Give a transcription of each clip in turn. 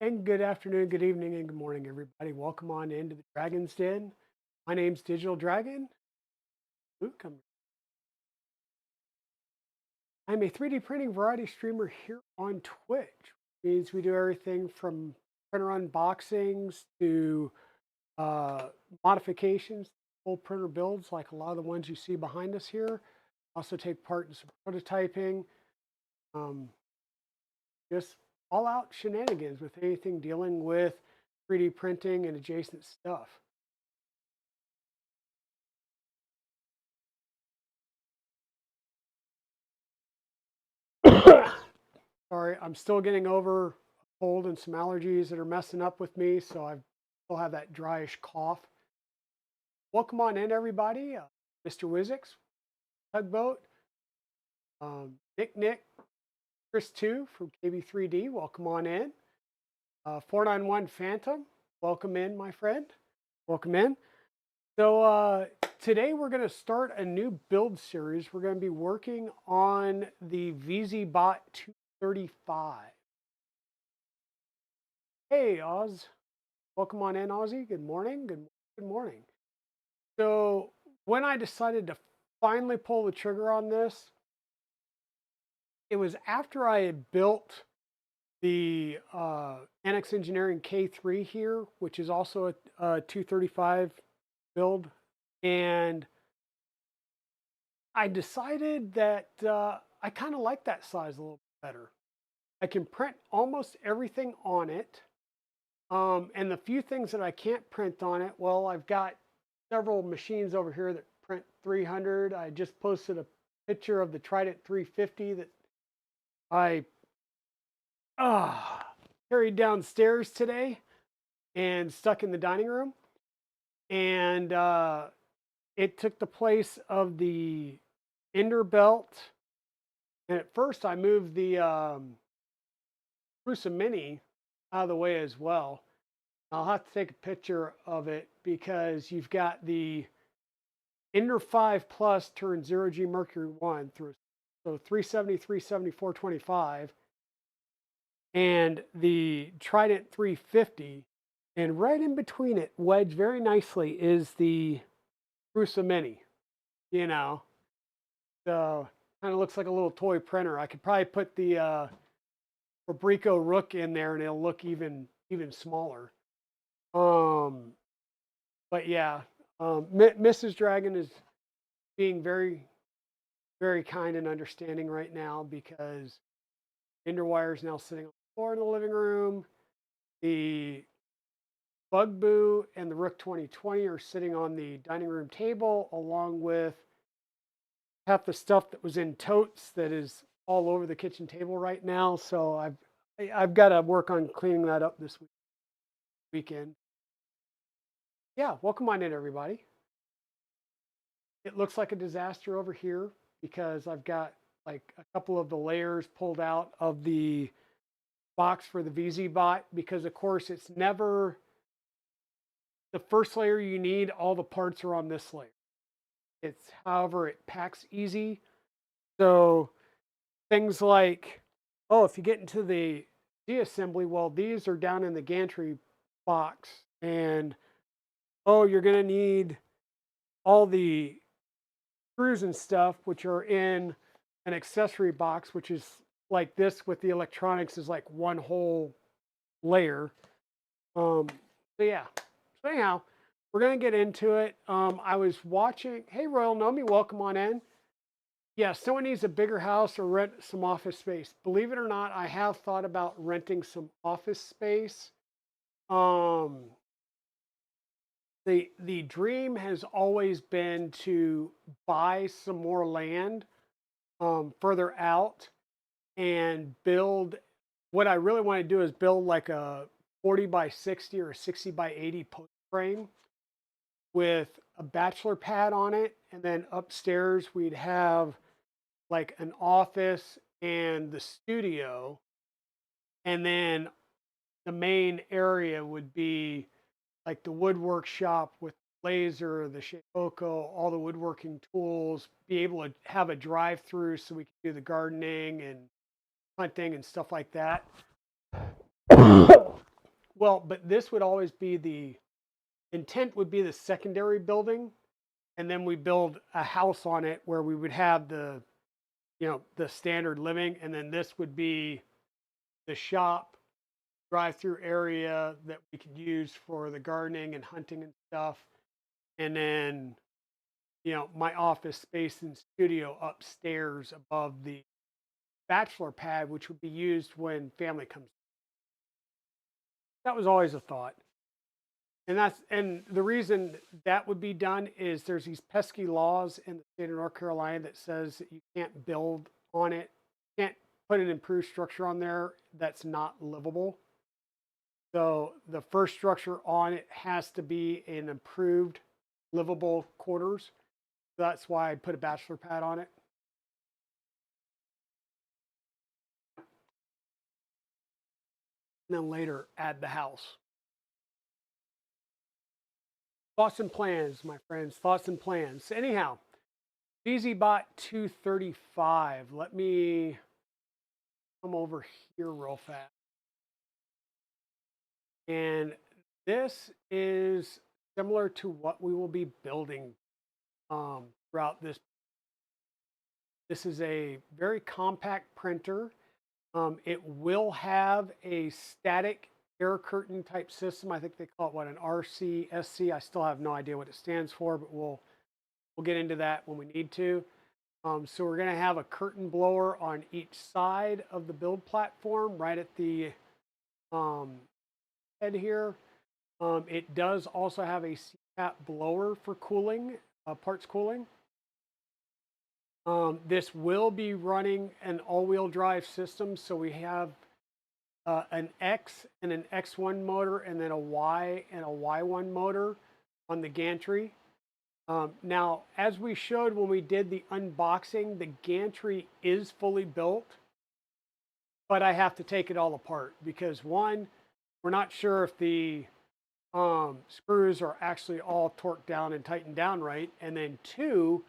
And good afternoon, good evening, and good morning, everybody. Welcome on into the Dragon's Den. My name's Digital Dragon. Ooh, come. I'm a 3D printing variety streamer here on Twitch. Means we do everything from printer unboxings to uh, modifications, full printer builds, like a lot of the ones you see behind us here. Also take part in some prototyping. Um, just all out shenanigans with anything dealing with 3D printing and adjacent stuff. Sorry, I'm still getting over a cold and some allergies that are messing up with me, so I still have that dryish cough. Welcome on in, everybody. Mr. Wizix, Tugboat, Nick, Chris 2 from KB3D, welcome on in. 491 Phantom, welcome in, my friend. Welcome in. So today we're going to start a new build series. We're going to be working on the VzBot 235. Hey, Oz. Welcome on in, Ozzy. Good morning. Good morning. So when I decided to finally pull the trigger on this, it was after I had built the Annex Engineering K3 here, which is also a 235 build. And I decided that I kind of like that size a little bit better. I can print almost everything on it. And the few things that I can't print on it, well, I've got several machines over here that print 300. I just posted a picture of the Trident 350 that I carried downstairs today and stuck in the dining room. And it took the place of the Belt. And at first I moved the Prusa Mini out of the way as well. I'll have to take a picture of it because you've got the Ender 5 Plus turns 0G Mercury 1 through, so 370, 370, 425, and the Trident 350. And right in between it, wedged very nicely, is the Prusa Mini, you know. So kind of looks like a little toy printer. I could probably put the Fabrico Rook in there and it'll look even smaller. But yeah, Mrs. Dragon is being very, very kind and understanding right now because Enderwire is now sitting on the floor in the living room. The Bugaboo and the Rook 2020 are sitting on the dining room table, along with half the stuff that was in totes that is all over the kitchen table right now. So I've got to work on cleaning that up this weekend. Yeah, welcome on in, everybody. It looks like a disaster over here because I've got like a couple of the layers pulled out of the box for the VzBot because, of course, it's never the first layer you need. All the parts are on this layer. It's, however, it packs easy. So things like, oh, if you get into the disassembly, well, these are down in the gantry box. And, oh, you're going to need all the screws and stuff, which are in an accessory box, which is like this with the electronics is like one whole layer. So yeah. So anyhow, we're going to get into it. I was watching, hey, Royal Nomi, welcome on in. Yeah, someone needs a bigger house or rent some office space. Believe it or not, I have thought about renting some office space. The dream has always been to buy some more land further out and build. What I really want to do is build like a 40 by 60 or a 60 by 80 post frame with a bachelor pad on it. And then upstairs we'd have like an office and the studio. And then the main area would be like the woodwork shop with laser, the Shapeoko, all the woodworking tools, be able to have a drive-through so we can do the gardening and hunting and stuff like that. well, but this would always be the intent would be the secondary building, and then we build a house on it where we would have the, the standard living, and then this would be the shop, drive-through area that we could use for the gardening and hunting and stuff, and then, my office space and studio upstairs above the bachelor pad, which would be used when family comes. That was always a thought. And the reason that would be done is there's these pesky laws in the state of North Carolina that says that you can't build on it, can't put an improved structure on there that's not livable. So the first structure on it has to be an improved livable quarters. That's why I put a bachelor pad on it. And then later add the house. Thoughts and plans, my friends, thoughts and plans. Anyhow, VzBot 235. Let me come over here real fast. And this is similar to what we will be building throughout this. This is a very compact printer. It will have a static air curtain type system. I think they call it what, an RCSC. I still have no idea what it stands for, but we'll get into that when we need to. So we're going to have a curtain blower on each side of the build platform, right at the head here. It does also have a CPAP blower for cooling, parts cooling. This will be running an all-wheel drive system, so we have an X and an X1 motor, and then a Y and a Y1 motor on the Gantry. Now, as we showed when we did the unboxing, the Gantry is fully built, but I have to take it all apart because one, we're not sure if the screws are actually all torqued down and tightened down right, and then two,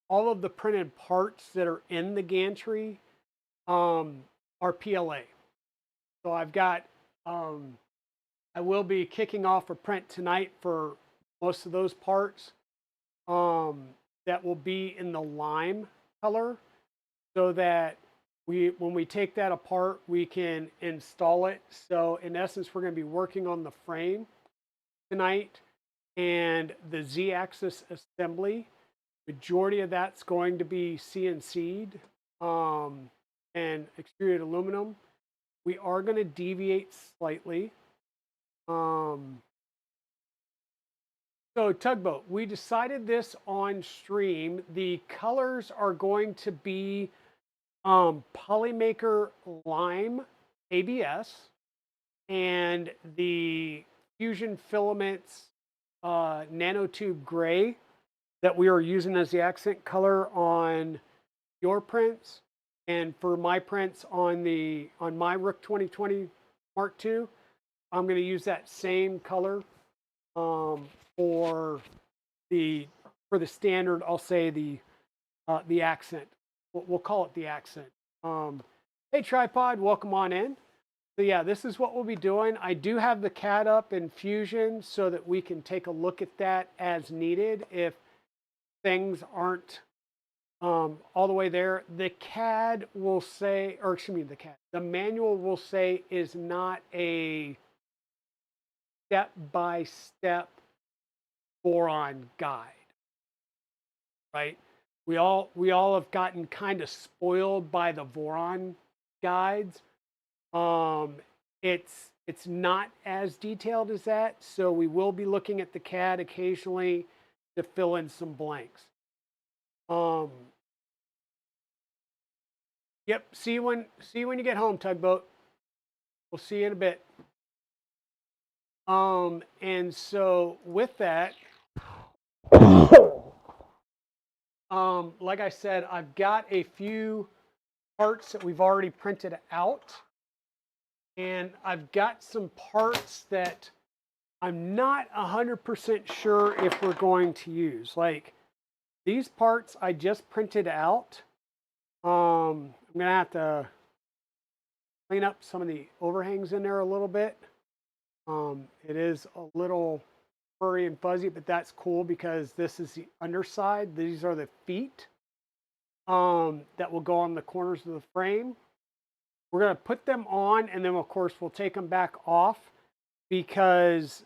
all of the printed parts that are in the Gantry are PLA. So I've got, I will be kicking off a print tonight for most of those parts that will be in the lime color so that when we take that apart, we can install it. So in essence, we're going to be working on the frame tonight and the Z-axis assembly. Majority of that's going to be CNC'd and extruded aluminum. We are going to deviate slightly. So Tugboat, we decided this on stream. The colors are going to be Polymaker Lime ABS and the Fusion Filaments nanotube gray that we are using as the accent color on your prints, and for my prints on my Rook 2020 Mark II, I'm going to use that same color for the standard. I'll say the accent. We'll call it the accent. Hey Tripod, welcome on in. So yeah, this is what we'll be doing. I do have the CAD up in Fusion so that we can take a look at that as needed if things aren't all the way there. The CAD will say, or excuse me, the manual will say is not a step-by-step boron guide, right? We all have gotten kind of spoiled by the Voron guides. It's not as detailed as that, so we will be looking at the CAD occasionally to fill in some blanks. Yep. See you when you get home, Tugboat. We'll see you in a bit. And so with that, like I said, I've got a few parts that we've already printed out, and I've got some parts that I'm not 100% sure if we're going to use. Like these parts I just printed out. I'm gonna have to clean up some of the overhangs in there a little bit. It is a little furry and fuzzy, but that's cool because this is the underside. These are the feet that will go on the corners of the frame. We're going to put them on, and then of course we'll take them back off because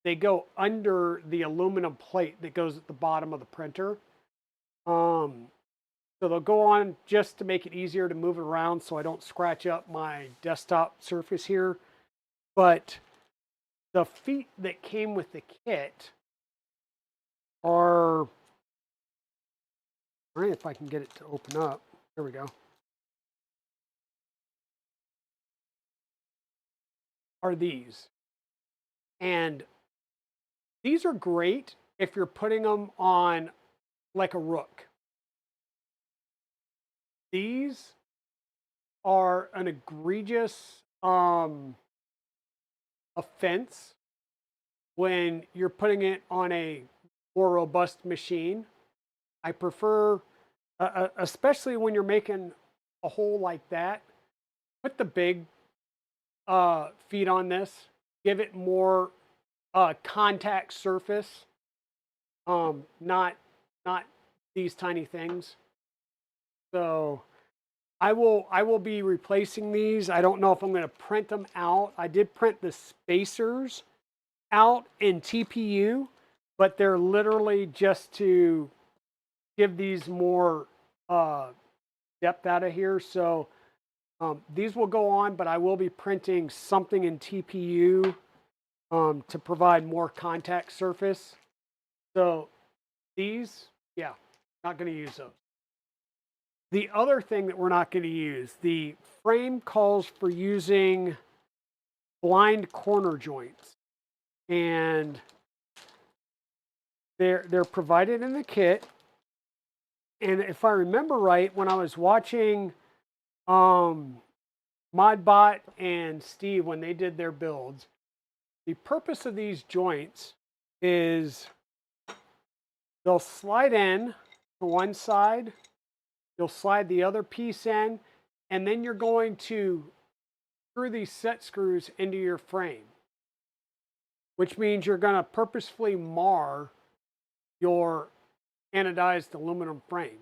they go under the aluminum plate that goes at the bottom of the printer. So they'll go on just to make it easier to move it around so I don't scratch up my desktop surface here. But the feet that came with the kit are, all right, if I can get it to open up. There we go. Are these. And these are great if you're putting them on like a rook. These are an egregious offense when you're putting it on a more robust machine. I prefer, especially when you're making a hole like that, put the big feet on this, give it more contact surface, not these tiny things. So I will be replacing these. I don't know if I'm going to print them out. I did print the spacers out in TPU, but they're literally just to give these more depth out of here. So these will go on, but I will be printing something in TPU to provide more contact surface. So these, yeah, not going to use those. The other thing that we're not going to use, the frame calls for using blind corner joints, and they're provided in the kit. And if I remember right, when I was watching ModBot and Steve when they did their builds, the purpose of these joints is they'll slide in to one side, you'll slide the other piece in, and then you're going to screw these set screws into your frame, which means you're going to purposefully mar your anodized aluminum frame,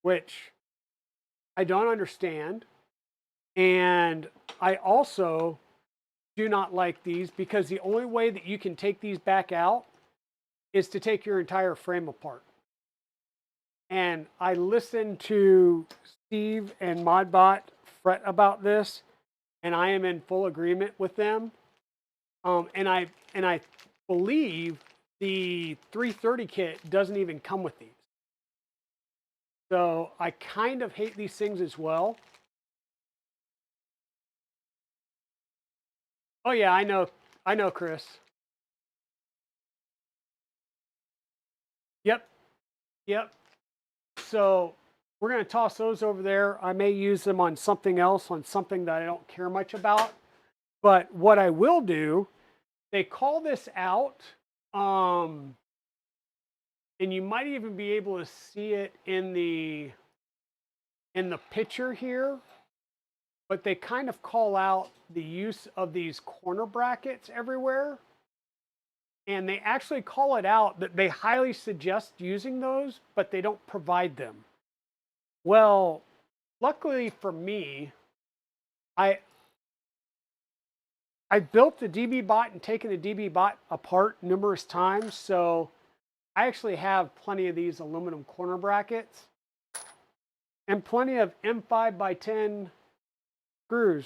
which I don't understand. And I also do not like these because the only way that you can take these back out is to take your entire frame apart. And I listened to Steve and ModBot fret about this, and I am in full agreement with them. And I believe the 330 kit doesn't even come with these. So I kind of hate these things as well. Oh yeah, I know, Chris. Yep. So we're going to toss those over there. I may use them on something else, on something that I don't care much about. But what I will do, they call this out, and you might even be able to see it in the picture here, but they kind of call out the use of these corner brackets everywhere. And they actually call it out that they highly suggest using those, but they don't provide them. Well, luckily for me, I built the VzBot and taken the VzBot apart numerous times, so I actually have plenty of these aluminum corner brackets and plenty of M5x10 screws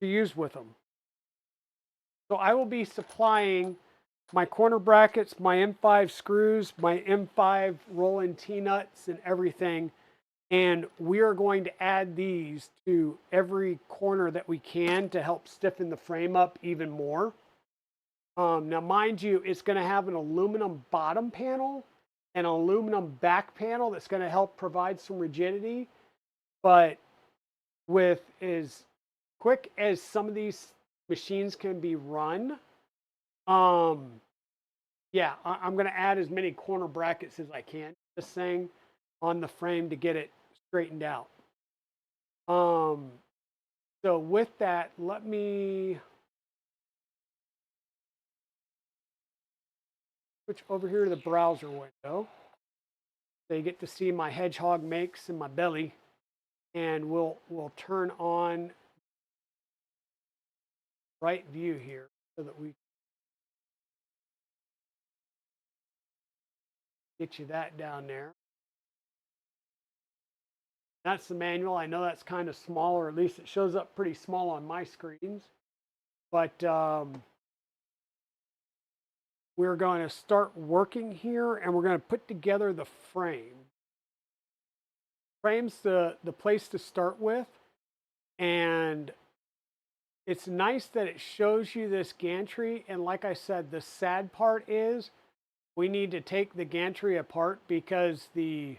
to use with them. So I will be supplying my corner brackets, my M5 screws, my M5 roll-in T-nuts and everything. And we are going to add these to every corner that we can to help stiffen the frame up even more. Now, mind you, it's going to have an aluminum bottom panel and an aluminum back panel that's going to help provide some rigidity. But with as quick as some of these machines can be run, yeah, I'm going to add as many corner brackets as I can to this thing on the frame to get it straightened out. So with that, let me switch over here to the browser window. So you get to see my hedgehog makes in my belly, and we'll turn on right view here so that we get you that down there. That's the manual. I know that's kind of small, or at least it shows up pretty small on my screens. But we're going to start working here, and we're going to put together the frame. Frame's the place to start with, and it's nice that it shows you this gantry. And like I said, the sad part is we need to take the gantry apart because the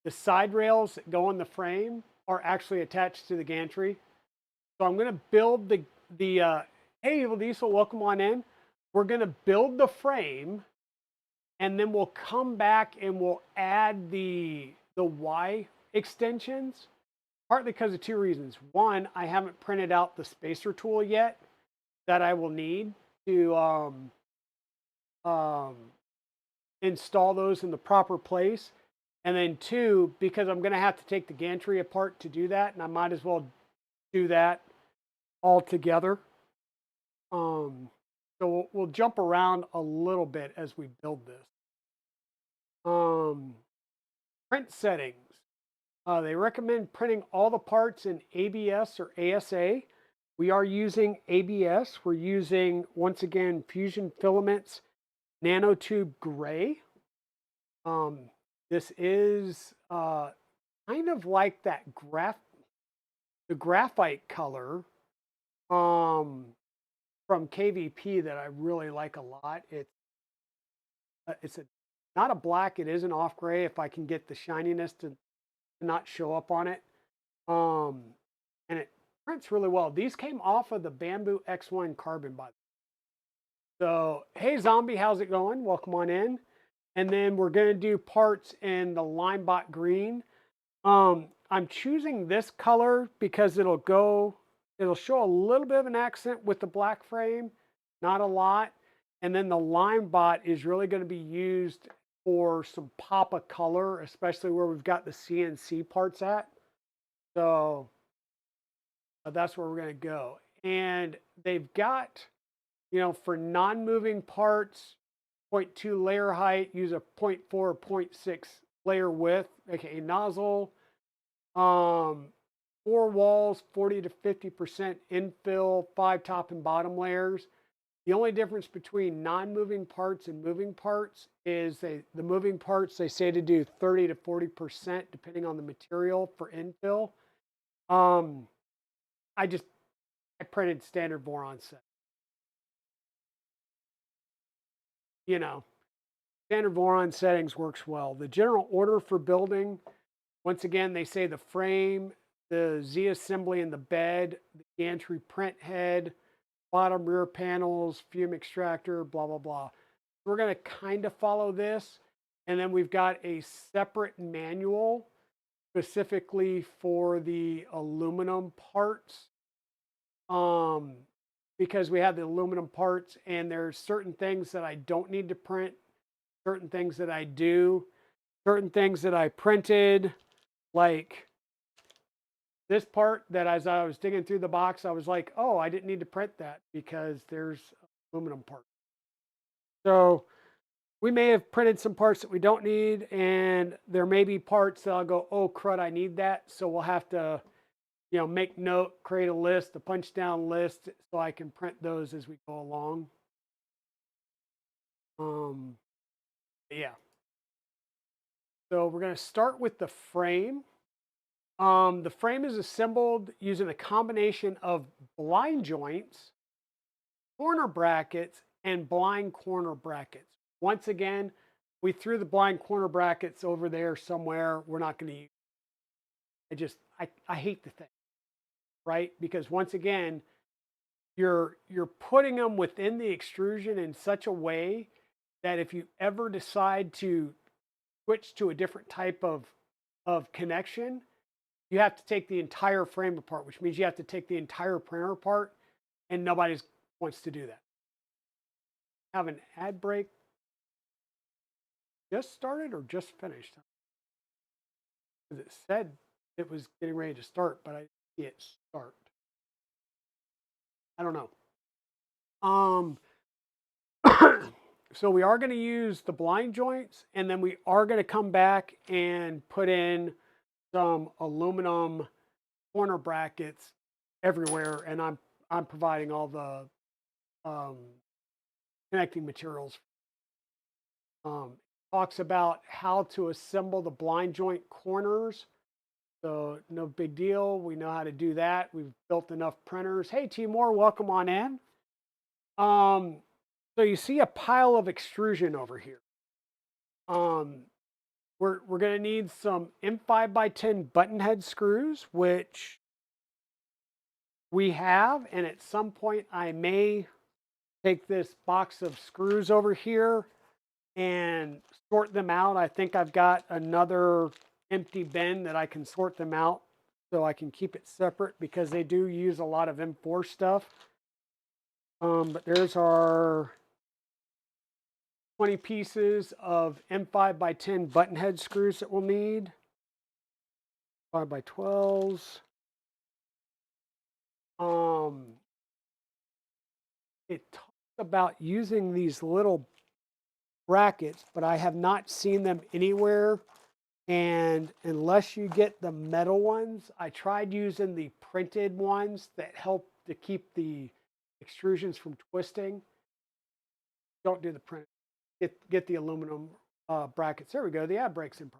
side rails that go on the frame are actually attached to the gantry. So I'm going to build hey, Evil Diesel, welcome on in. We're going to build the frame, and then we'll come back and we'll add the Y extensions, partly because of two reasons. One, I haven't printed out the spacer tool yet that I will need to install those in the proper place. And then two, because I'm going to have to take the gantry apart to do that, and I might as well do that all together. So we'll jump around a little bit as we build this. Print settings. They recommend printing all the parts in ABS or ASA. We are using ABS. We're using, once again, Fusion Filaments Nanotube Gray. This is kind of like that the graphite color from KVP that I really like a lot. It's not a black. It is an off gray if I can get the shininess to not show up on it. And it prints really well. These came off of the Bamboo X1 carbon, by the way. So, hey Zombie, how's it going? Welcome on in. And then we're going to do parts in the LimeBot green. I'm choosing this color because it'll show a little bit of an accent with the black frame, not a lot. And then the LimeBot is really going to be used for some pop of color, especially where we've got the CNC parts at. So that's where we're going to go. And they've got, for non-moving parts, 0.2 layer height, use a 0.4 or 0.6 layer width, aka nozzle. 4 walls, 40 to 50% infill, 5 top and bottom layers. The only difference between non-moving parts and moving parts is the moving parts, they say to do 30 to 40% depending on the material for infill. I printed standard boron set. Standard boron settings works well. The general order for building, once again, they say the frame, the Z assembly in the bed, the gantry print head, bottom rear panels, fume extractor, blah, blah, blah. We're going to kind of follow this. And then we've got a separate manual specifically for the aluminum parts. Because we have the aluminum parts and there's certain things that I don't need to print, certain things that I do, certain things that I printed, like this part that as I was digging through the box, I was like, oh, I didn't need to print that because there's aluminum parts. So we may have printed some parts that we don't need, and there may be parts that I'll go, oh, crud, I need that. So we'll have to, make note, create a list, a punch down list so I can print those as we go along. Yeah. So we're going to start with the frame. The frame is assembled using a combination of blind joints, corner brackets, and blind corner brackets. Once again, we threw the blind corner brackets over there somewhere. We're not going to use it. I hate the thing, right? Because once again, you're putting them within the extrusion in such a way that if you ever decide to switch to a different type of connection, you have to take the entire frame apart, which means you have to take the entire printer apart, and nobody wants to do that. Have an ad break just started or just finished? Because it said it was getting ready to start, but I see it start. I don't know. So we are going to use the blind joints, and then we are going to come back and put in some aluminum corner brackets everywhere, and I'm providing all the connecting materials. Talks about how to assemble the blind joint corners. So no big deal. We know how to do that. We've built enough printers. Hey, Timor, welcome on in. So you see a pile of extrusion over here. We're going to need some M5x10 button head screws, which we have. And at some point, I may take this box of screws over here and sort them out. I think I've got another empty bin that I can sort them out so I can keep it separate, because they do use a lot of M4 stuff. But there's our 20 pieces of M5x10 button head screws that we'll need. 5x12s. It talks about using these little brackets, but I have not seen them anywhere. And unless you get the metal ones, I tried using the printed ones that help to keep the extrusions from twisting. Don't do the print. Get the aluminum brackets. There we go. The ad break's in.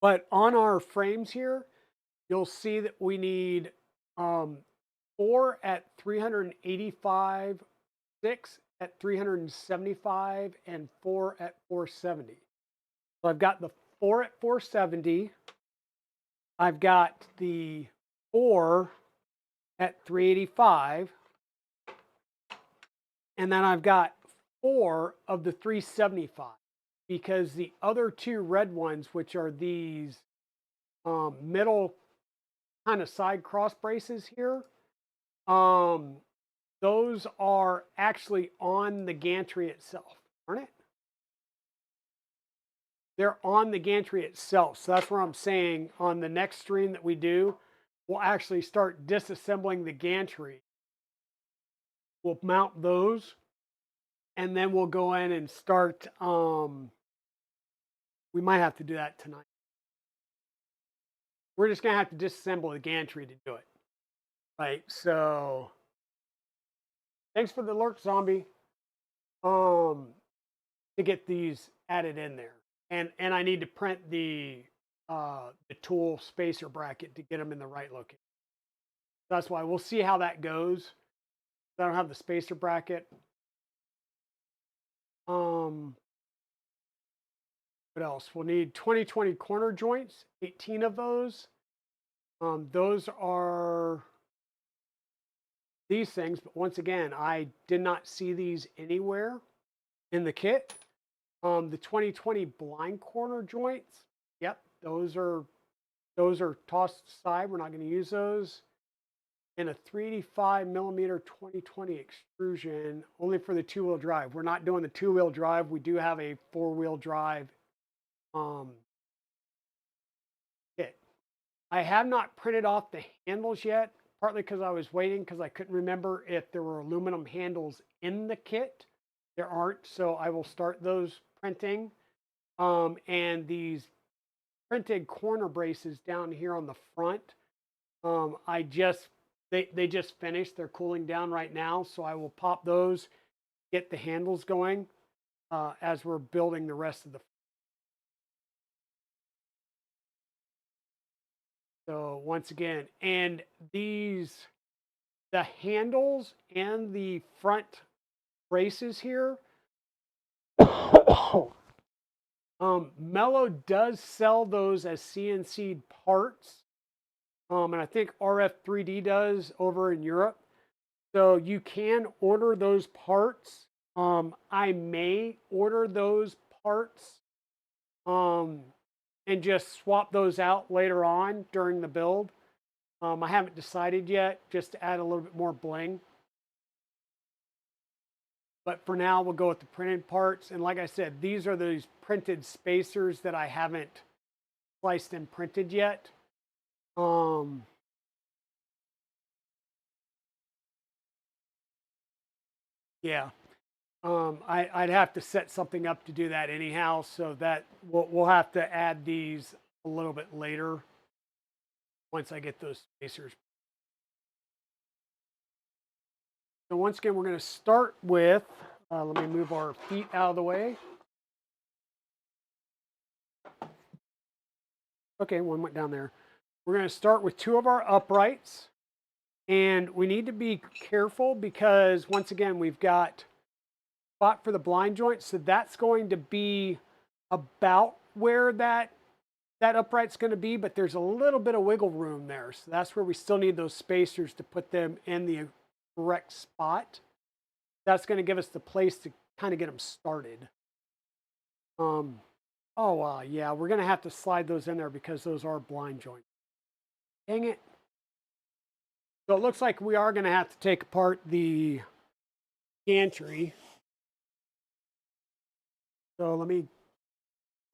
But on our frames here, you'll see that we need 4 at 385, 6 at 375, and 4 at 470. So I've got the 4 at 470. I've got the 4 at 385. And then I've got 4 of the 375, because the other 2 red ones, which are these middle kind of side cross braces here, those are actually on the gantry itself, aren't it? They're on the gantry itself. So that's where I'm saying on the next stream that we do, we'll actually start disassembling the gantry. We'll mount those, and then we'll go in and start. We might have to do that tonight. We're just going to have to disassemble the gantry to do it. Right, so thanks for the alert, zombie. To get these added in there. And I need to print the tool spacer bracket to get them in the right location. That's why we'll see how that goes. I don't have the spacer bracket. What else? We'll need 2020 corner joints, 18 of those. Those are these things, but once again, I did not see these anywhere in the kit. The 2020 blind corner joints, yep, those are tossed aside. We're not going to use those. And a 385 millimeter 2020 extrusion, only for the 2-wheel drive. We're not doing the 2-wheel drive. We do have a 4-wheel drive kit. I have not printed off the handles yet, partly because I was waiting because I couldn't remember if there were aluminum handles in the kit. There aren't, so I will start those printing. And these printed corner braces down here on the front, they just finished. They're cooling down right now, so I will pop those, get the handles going as we're building the rest of the. So once again, and the handles and the front braces here, Mellow does sell those as CNC parts. And I think RF3D does over in Europe. So you can order those parts. I may order those parts and just swap those out later on during the build. I haven't decided yet, just to add a little bit more bling. But for now, we'll go with the printed parts. And like I said, these are those printed spacers that I haven't sliced and printed yet. Yeah. I'd have to set something up to do that anyhow, so that we'll have to add these a little bit later once I get those spacers. So once again, we're going to start with, let me move our feet out of the way. Okay, one went down there. We're going to start with 2 of our uprights. And we need to be careful because once again, we've got spot for the blind joint. So that's going to be about where that upright's going to be, but there's a little bit of wiggle room there. So that's where we still need those spacers to put them in the correct spot. That's going to give us the place to kind of get them started. Yeah, we're going to have to slide those in there because those are blind joints. Dang it. So it looks like we are going to have to take apart the gantry. So let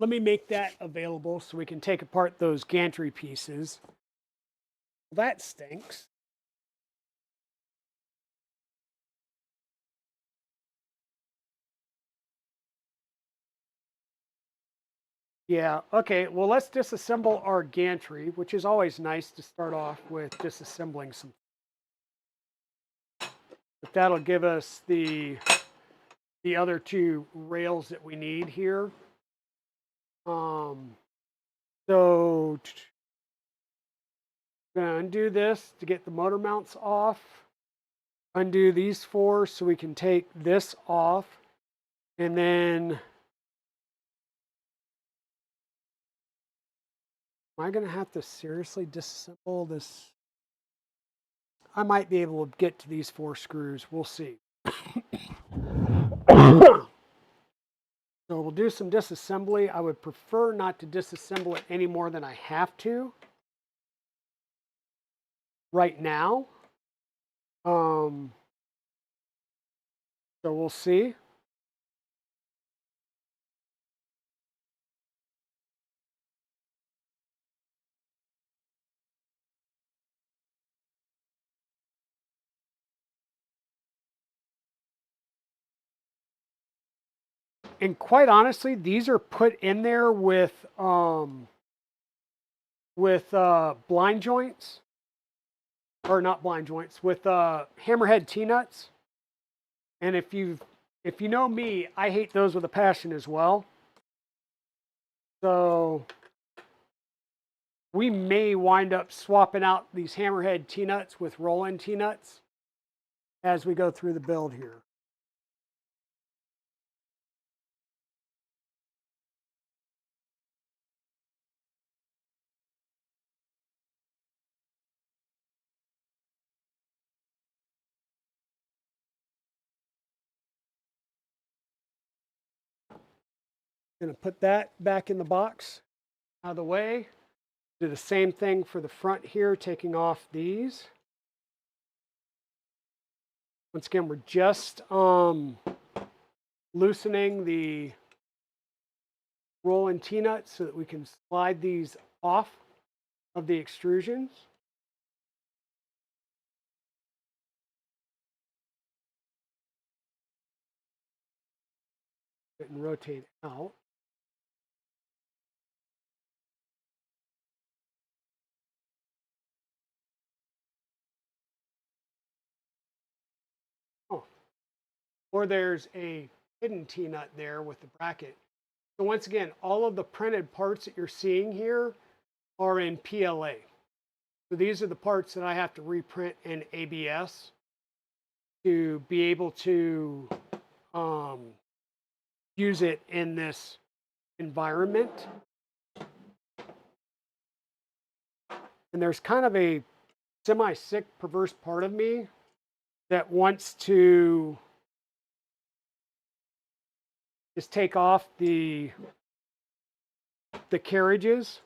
me make that available so we can take apart those gantry pieces. Well, that stinks. Yeah, okay, well, let's disassemble our gantry, which is always nice to start off with disassembling some. But that'll give us the other 2 rails that we need here. So I'm going to undo this to get the motor mounts off. Undo these 4 so we can take this off. And then am I going to have to seriously disassemble this? I might be able to get to these 4 screws. We'll see. So we'll do some disassembly. I would prefer not to disassemble it any more than I have to right now. So we'll see. And quite honestly, these are put in there with blind joints, or not blind joints, with hammerhead T-nuts. And if you know me, I hate those with a passion as well. So we may wind up swapping out these hammerhead T-nuts with roll-in T-nuts as we go through the build here. Going to put that back in the box out of the way. Do the same thing for the front here, taking off these. Once again, we're just loosening the roll-in T-nuts so that we can slide these off of the extrusions. And rotate out. Oh, or there's a hidden T-nut there with the bracket. So once again, all of the printed parts that you're seeing here are in PLA. So these are the parts that I have to reprint in ABS to be able to use it in this environment. And there's kind of a semi-sick, perverse part of me that wants to just take off the the carriages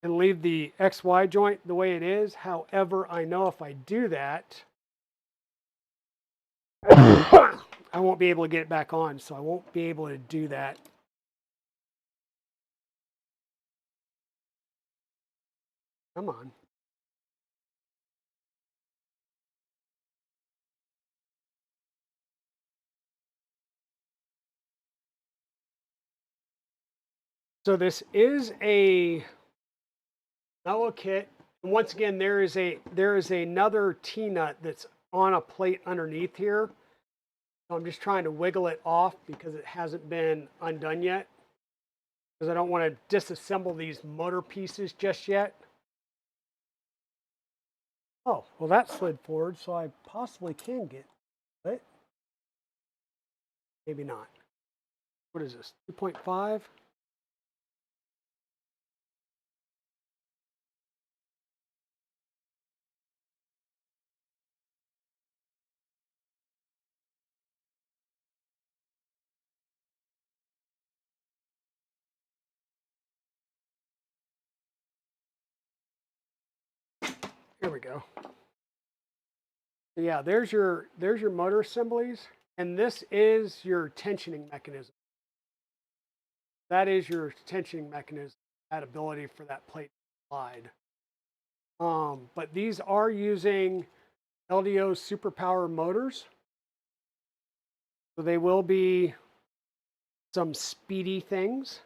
and leave the XY joint the way it is. However, I know if I do that, I won't be able to get it back on, so I won't be able to do that. Come on. So this is a Mellow kit. And once again, there is another T-nut that's on a plate underneath here. So I'm just trying to wiggle it off because it hasn't been undone yet. Because I don't want to disassemble these motor pieces just yet. Oh, well that slid forward, so I possibly can get it. Maybe not. What is this, 2.5? Here we go. So yeah, there's your motor assemblies, and this is your tensioning mechanism. That is your tensioning mechanism, that ability for that plate to slide. But these are using LDO superpower motors. So they will be some speedy things.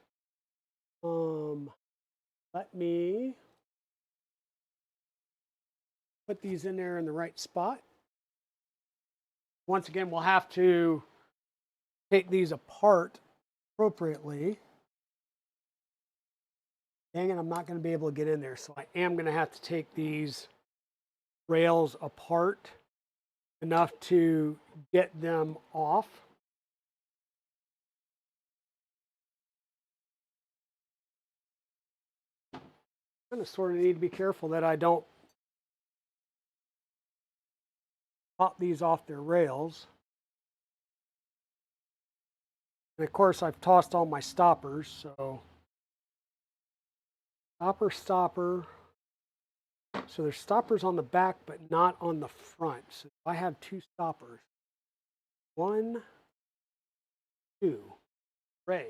Let me put these in there in the right spot. Once again, we'll have to take these apart appropriately. Dang it, I'm not going to be able to get in there. So I am going to have to take these rails apart enough to get them off. I'm going to sort of need to be careful that I don't pop these off their rails. And of course, I've tossed all my stoppers, so stopper. So there's stoppers on the back, but not on the front. So I have two stoppers. 1, 2, Ray.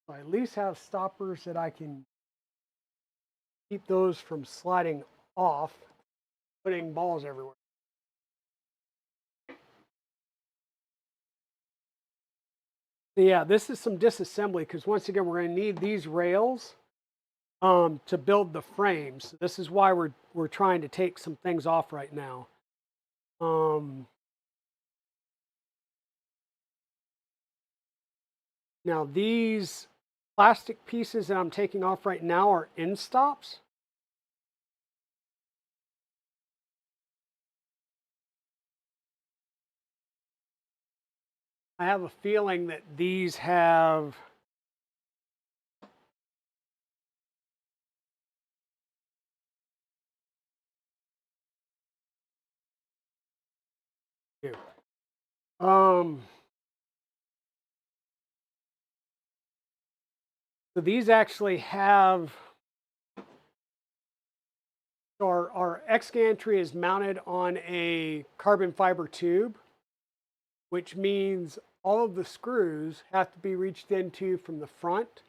So I at least have stoppers that I can keep those from sliding off, putting balls everywhere. So yeah, this is some disassembly because once again, we're going to need these rails to build the frames. This is why we're trying to take some things off right now. Now these plastic pieces that I'm taking off right now are end stops. I have a feeling that these have so these actually have, our X gantry is mounted on a carbon fiber tube, which means all of the screws have to be reached into from the front.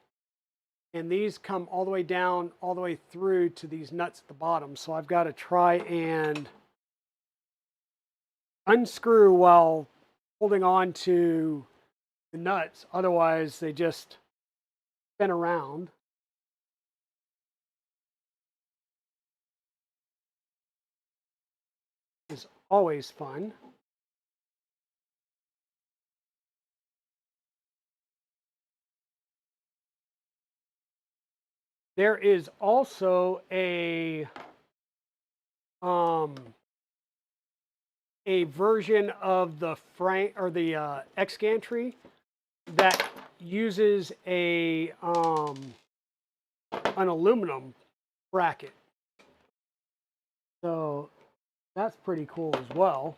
And these come all the way down, all the way through to these nuts at the bottom. So I've got to try and unscrew while holding on to the nuts. Otherwise, they just spin around. It's always fun. There is also a version of the frame or the X gantry that uses an aluminum bracket. So that's pretty cool as well.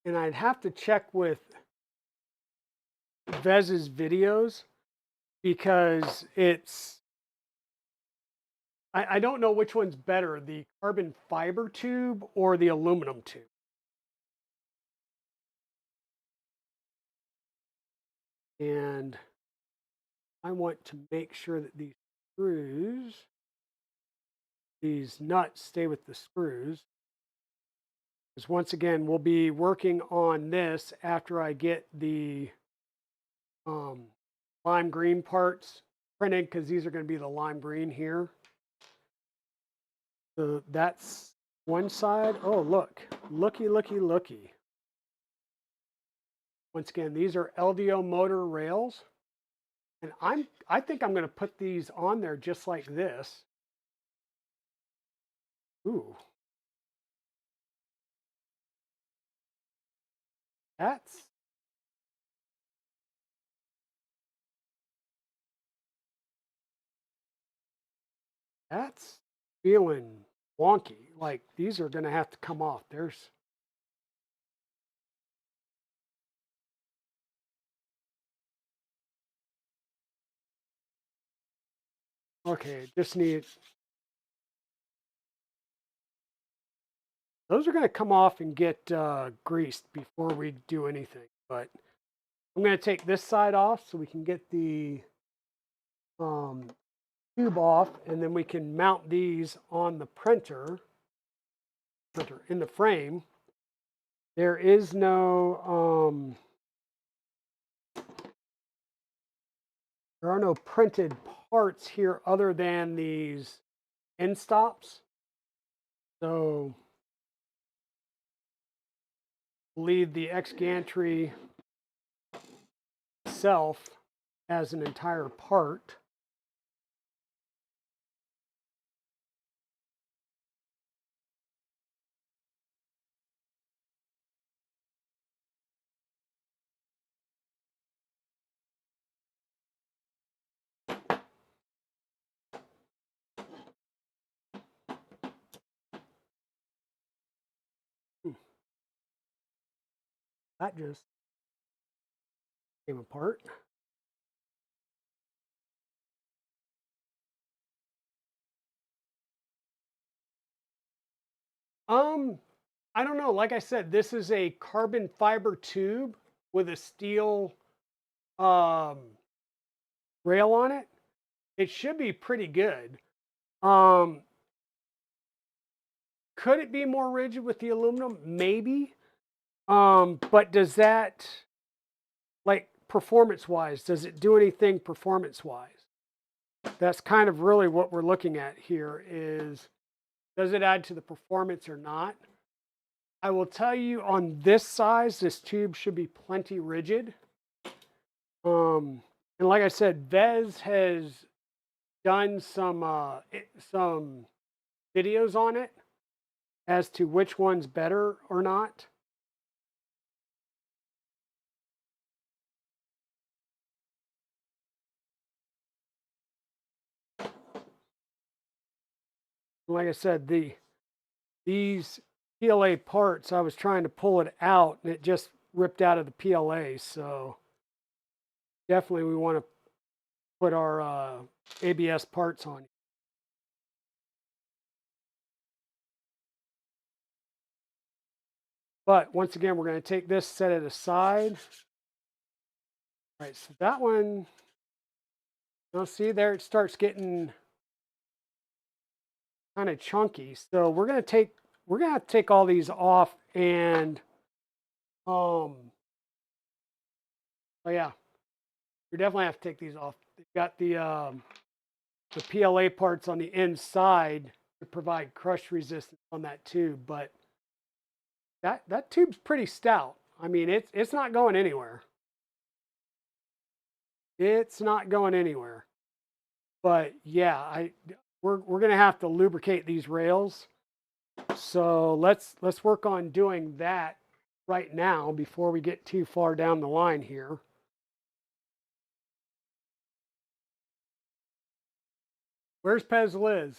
and I'd have to check with Vez's videos because I don't know which one's better, the carbon fiber tube or the aluminum tube. And I want to make sure that these screws, these nuts stay with the screws. Because once again, we'll be working on this after I get the lime green parts printed, because these are going to be the lime green here. So that's one side. Oh, look, looky, looky, looky. Once again, these are LDO motor rails. And I think I'm going to put these on there just like this. Ooh. That's feeling wonky. Like these are going to have to come off. There's okay, just need those are going to come off and get greased before we do anything. But I'm going to take this side off so we can get the tube off, and then we can mount these on the printer in the frame. There is no there are no printed parts here other than these end stops. So leave the X Gantry itself as an entire part. That just came apart. I don't know. Like I said, this is a carbon fiber tube with a steel rail on it. It should be pretty good. Could it be more rigid with the aluminum? Maybe. But does that, like performance-wise, does it do anything performance-wise? That's kind of really what we're looking at here is, does it add to the performance or not? I will tell you on this size, this tube should be plenty rigid. And like I said, Vez has done some videos on it as to which one's better or not. Like I said, these PLA parts, I was trying to pull it out and it just ripped out of the PLA. So definitely we want to put our ABS parts on. But once again, we're going to take this, set it aside. All right, so that one, you'll see there it starts getting kind of chunky. So we're going to have to take all these off and oh yeah, we definitely have to take these off. They've got the PLA parts on the inside to provide crush resistance on that tube, but that tube's pretty stout. I mean, it's not going anywhere. It's not going anywhere. But yeah, we're going to have to lubricate these rails. So let's work on doing that right now before we get too far down the line here. Where's Pez Liz?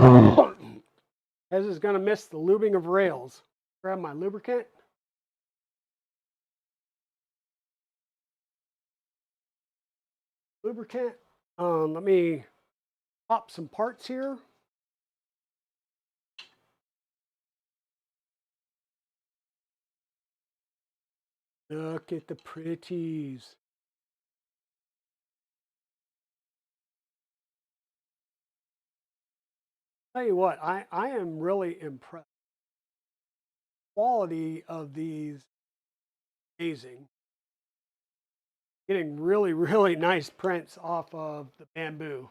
As is going to miss the lubing of rails. Grab my lubricant. Let me pop some parts here. Look at the pretties. Tell you what, I am really impressed. Quality of these, amazing. Getting really, really nice prints off of the bamboo.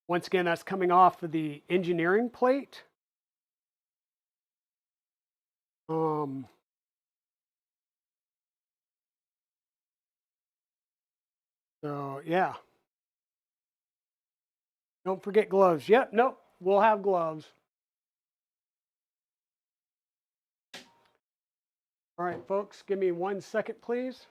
Once again, that's coming off of the engineering plate. So yeah. Don't forget gloves. Yep, nope, we'll have gloves. All right, folks, give me 1 second, please.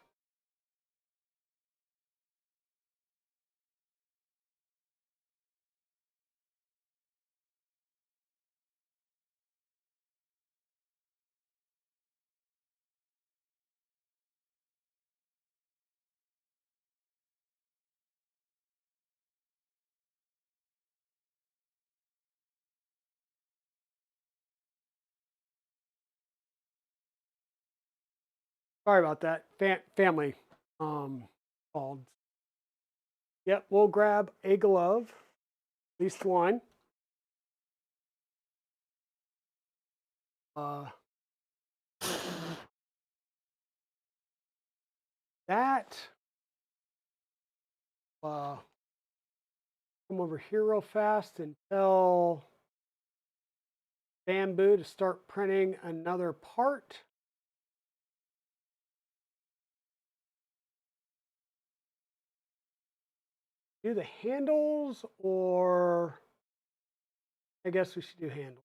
Sorry about that. Family called. Yep, we'll grab a glove, at least one. That. Come over here real fast and tell Bamboo to start printing another part. Do the handles, or I guess we should do handles.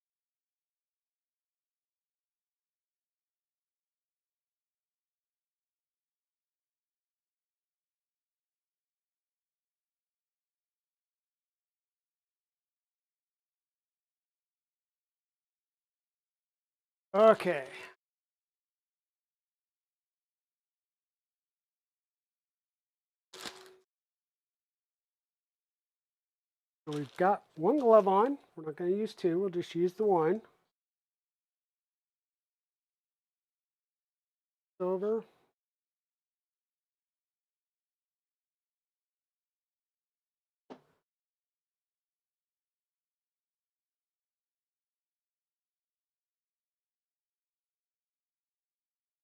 Okay. So we've got one glove on. We're not going to use two. We'll just use the one. Over.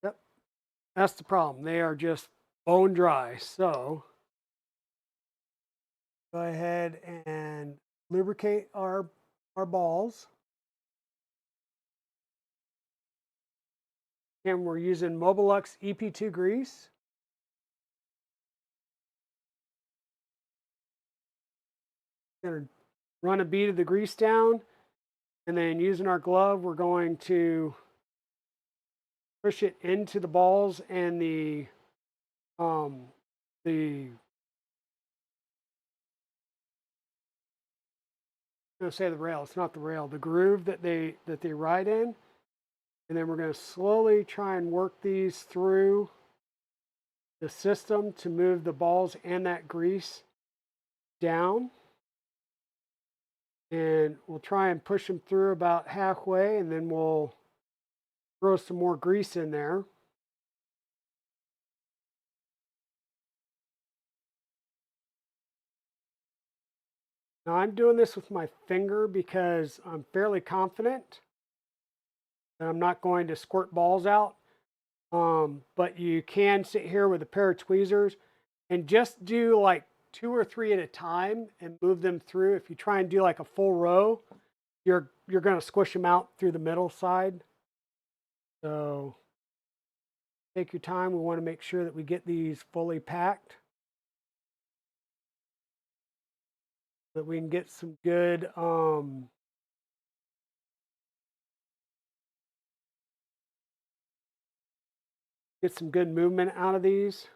Yep. That's the problem. They are just bone dry. So go ahead and lubricate our balls. And we're using Mobilux EP2 grease. Going to run a bead of the grease down, and then using our glove, we're going to push it into the balls and the I'm going to say the rail. It's not the rail. The groove that they ride in, and then we're going to slowly try and work these through the system to move the balls and that grease down. And we'll try and push them through about halfway, and then we'll throw some more grease in there. Now I'm doing this with my finger because I'm fairly confident that I'm not going to squirt balls out. But you can sit here with a pair of tweezers and just do like 2 or 3 at a time and move them through. If you try and do like a full row, you're going to squish them out through the middle side. So take your time. We want to make sure that we get these fully packed, so that we can get some good movement out of these.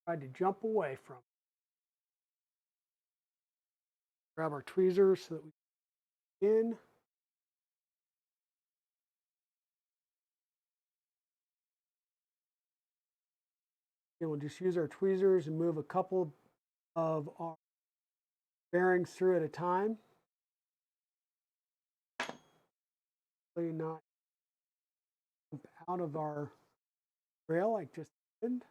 tried to jump away from. Grab our tweezers so that we can in. And we'll just use our tweezers and move a couple of our bearings through at a time. Not jump out of our rail like just happened.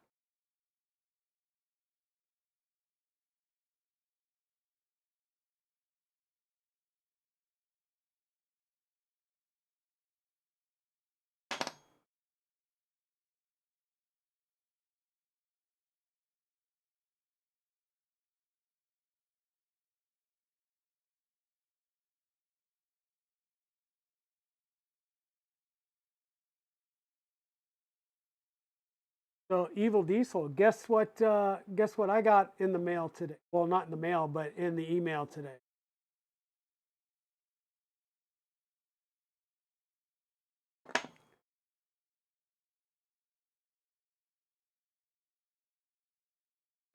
So Evil Diesel, guess what I got in the mail today? Well, not in the mail, but in the email today.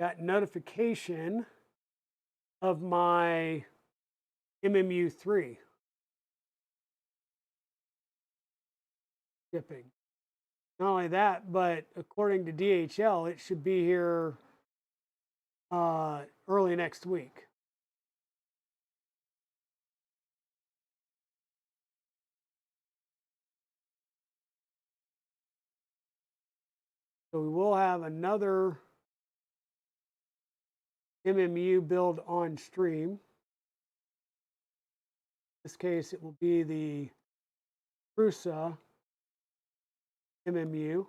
Got notification of my MMU3 shipping. Not only that, but according to DHL, it should be here early next week. So we will have another MMU build on stream. In this case, it will be the Prusa MMU.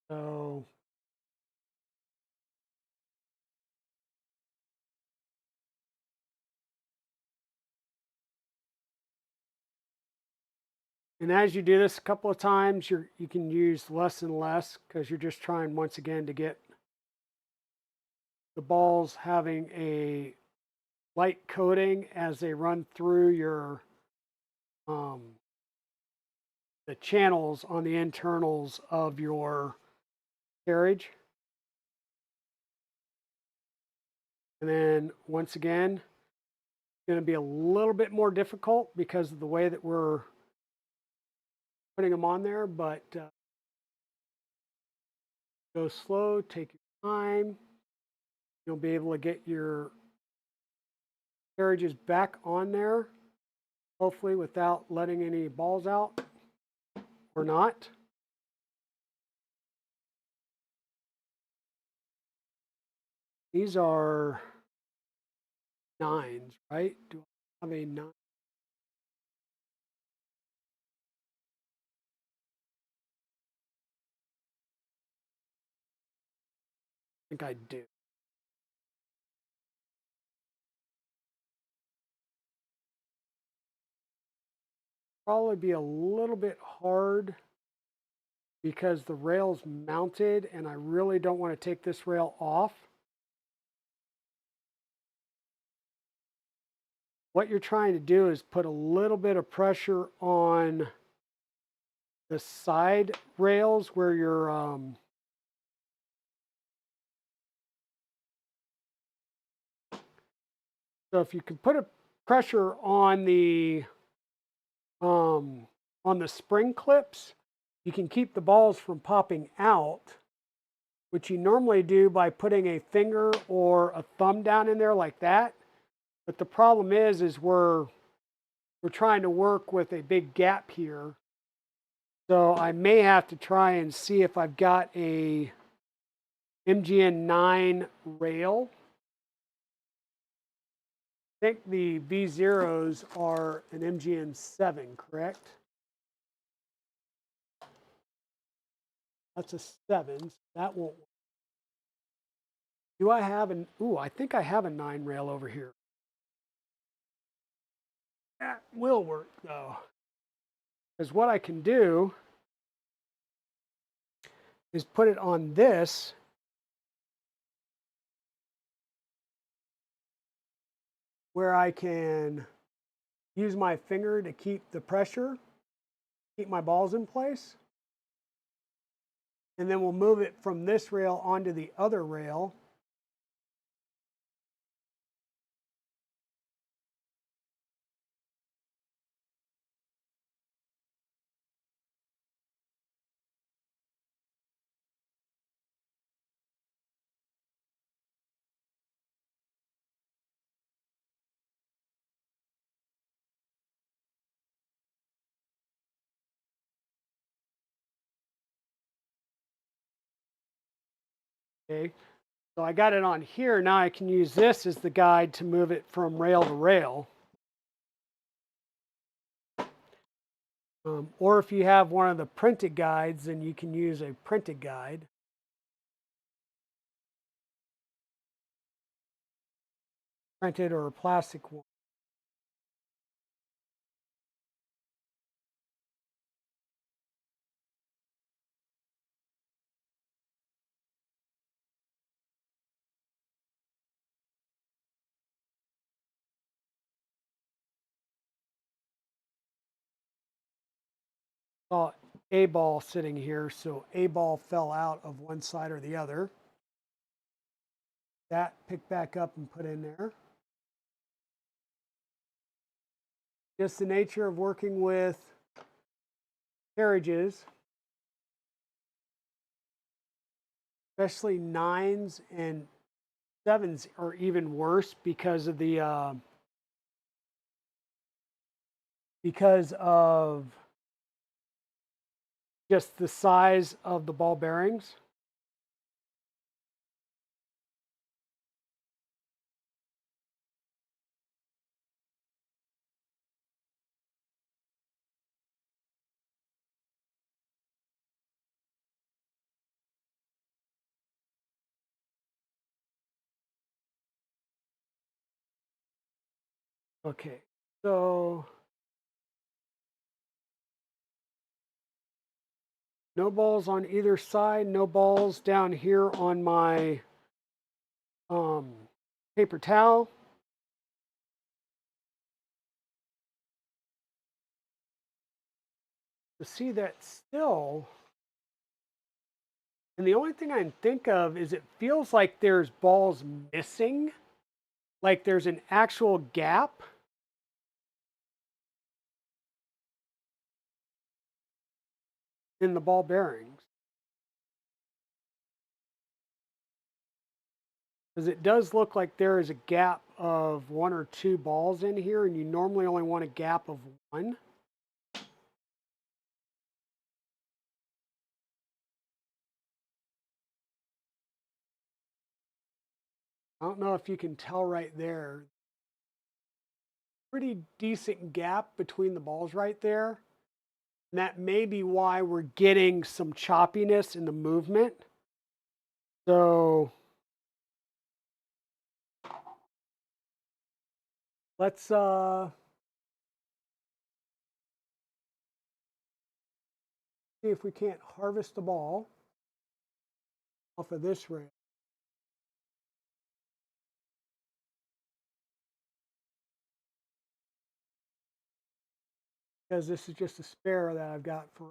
So and as you do this a couple of times, you can use less and less because you're just trying once again to get the balls having a light coating as they run through your the channels on the internals of your carriage. And then once again, it's going to be a little bit more difficult because of the way that we're putting them on there, but go slow, take your time. You'll be able to get your carriages back on there, hopefully without letting any balls out or not. These are 9s, right? Do I have a 9? I think I do. Probably be a little bit hard because the rail's mounted and I really don't want to take this rail off. What you're trying to do is put a little bit of pressure on the side rails where you're so if you can put a pressure on the spring clips, you can keep the balls from popping out, which you normally do by putting a finger or a thumb down in there like that. But the problem is we're trying to work with a big gap here. So I may have to try and see if I've got a MGN 9 rail. I think the V0s are an MGN 7, correct? That's a 7, so that won't work. Do I have an, ooh, I think I have a 9 rail over here. That will work though. Because what I can do is put it on this. Where I can use my finger to keep the pressure, keep my balls in place. And then we'll move it from this rail onto the other rail. Okay, so I got it on here. Now I can use this as the guide to move it from rail to rail. Or if you have one of the printed guides, then you can use a printed guide. Printed or a plastic one. Saw a ball sitting here, so a ball fell out of one side or the other. That picked back up and put in there. Just the nature of working with carriages, especially 9s and 7s are even worse because of the just the size of the ball bearings. Okay, so no balls on either side, no balls down here on my paper towel. To see that still, and the only thing I can think of is it feels like there's balls missing, like there's an actual gap. In the ball bearings. Because it does look like there is a gap of 1 or 2 balls in here, and you normally only want a gap of 1. I don't know if you can tell right there. Pretty decent gap between the balls right there. And that may be why we're getting some choppiness in the movement. So let's see if we can't harvest the ball off of this rail. Because this is just a spare that I've got for.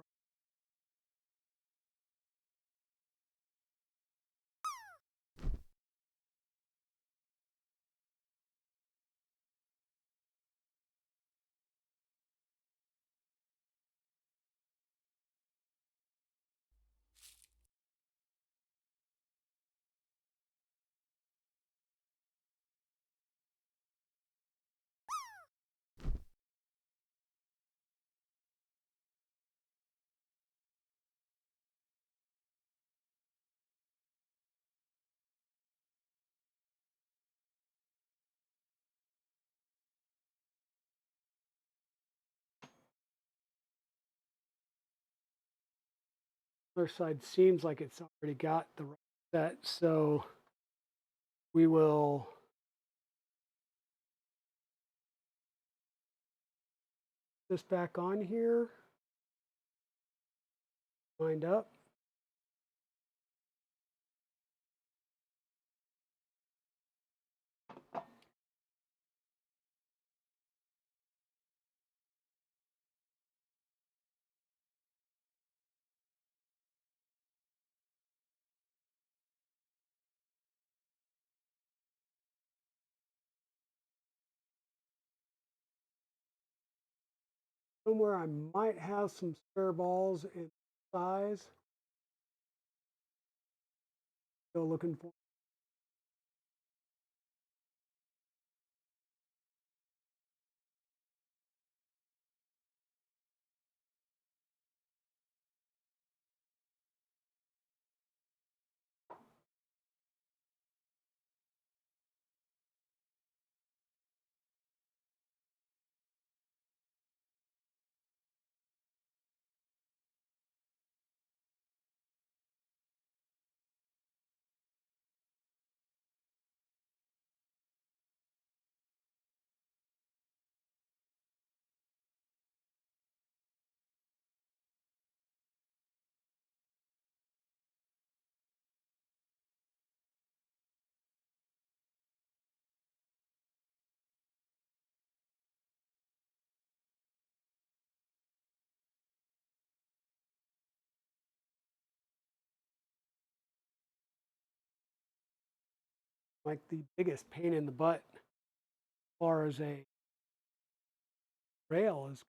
Other side seems like it's already got the right set, so we will put this back on here, wind up. somewhere I might have some spare balls in size. Still looking for. Like the biggest pain in the butt as far as a rail is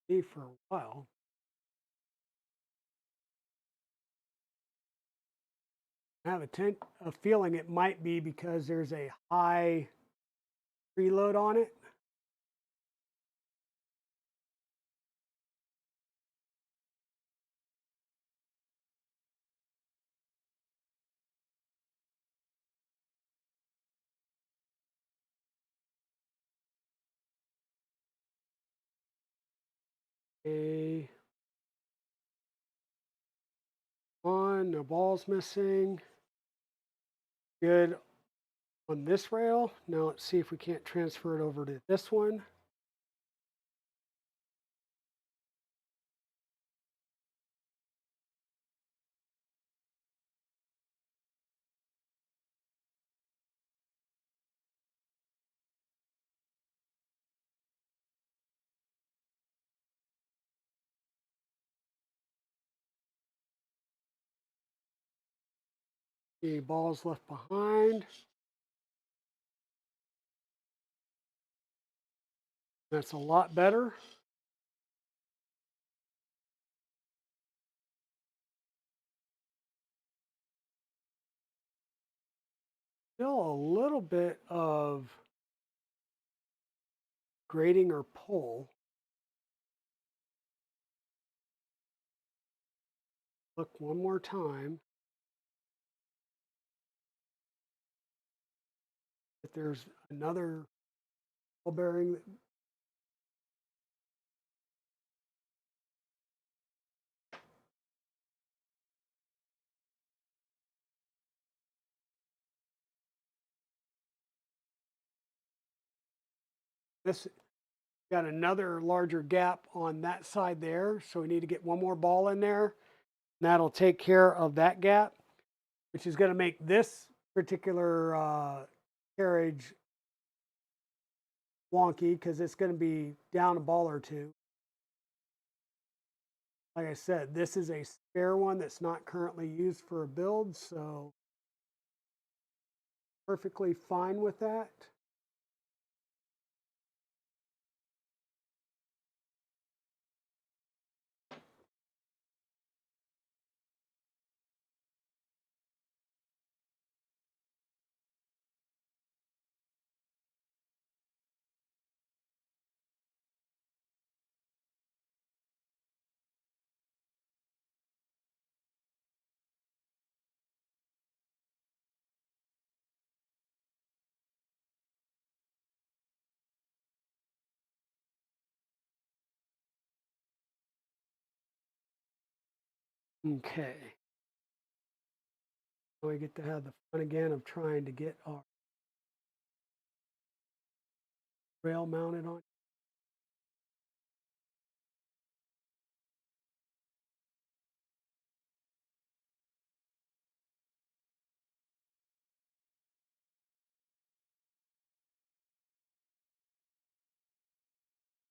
be for a while. I have a feeling it might be because there's a high preload on it. No balls missing. Good on this rail. Now let's see if we can't transfer it over to this one. The balls left behind. That's a lot better. Still a little bit of grating or pull. Look one more time. If there's another ball bearing. This got another larger gap on that side there. So we need to get one more ball in there. And that'll take care of that gap, which is going to make this particular carriage wonky because it's going to be down a ball or two. Like I said, this is a spare one that's not currently used for a build, so perfectly fine with that. Okay. Now we get to have the fun again of trying to get our rail mounted on.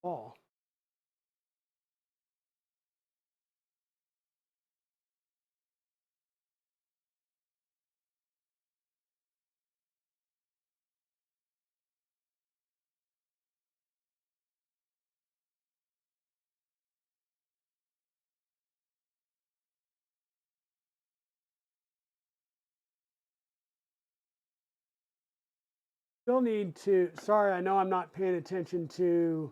Ball. still need to, sorry, I know I'm not paying attention to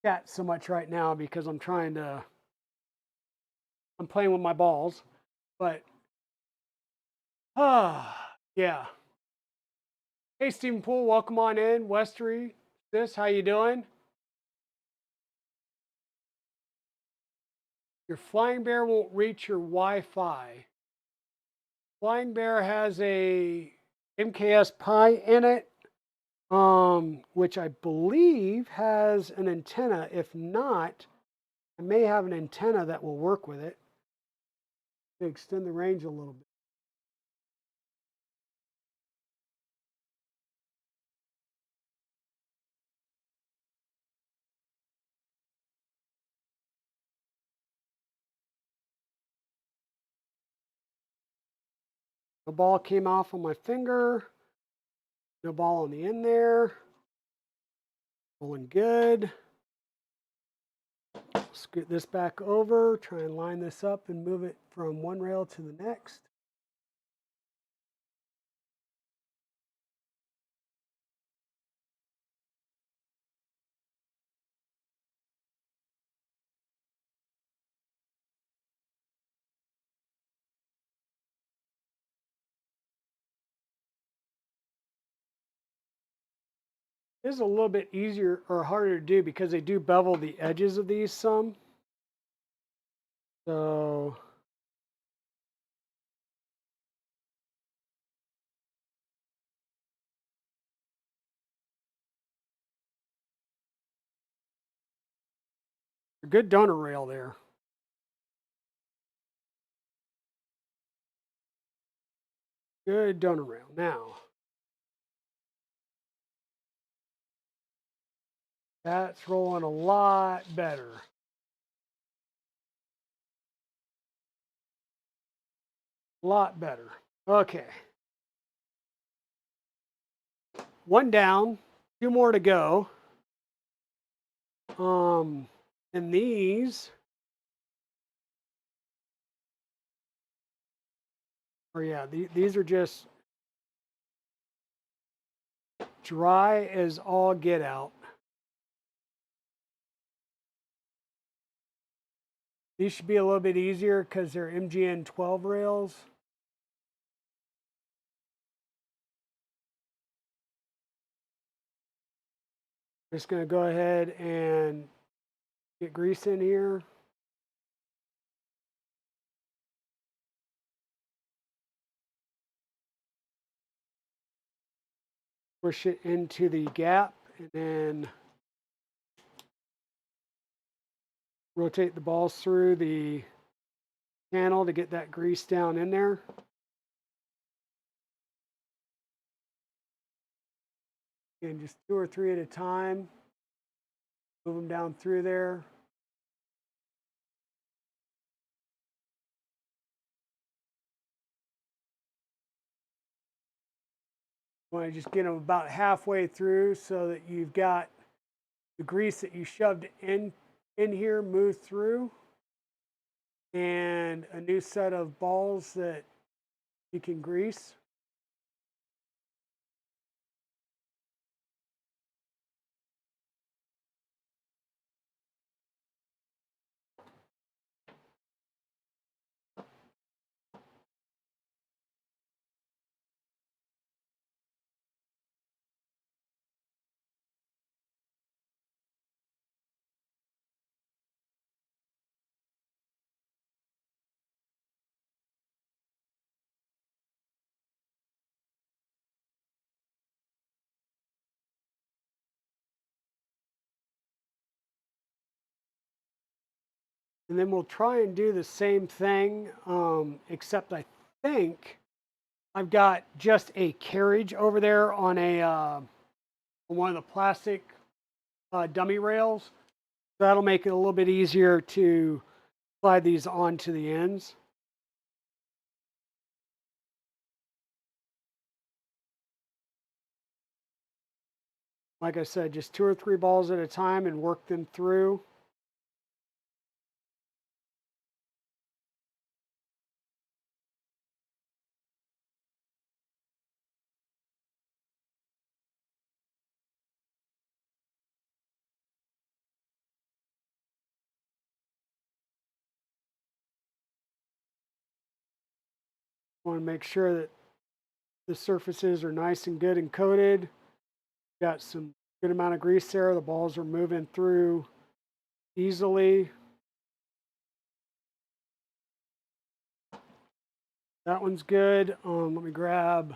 chat so much right now because I'm playing with my balls, but, yeah. Hey, Stephen Poole, welcome on in. Westery, how you doing? Your Flying Bear won't reach your Wi-Fi. Flying Bear has a MKS Pi in it, which I believe has an antenna. If not, I may have an antenna that will work with it to extend the range a little bit. The ball came off on my finger. No ball on the end there. Rolling good. Scoot this back over, try and line this up and move it from one rail to the next. This is a little bit easier or harder to do because they do bevel the edges of these some. So a good donor rail there. Good donor rail. Now, that's rolling a lot better. A lot better. Okay. One down, two more to go. And these these are just dry as all get out. These should be a little bit easier because they're MGN 12 rails. Just going to go ahead and get grease in here. Push it into the gap and then rotate the balls through the channel to get that grease down in there. And just 2 or 3 at a time. Move them down through there. You want to just get them about halfway through so that you've got the grease that you shoved in here move through, and a new set of balls that you can grease. And then we'll try and do the same thing, except I think I've got just a carriage over there on one of the plastic dummy rails. So that'll make it a little bit easier to slide these onto the ends. Like I said, just 2 or 3 balls at a time and work them through. Want to make sure that the surfaces are nice and good and coated. Got some good amount of grease there. The balls are moving through easily. That one's good. Let me grab.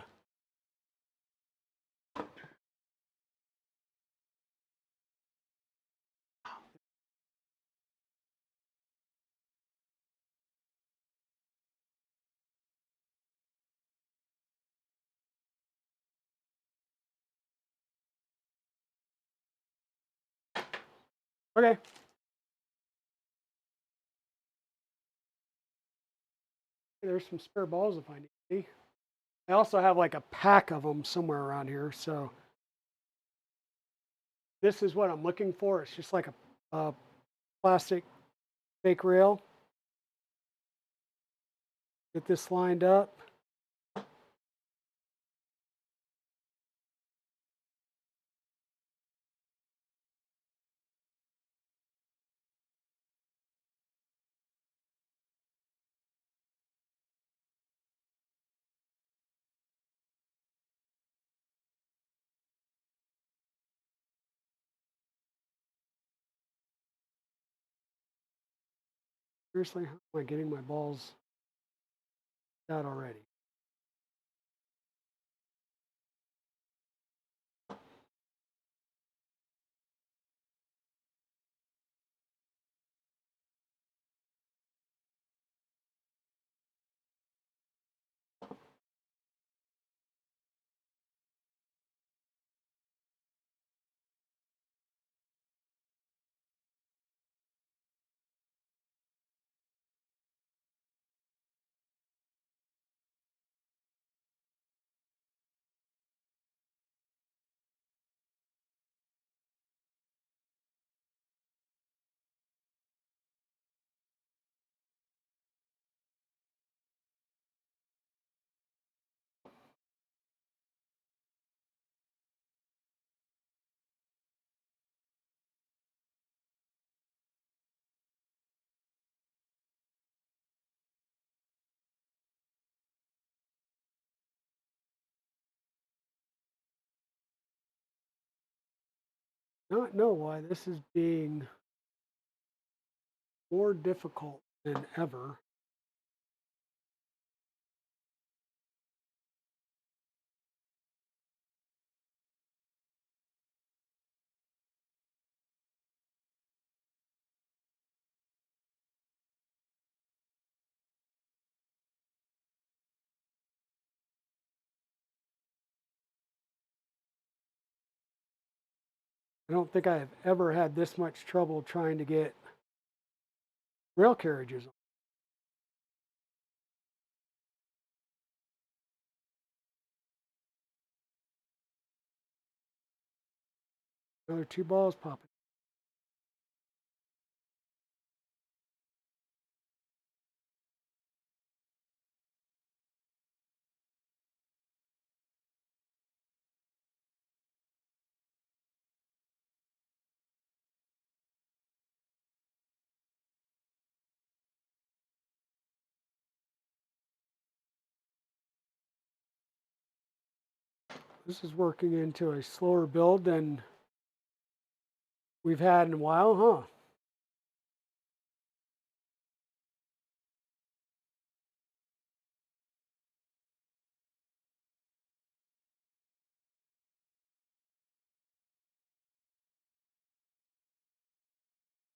Okay. There's some spare balls if I need. I also have like a pack of them somewhere around here. So this is what I'm looking for. It's just like a plastic fake rail. Get this lined up. Seriously, how am I getting my balls out already? Not know why this is being more difficult than ever. I don't think I have ever had this much trouble trying to get rail carriages on. Another two balls popping. This is working into a slower build than we've had in a while, huh?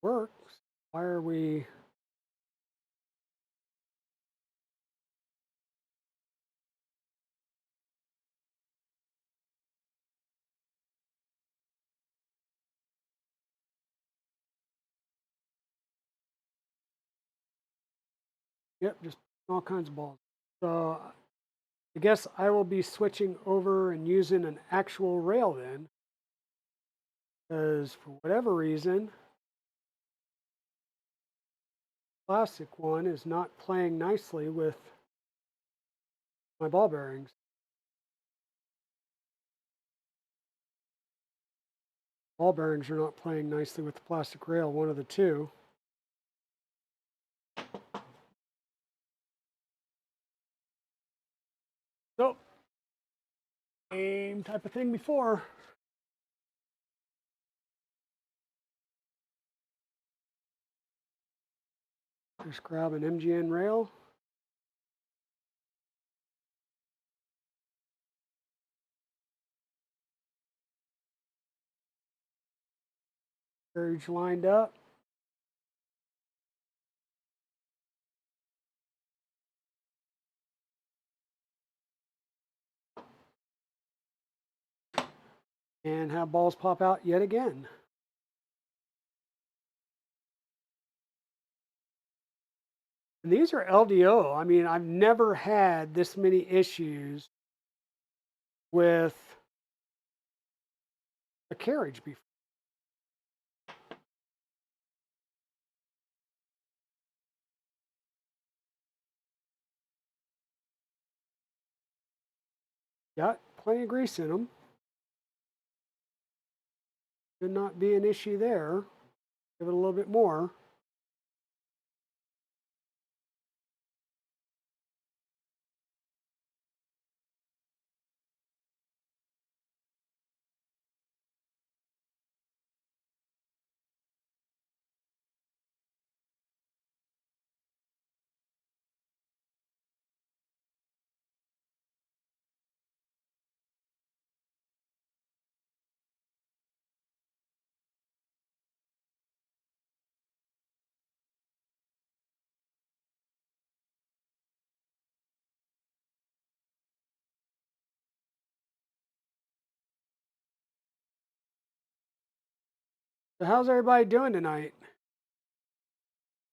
Works. Why are we? Yep, just all kinds of balls. So I guess I will be switching over and using an actual rail then, because for whatever reason, plastic one is not playing nicely with my ball bearings. Ball bearings are not playing nicely with the plastic rail, one of the two. So, same type of thing before. Just grab an MGN rail. Carriage lined up. And have balls pop out yet again. And these are LDO. I mean, I've never had this many issues with a carriage before. Got plenty of grease in them. Should not be an issue there. Give it a little bit more. So how's everybody doing tonight?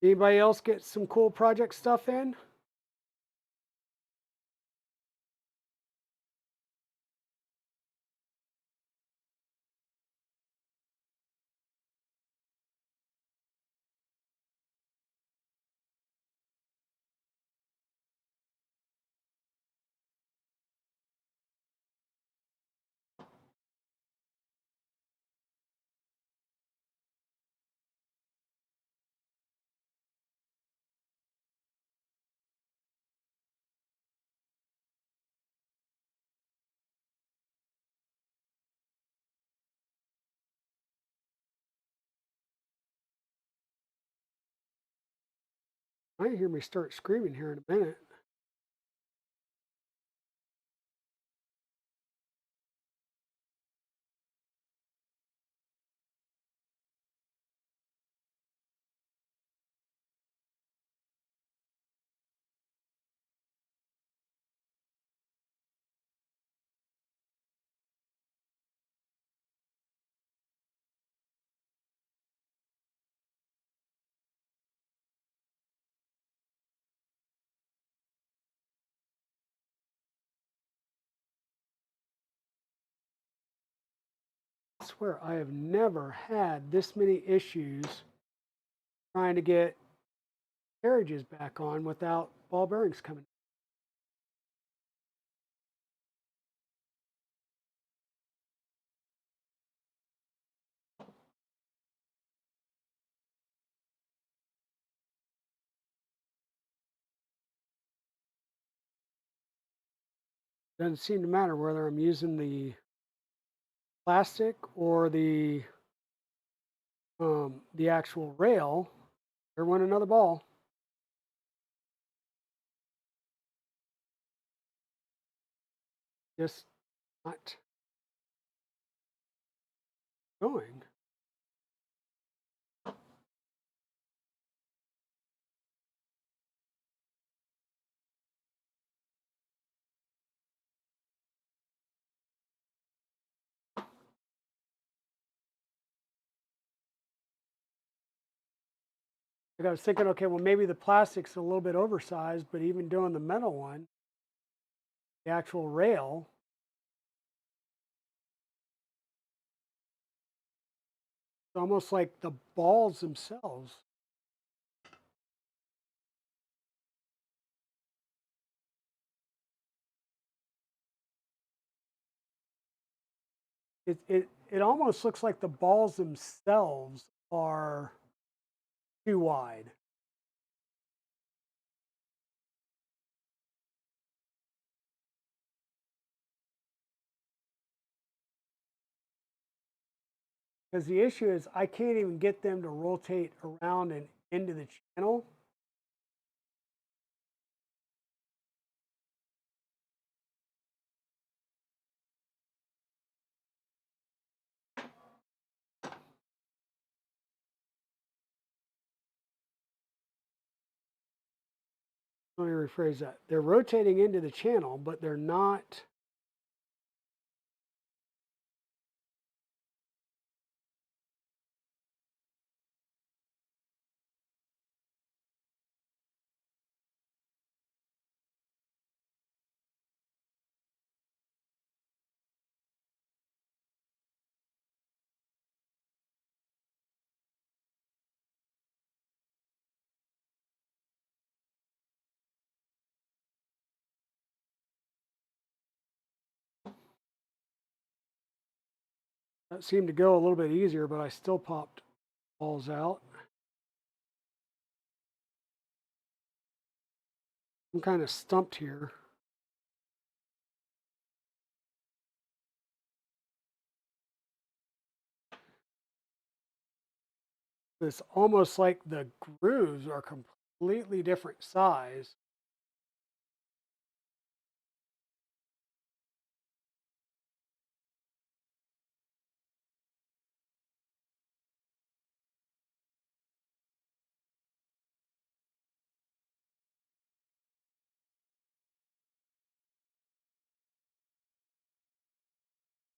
Anybody else get some cool project stuff in? Might hear me start screaming here in a minute. I swear I have never had this many issues trying to get carriages back on without ball bearings coming. Doesn't seem to matter whether I'm using the plastic or the actual rail. There went another ball. Just not going. Like I was thinking, okay, well, maybe the plastic's a little bit oversized, but even doing the metal one, the actual rail, it's almost like the balls themselves. It almost looks like the balls themselves are too wide. Because the issue is I can't even get them to rotate around and into the channel. Let me rephrase that. They're rotating into the channel, but they're not. That seemed to go a little bit easier, but I still popped balls out. I'm kind of stumped here. It's almost like the grooves are completely different size.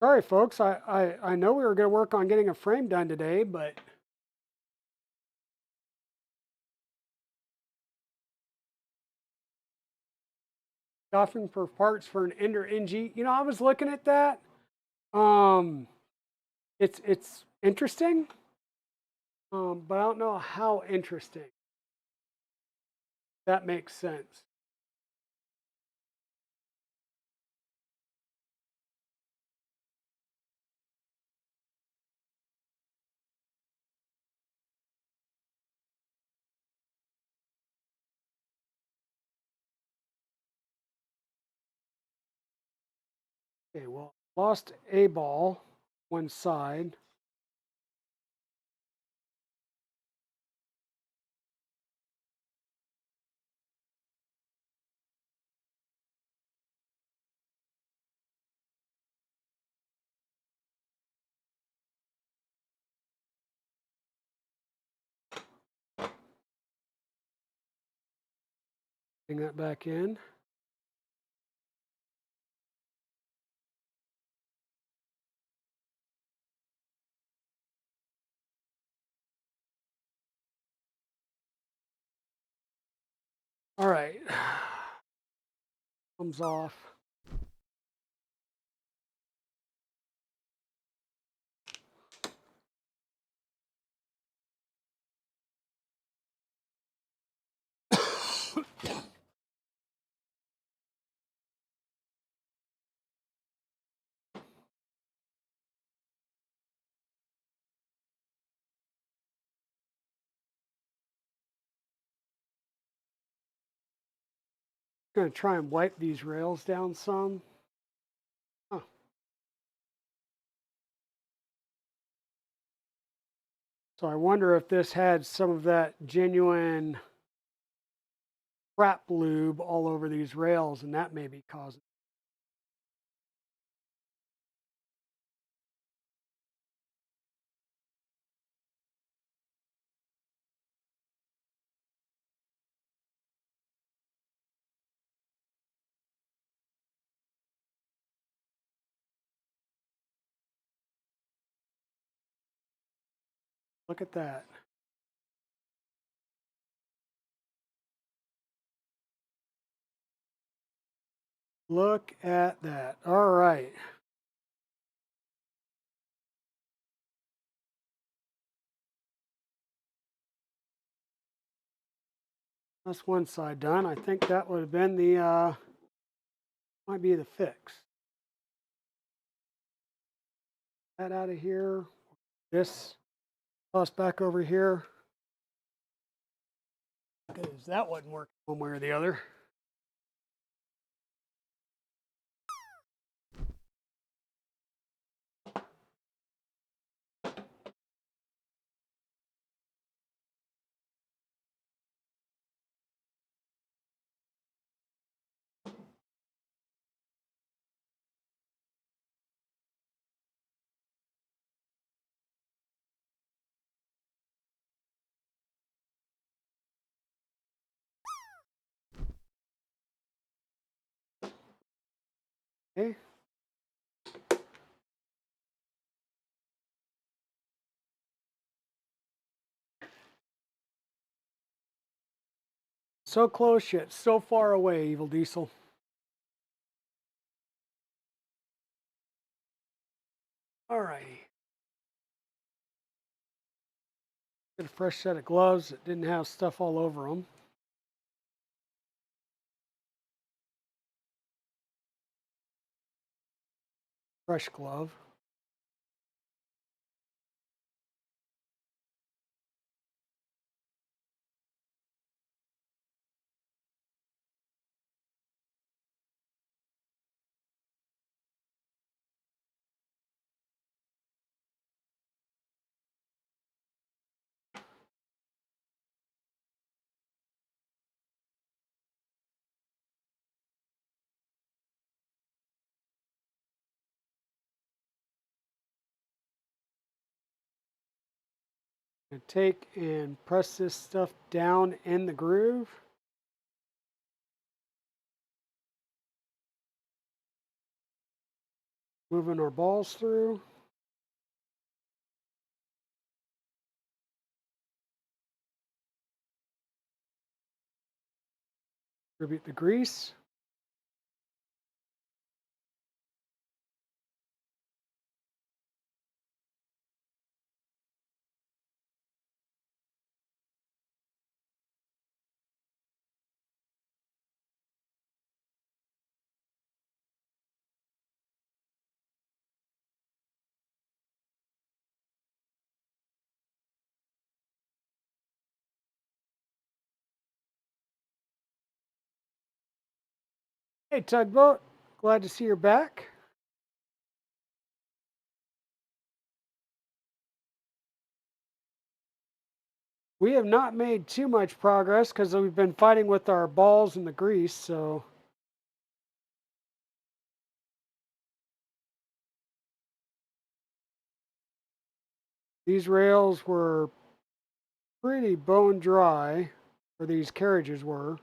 Sorry, folks. I know we were going to work on getting a frame done today, but shopping for parts for an Ender NG. You know, I was looking at that. It's interesting, but I don't know how interesting. That makes sense. Okay, well, lost a ball, one side. Bring that back in. All right. Comes off. Going to try and wipe these rails down some. Huh. So I wonder if this had some of that genuine crap lube all over these rails, and that may be causing. Look at that. Look at that. All right. That's one side done. I think that would have been the, might be the fix. That out of here. This toss back over here. Because that wasn't working one way or the other. Okay. So close yet so far away, Evil Diesel. All righty. Get a fresh set of gloves that didn't have stuff all over them. Fresh glove. And take and press this stuff down in the groove. Moving our balls through. Distribute the grease. Hey, Tugboat. Glad to see you're back. We have not made too much progress because we've been fighting with our balls and the grease, so. These rails were pretty bone dry, or these carriages were.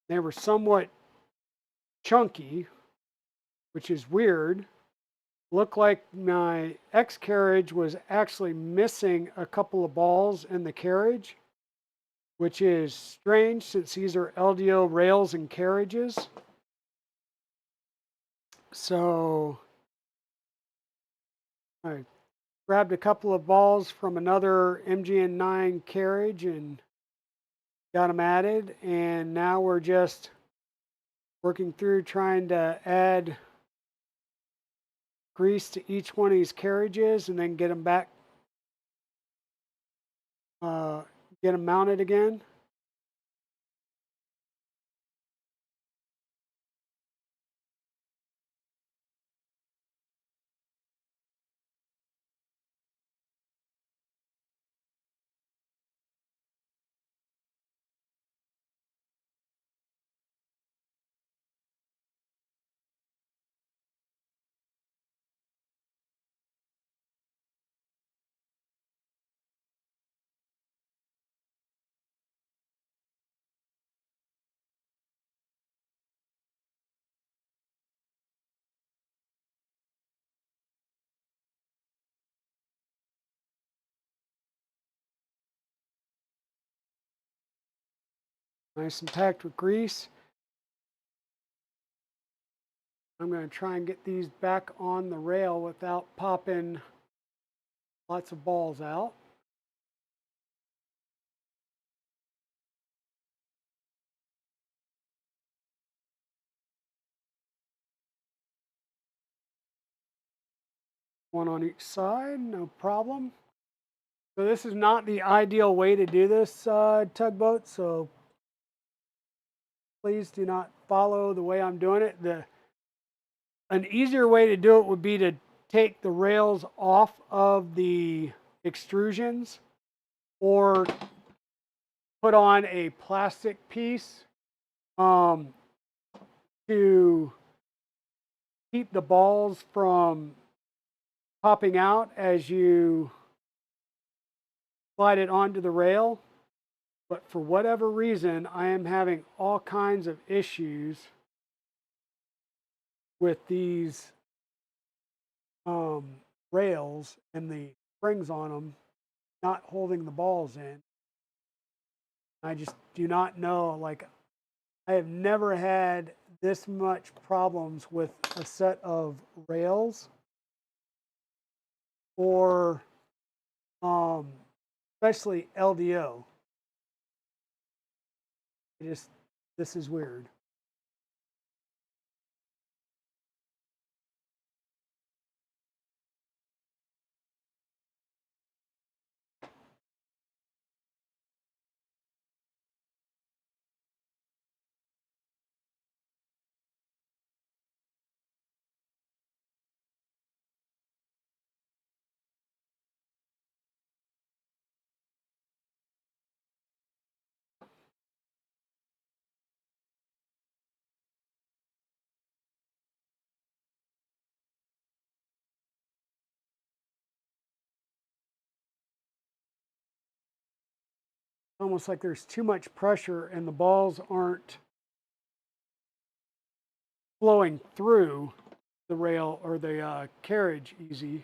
They were somewhat chunky, which is weird. Looked like my X carriage was actually missing a couple of balls in the carriage, which is strange since these are LDO rails and carriages. So I grabbed a couple of balls from another MGN9 carriage and got them added. And now we're just working through trying to add grease to each one of these carriages and then get them back, get them mounted again. Nice and packed with grease. I'm going to try and get these back on the rail without popping lots of balls out. One on each side, no problem. So this is not the ideal way to do this, Tugboat, so please do not follow the way I'm doing it. An easier way to do it would be to take the rails off of the extrusions or put on a plastic piece to keep the balls from popping out as you slide it onto the rail. but for whatever reason, I am having all kinds of issues with these rails and the springs on them not holding the balls in. I just do not know, like, I have never had this much problems with a set of rails or especially LDO. This is weird. Almost like there's too much pressure and the balls aren't flowing through the rail or the carriage easy.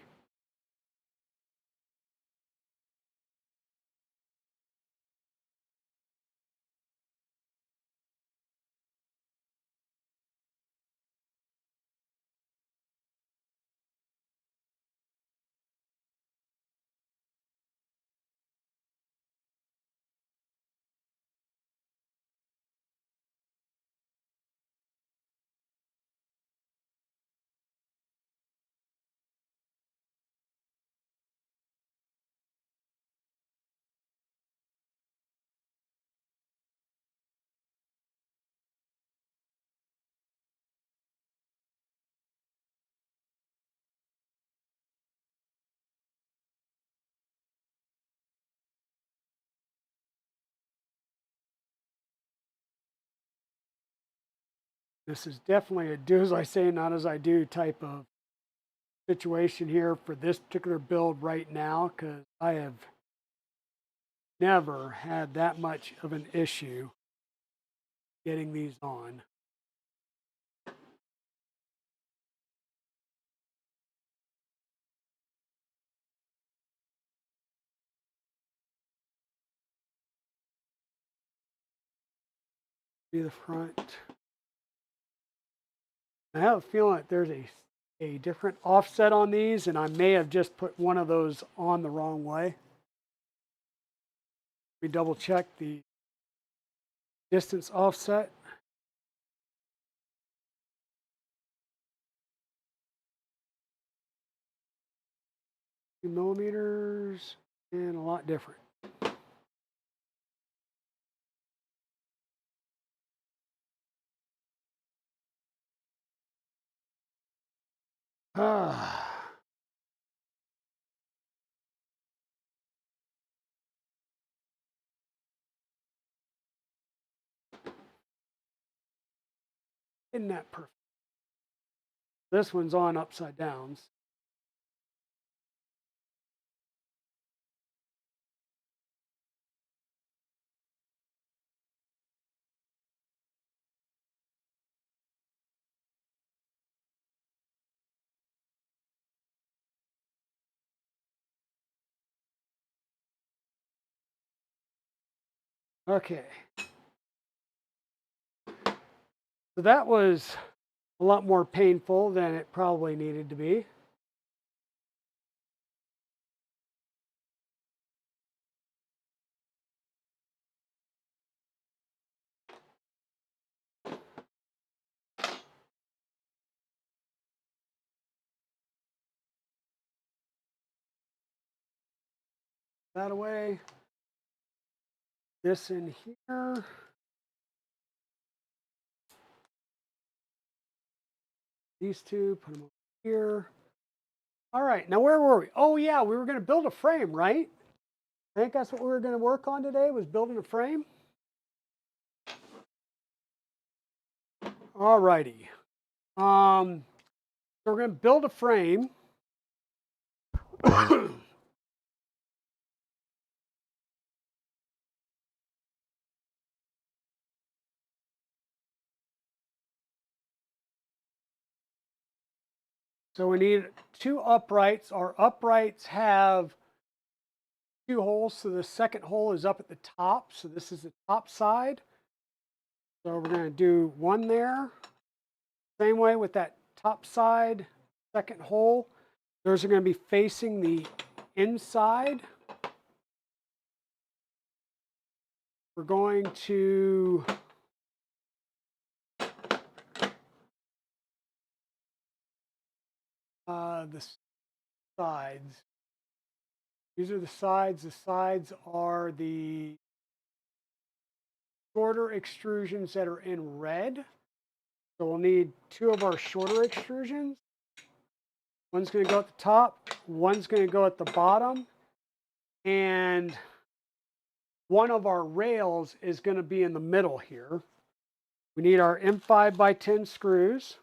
This is definitely a do as I say, not as I do type of situation here for this particular build right now, because I have never had that much of an issue getting these on. See the front. I have a feeling that there's a different offset on these, and I may have just put one of those on the wrong way. We double check the distance offset. 2 millimeters and a lot different. Isn't that perfect? This one's on upside downs. Okay. So that was a lot more painful than it probably needed to be. That away. This in here. These two, put them over here. All right, now where were we? Oh yeah, we were going to build a frame, right? I think that's what we were going to work on today, was building a frame. All righty. So we're going to build a frame. So we need 2 uprights. Our uprights have 2 holes. So the second hole is up at the top. So this is the top side. So we're going to do 1 there. Same way with that top side, second hole. Those are going to be facing the inside. We're going to the sides. These are the sides. The sides are the shorter extrusions that are in red. So we'll need 2 of our shorter extrusions. One's going to go at the top, one's going to go at the bottom, and one of our rails is going to be in the middle here. We need our M5 by 10 screws.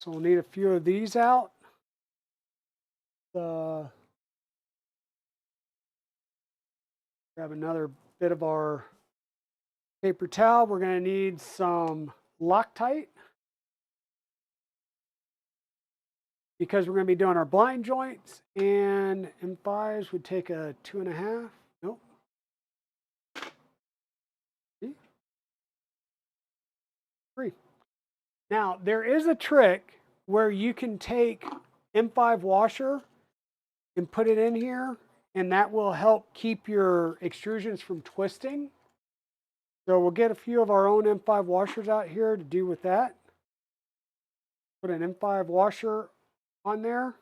So we'll need a few of these out. Grab another bit of our paper towel. We're going to need some Loctite because we're going to be doing our blind joints, and M5s would take a 2.5. Nope. 3. Now, there is a trick where you can take M5 washer and put it in here, and that will help keep your extrusions from twisting. So we'll get a few of our own M5 washers out here to do with that. Put an M5 washer on there.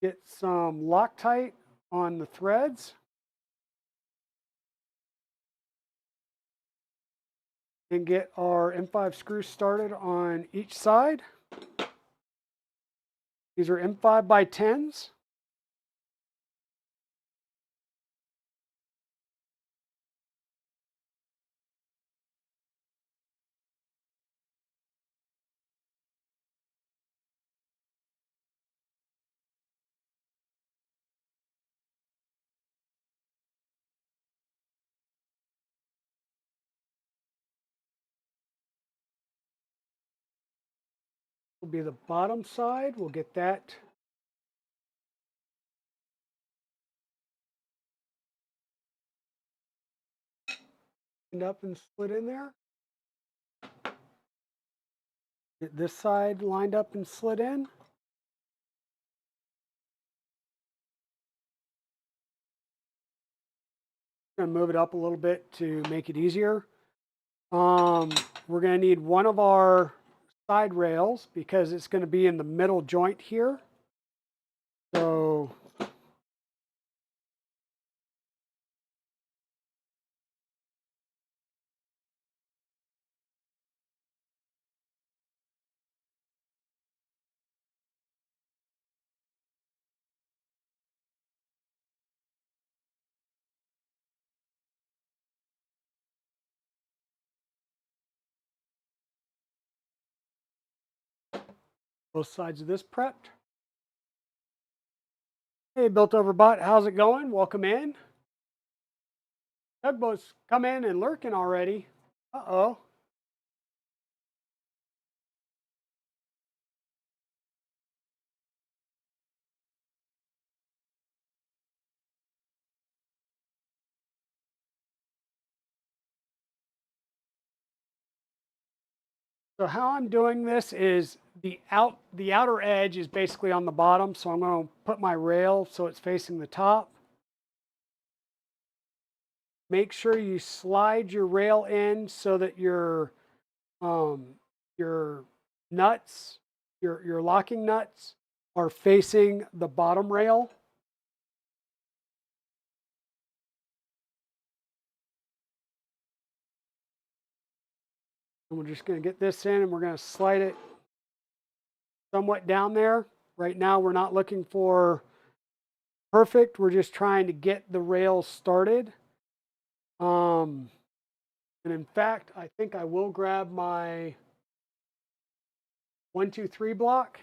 Get some Loctite on the threads. And get our M5 screws started on each side. These are M5 by 10s. Will be the bottom side. We'll get that lined up and slid in there. Get this side lined up and slid in. I'm going to move it up a little bit to make it easier. We're going to need one of our side rails because it's going to be in the middle joint here. So both sides of this prepped. Hey, Built Over Bot, how's it going? Welcome in. Tugboat's come in and lurking already. Uh-oh. So how I'm doing this is the outer edge is basically on the bottom, so I'm going to put my rail so it's facing the top. Make sure you slide your rail in so that your nuts, your locking nuts are facing the bottom rail. And we're just going to get this in and we're going to slide it somewhat down there. Right now we're not looking for perfect. We're just trying to get the rails started. And in fact, I think I will grab my 1, 2, 3 block.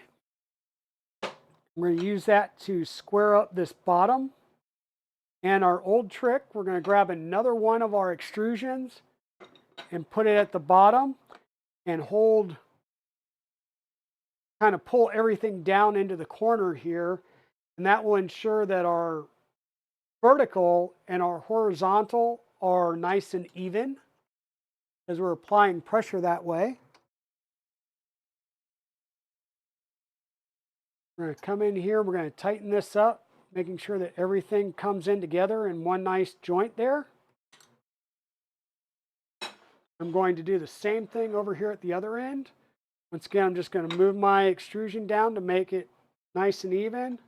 I'm going to use that to square up this bottom. And our old trick, we're going to grab another one of our extrusions and put it at the bottom. and hold, kind of pull everything down into the corner here. And that will ensure that our vertical and our horizontal are nice and even as we're applying pressure that way. We're going to come in here, we're going to tighten this up, making sure that everything comes in together in one nice joint there. I'm going to do the same thing over here at the other end. Once again, I'm just going to move my extrusion down to make it nice and even.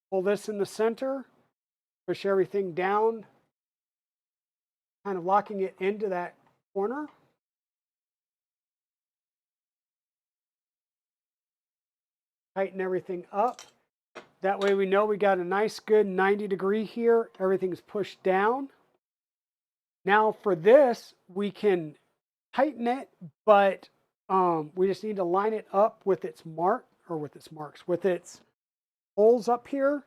Pull this in the center, push everything down, kind of locking it into that corner. Tighten everything up. That way we know we got a nice good 90-degree here. Everything's pushed down. Now for this, we can tighten it, but we just need to line it up with its mark, or with its marks, with its holes up here.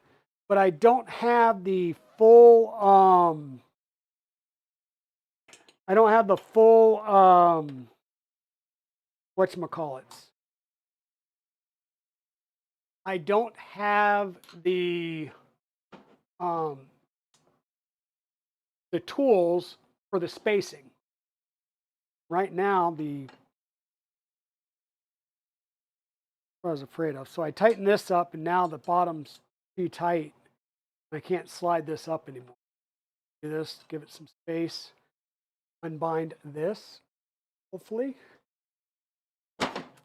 But I don't have the full, I don't have the full, whatchamacallits. I don't have the tools for the spacing. Right now, what I was afraid of. So I tighten this up, and now the bottom's too tight. I can't slide this up anymore. Do this, give it some space. Unbind this, hopefully.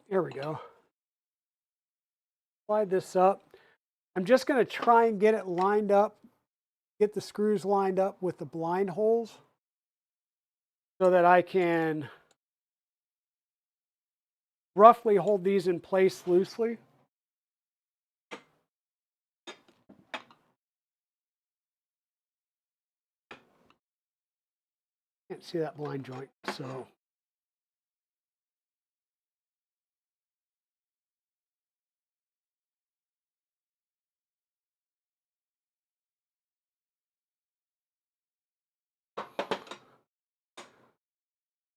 There we go. Slide this up. I'm just going to try and get it lined up, get the screws lined up with the blind holes so that I can roughly hold these in place loosely. Can't see that blind joint, so.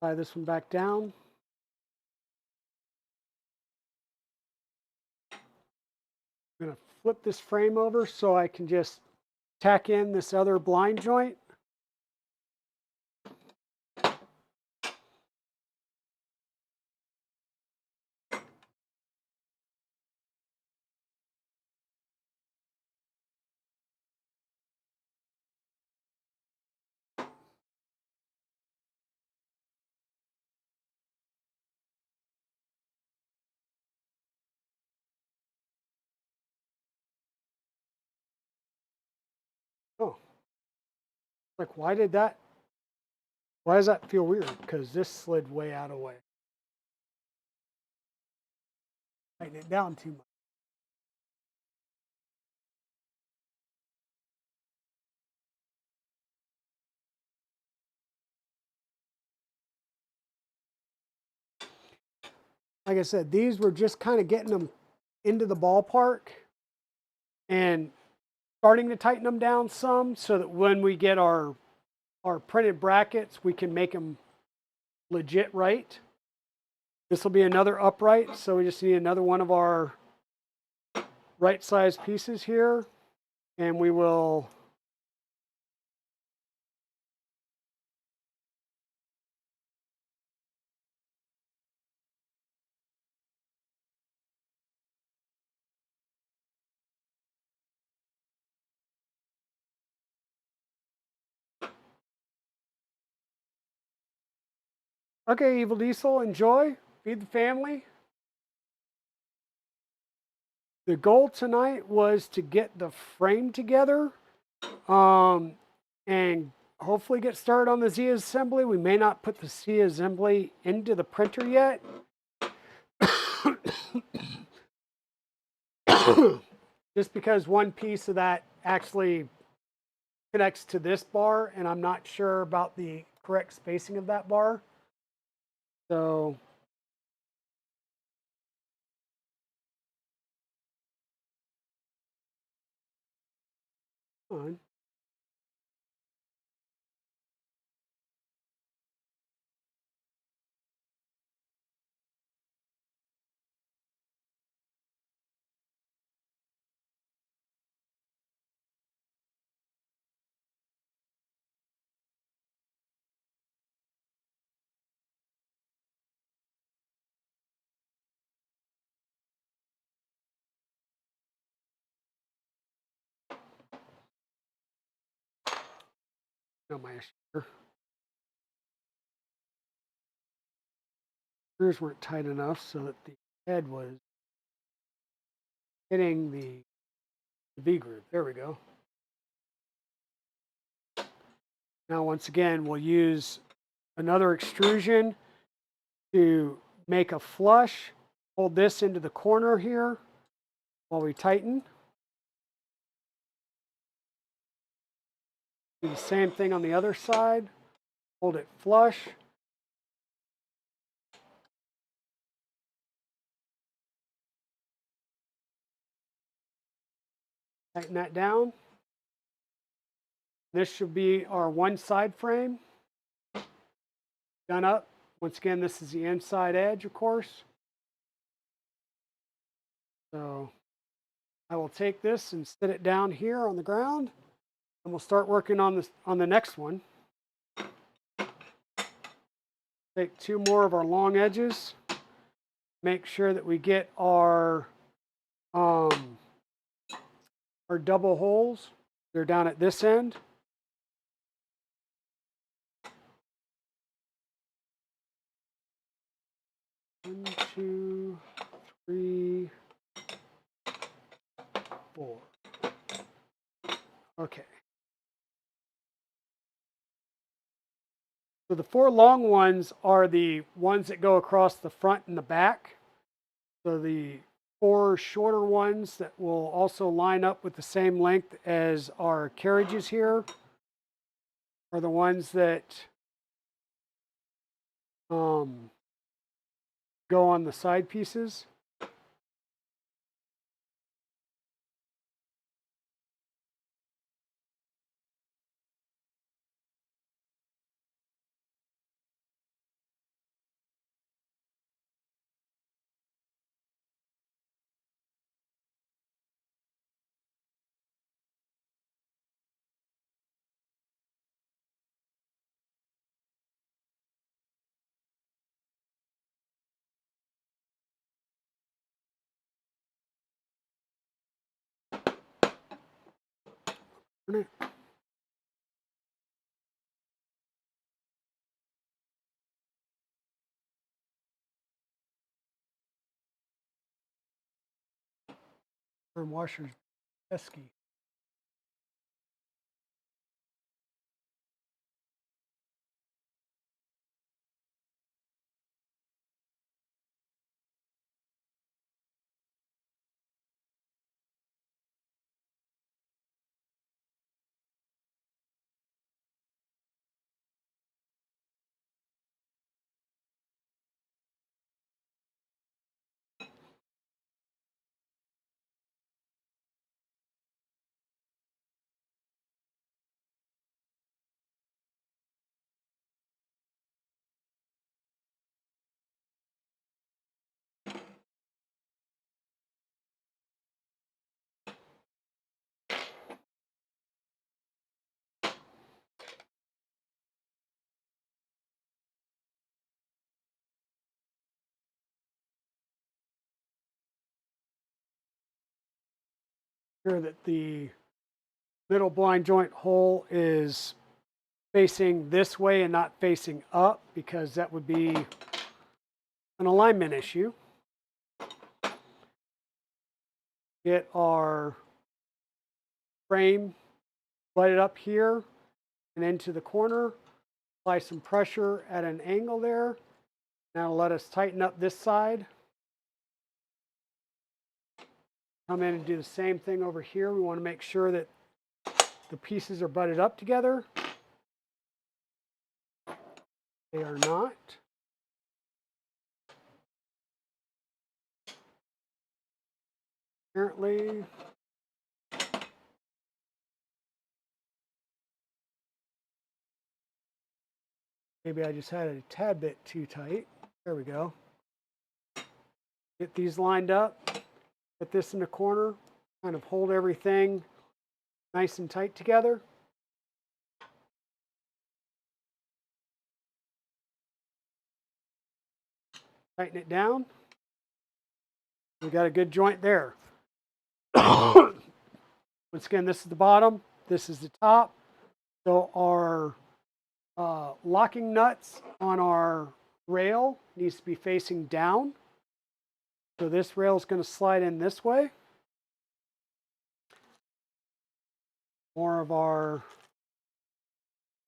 Tie this one back down. I'm going to flip this frame over so I can just tack in this other blind joint. Oh, like why does that feel weird? Because this slid way out of the way. Tighten it down too much. Like I said, these were just kind of getting them into the ballpark and starting to tighten them down some so that when we get our printed brackets, we can make them legit right. This will be another upright, so we just need another one of our right size pieces here, and we will okay, Evil Diesel, enjoy, feed the family. The goal tonight was to get the frame together and hopefully get started on the Z assembly. We may not put the Z assembly into the printer yet. Just because one piece of that actually connects to this bar, and I'm not sure about the correct spacing of that bar. So on. No, my issue. Screws weren't tight enough so that the head was hitting the V groove. There we go. Now, once again, we'll use another extrusion to make a flush. Hold this into the corner here while we tighten. Do the same thing on the other side. Hold it flush. Tighten that down. This should be our one side frame. Done up. Once again, this is the inside edge, of course. So I will take this and sit it down here on the ground, and we'll start working on the next one. Take two more of our long edges. Make sure that we get our double holes. They're down at this end. One, two, three, four. Okay. So the four long ones are the ones that go across the front and the back. So the four shorter ones that will also line up with the same length as our carriages here are the ones that go on the side pieces. Washer's pesky. Sure that the middle blind joint hole is facing this way and not facing up, because that would be an alignment issue. Get our frame butted up here and into the corner. Apply some pressure at an angle there. Now let us tighten up this side. Come in and do the same thing over here. We want to make sure that the pieces are butted up together. They are not. Apparently, maybe I just had it a tad bit too tight. There we go. Get these lined up. Put this in the corner. Kind of hold everything nice and tight together. Tighten it down. We got a good joint there. Once again, this is the bottom. This is the top. So our locking nuts on our rail needs to be facing down. So this rail is going to slide in this way. More of our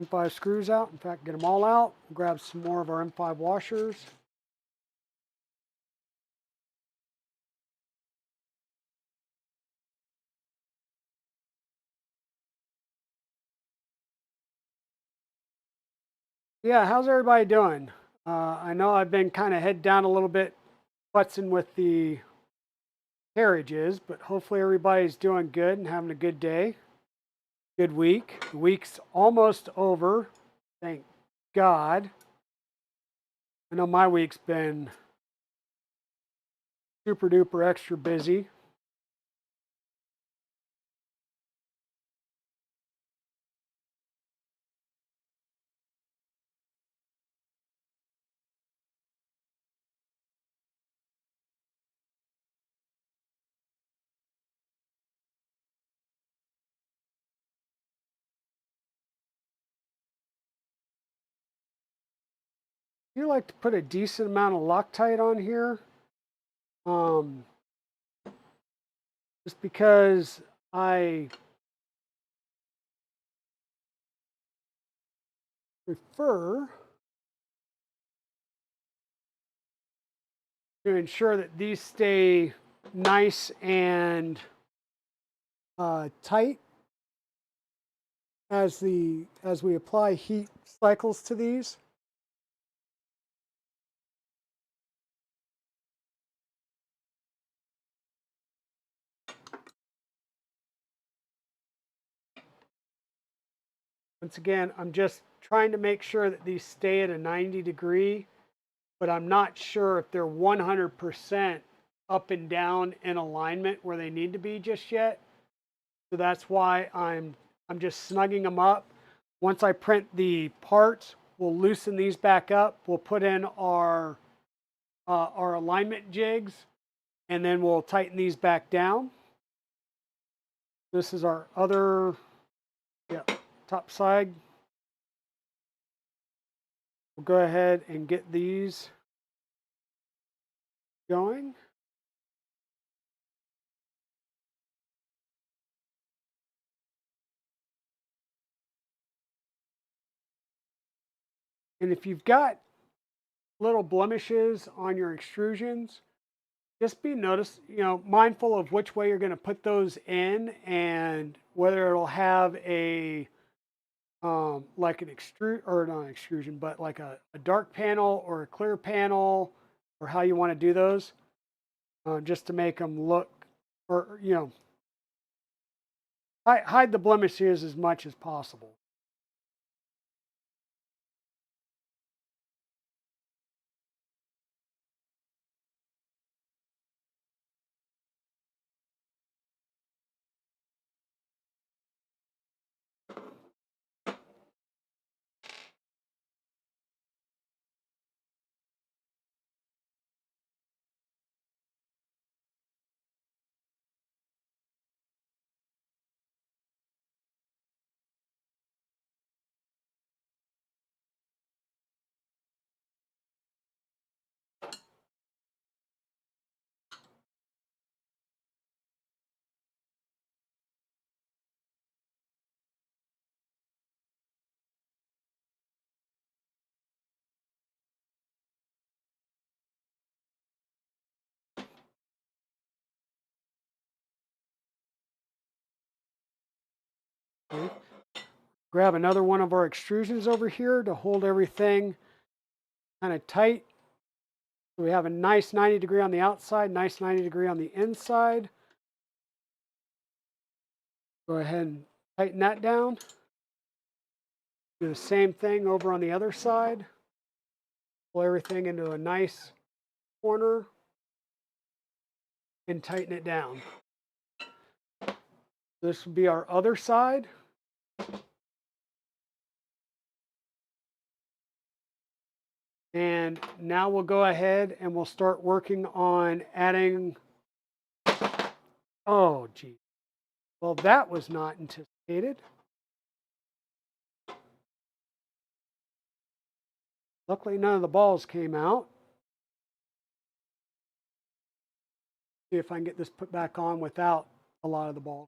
M5 screws out. In fact, get them all out. Grab some more of our M5 washers. Yeah, how's everybody doing? I know I've been kind of head down a little bit, futzing with the carriages, but hopefully everybody's doing good and having a good day. Good week. The week's almost over. Thank God. I know my week's been super duper extra busy. I feel like to put a decent amount of Loctite on here. Just because I prefer to ensure that these stay nice and tight as we apply heat cycles to these. Once again, I'm just trying to make sure that these stay at a 90 degree, but I'm not sure if they're 100% up and down in alignment where they need to be just yet. So that's why I'm just snugging them up. Once I print the parts, we'll loosen these back up. We'll put in our alignment jigs, and then we'll tighten these back down. This is our other top side. We'll go ahead and get these going. And if you've got little blemishes on your extrusions, just be mindful of which way you're going to put those in and whether it'll have a like an extrusion, but like a dark panel or a clear panel, or how you want to do those, just to make them look, or hide the blemishes as much as possible. Okay. Grab another one of our extrusions over here to hold everything kind of tight. So we have a nice 90 degree on the outside, nice 90 degree on the inside. Go ahead and tighten that down. Do the same thing over on the other side. Pull everything into a nice corner and tighten it down. This will be our other side. And now we'll go ahead and we'll start working on adding, oh gee, well that was not anticipated. Luckily, none of the balls came out. See if I can get this put back on without a lot of the balls.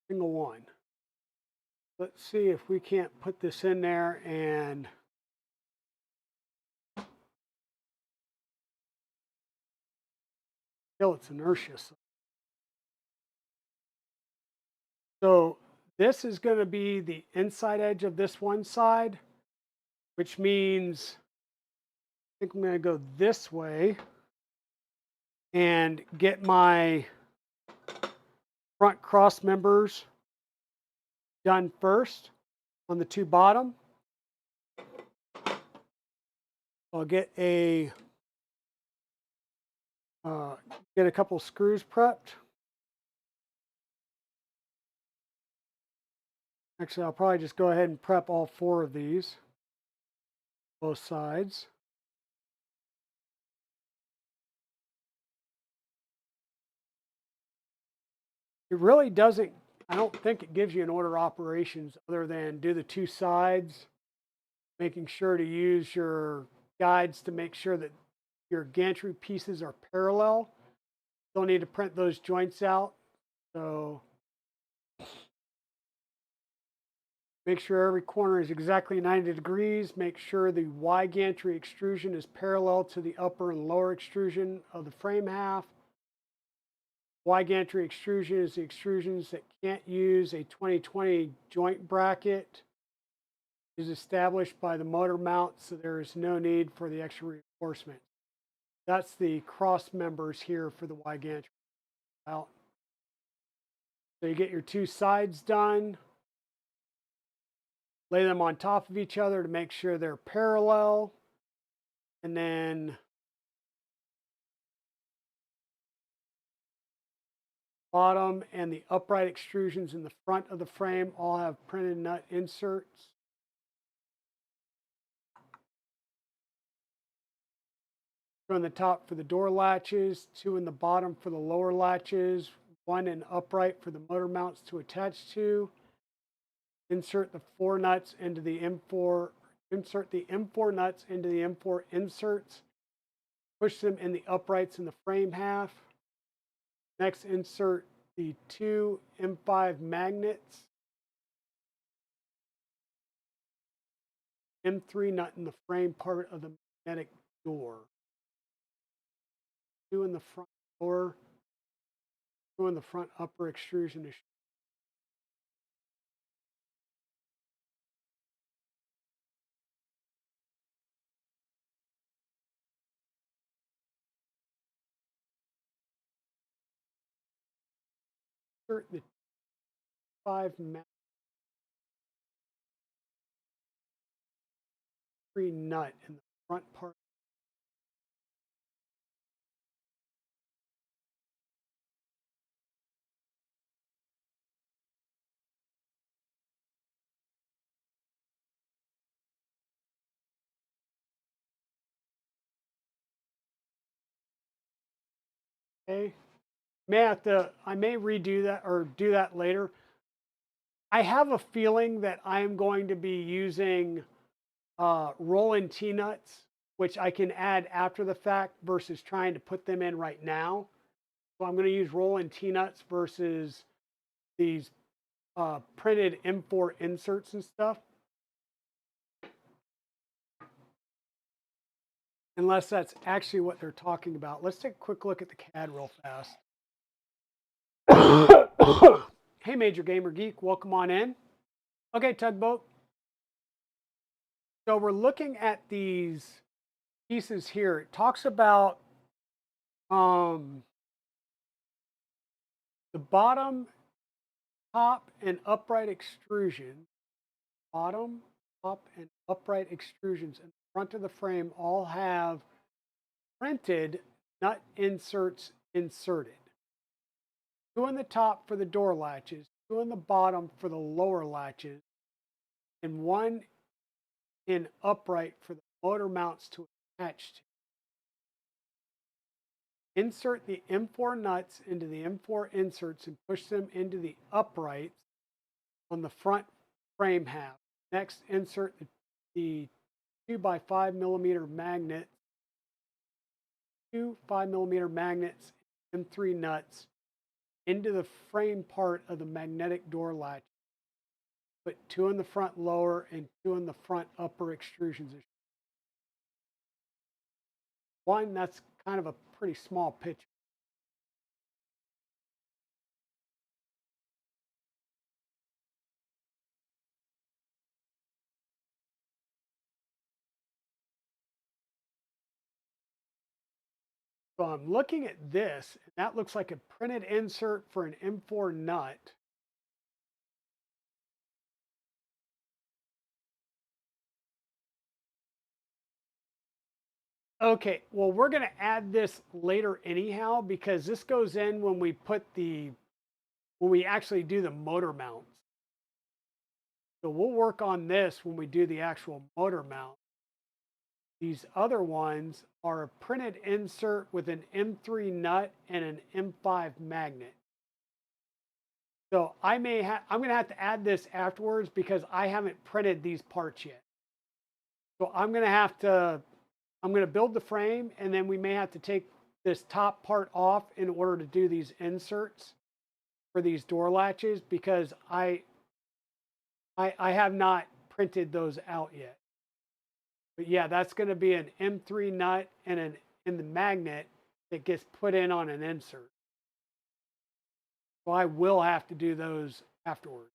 Single one. Let's see if we can't put this in there and kill its inertia. So this is going to be the inside edge of this one side, which means I think I'm going to go this way and get my front cross members done first on the two bottom. I'll get a couple screws prepped. Actually, I'll probably just go ahead and prep all four of these, both sides. It really doesn't, I don't think it gives you an order of operations other than do the two sides, making sure to use your guides to make sure that your gantry pieces are parallel. Don't need to print those joints out. So make sure every corner is exactly 90 degrees. Make sure the Y gantry extrusion is parallel to the upper and lower extrusion of the frame half. Y gantry extrusion is the extrusions that can't use a 2020 joint bracket. It is established by the motor mount, so there is no need for the extra reinforcement. That's the cross members here for the Y gantry out. So you get your two sides done. Lay them on top of each other to make sure they're parallel. And then bottom and the upright extrusions in the front of the frame all have printed nut inserts. Two on the top for the door latches, two in the bottom for the lower latches, one in upright for the motor mounts to attach to. Insert the four nuts into the M4. Insert the M4 nuts into the M4 inserts. Push them in the uprights in the frame half. Next, insert the two M5 magnets. M3 nut in the frame part of the magnetic door. Two in the front door. Two in the front upper extrusion. Insert the 5 nut in the front part. Okay. I may redo that or do that later. I have a feeling that I am going to be using roll-in T-nuts, which I can add after the fact versus trying to put them in right now. So I'm going to use roll-in T-nuts versus these printed M4 inserts and stuff. Unless that's actually what they're talking about. Let's take a quick look at the CAD real fast. Hey, Major Gamer Geek, welcome on in. Okay, Tugboat. So we're looking at these pieces here. It talks about the bottom, top, and upright extrusion. Bottom, top, and upright extrusions in the front of the frame all have printed nut inserts inserted. Two on the top for the door latches, two on the bottom for the lower latches, and one in upright for the motor mounts to attach to. insert the M4 nuts into the M4 inserts and push them into the uprights on the front frame half. Next, insert the 2 by 5 millimeter magnet, 2 5mm magnets, M3 nuts into the frame part of the magnetic door latch. Put 2 in the front lower and 2 in the front upper extrusions. One, that's kind of a pretty small picture. So I'm looking at this, and that looks like a printed insert for an M4 nut. Okay, well, we're going to add this later anyhow, because this goes in when we actually do the motor mounts. So we'll work on this when we do the actual motor mount. These other ones are a printed insert with an M3 nut and an M5 magnet. So I'm going to have to add this afterwards because I haven't printed these parts yet. So I'm going to build the frame, and then we may have to take this top part off in order to do these inserts for these door latches, because I have not printed those out yet. But yeah, that's going to be an M3 nut and the magnet that gets put in on an insert. So I will have to do those afterwards.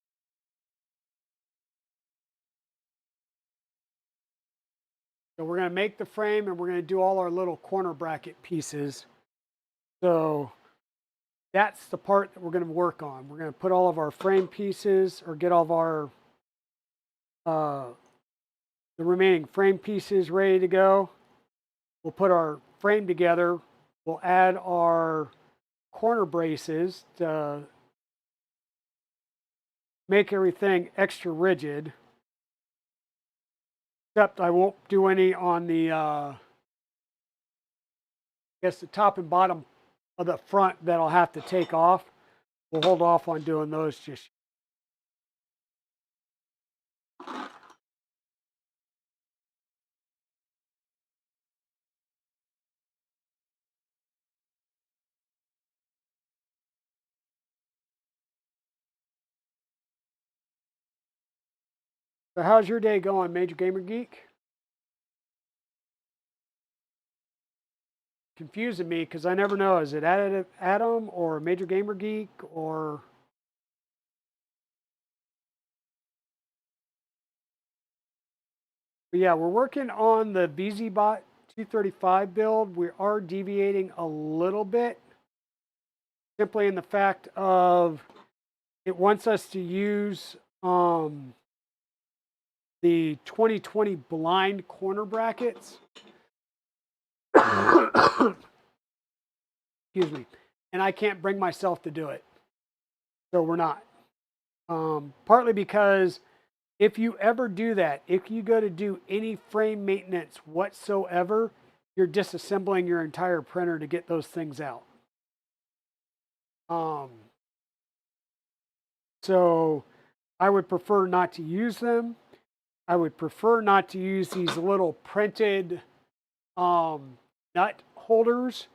So we're going to make the frame, and we're going to do all our little corner bracket pieces. So that's the part that we're going to work on. We're going to put all of our frame pieces, or get all of our the remaining frame pieces ready to go. We'll put our frame together. We'll add our corner braces to make everything extra rigid. Except I won't do any on the, I guess the top and bottom of the front that I'll have to take off. We'll hold off on doing those just yet. So how's your day going, Major Gamer Geek? Confusing me because I never know. Is it Adam or Major Gamer Geek or? But yeah, we're working on the VzBot 235 build. We are deviating a little bit, simply in the fact of it wants us to use the 2020 blind corner brackets. Excuse me. And I can't bring myself to do it. So we're not. Partly because if you ever do that, if you go to do any frame maintenance whatsoever, you're disassembling your entire printer to get those things out. So I would prefer not to use them. I would prefer not to use these little printed nut holders,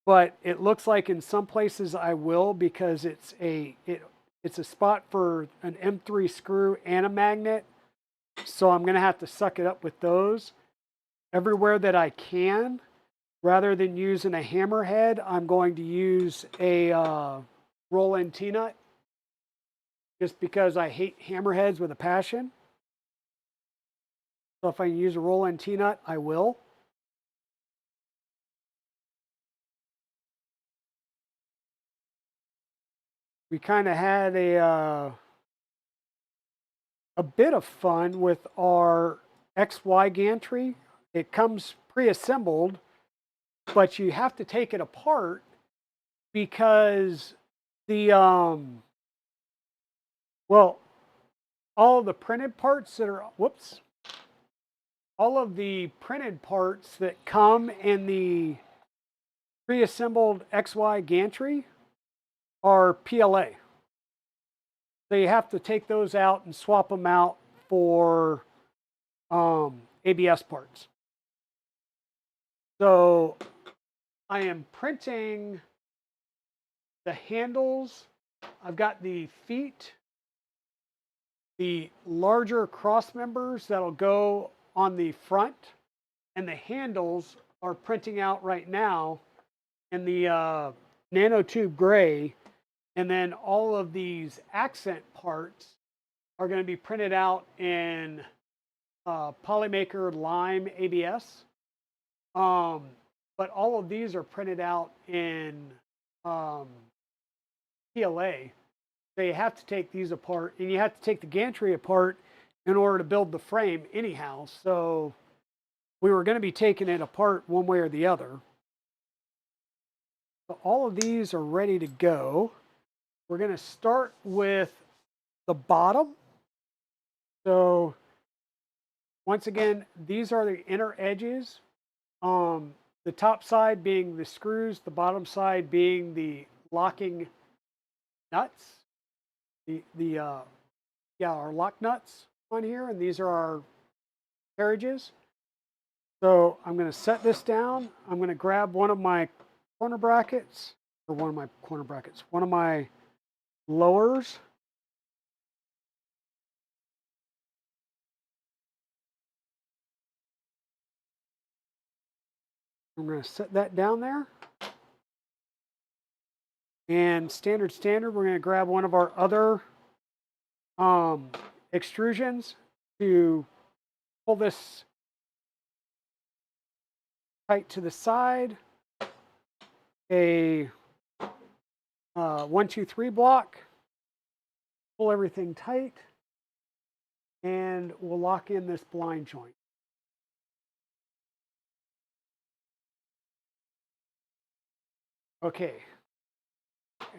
but it looks like in some places I will, because it's a spot for an M3 screw and a magnet. So I'm going to have to suck it up with those. Everywhere that I can, rather than using a hammerhead, I'm going to use a roll-in T-nut, just because I hate hammerheads with a passion. So if I can use a roll-in T-nut, I will. We kind of had a bit of fun with our XY gantry. It comes pre-assembled, but you have to take it apart because the well, all of the printed parts that are all of the printed parts that come in the pre-assembled XY gantry are PLA. So you have to take those out and swap them out for ABS parts. So I am printing the handles. I've got the feet, the larger cross members that'll go on the front, and the handles are printing out right now in the nanotube gray. And then all of these accent parts are going to be printed out in Polymaker Lime ABS. But all of these are printed out in PLA. So you have to take these apart, and you have to take the gantry apart in order to build the frame anyhow. So we were going to be taking it apart one way or the other. So all of these are ready to go. We're going to start with the bottom. So once again, these are the inner edges. The top side being the screws, the bottom side being the locking nuts. Our lock nuts on here, and these are our carriages. So I'm going to set this down. I'm going to grab one of my corner brackets, one of my lowers. I'm going to set that down there. And standard, we're going to grab one of our other extrusions to pull this tight to the side. A 1, 2, 3 block. Pull everything tight. And we'll lock in this blind joint. Okay.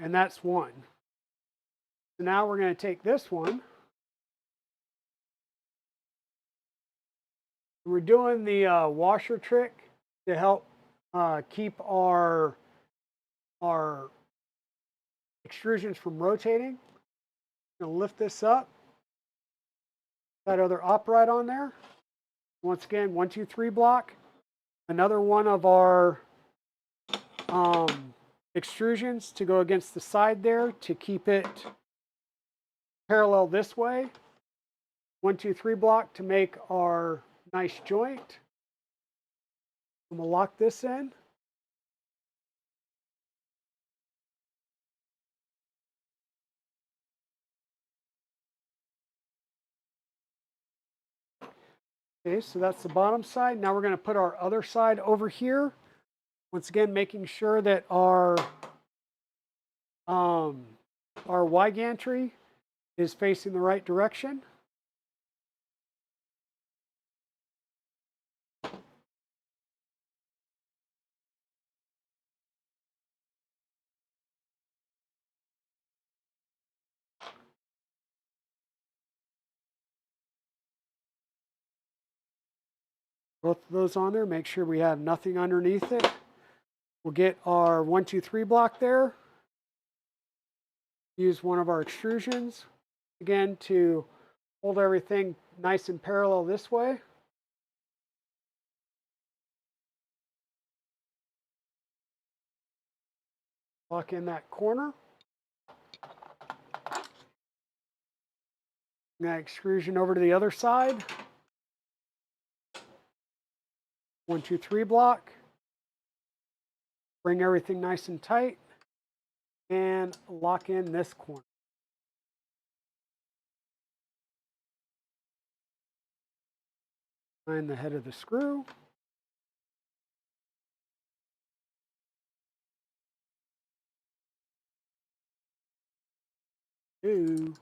And that's one. So now we're going to take this one. We're doing the washer trick to help keep our extrusions from rotating. I'm going to lift this up. That other upright on there. Once again, 1, 2, 3 block. Another one of our extrusions to go against the side there to keep it parallel this way. 1, 2, 3 block to make our nice joint. I'm going to lock this in. Okay, so that's the bottom side. Now we're going to put our other side over here. Once again, making sure that our Y gantry is facing the right direction. Both of those on there, make sure we have nothing underneath it. We'll get our 1, 2, 3 block there. Use one of our extrusions, again, to hold everything nice and parallel this way. Lock in that corner. Now extrusion over to the other side. 1, 2, 3 block. Bring everything nice and tight. And lock in this corner. Find the head of the screw. Ooh.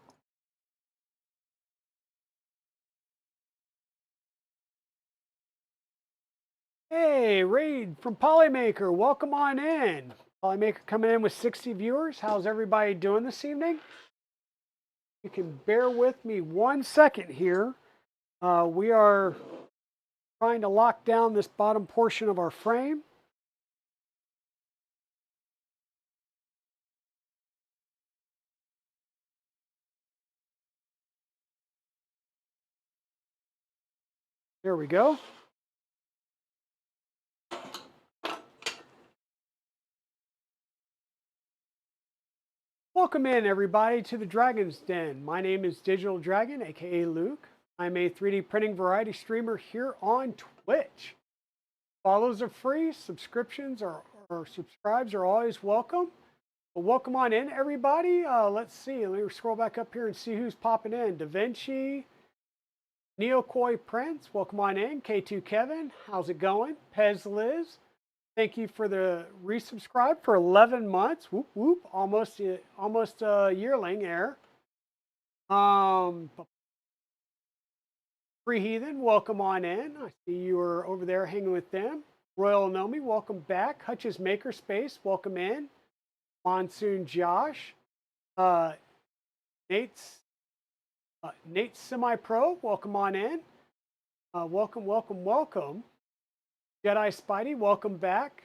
Hey, Reed from Polymaker, welcome on in. Polymaker coming in with 60 viewers. How's everybody doing this evening? You can bear with me 1 second here. We are trying to lock down this bottom portion of our frame. There we go. Welcome in, everybody, to the Dragon's Den. My name is Digital Dragon, aka Luke. I'm a 3D printing variety streamer here on Twitch. Follows are free, subscriptions or subscribes are always welcome. Well, welcome on in, everybody. Let's see, let me scroll back up here and see who's popping in. Da Vinci, Neokoi Prince, welcome on in. K2 Kevin, how's it going? Pez Liz, thank you for the resubscribe for 11 months. Whoop whoop, almost a yearling there. Free Heathen, welcome on in. I see you were over there hanging with them. Royal Nomi, welcome back. Hutch's Makerspace, welcome in. Monsoon Josh, Nate's Semi-Pro, welcome on in. Welcome. Jedi Spidey, welcome back.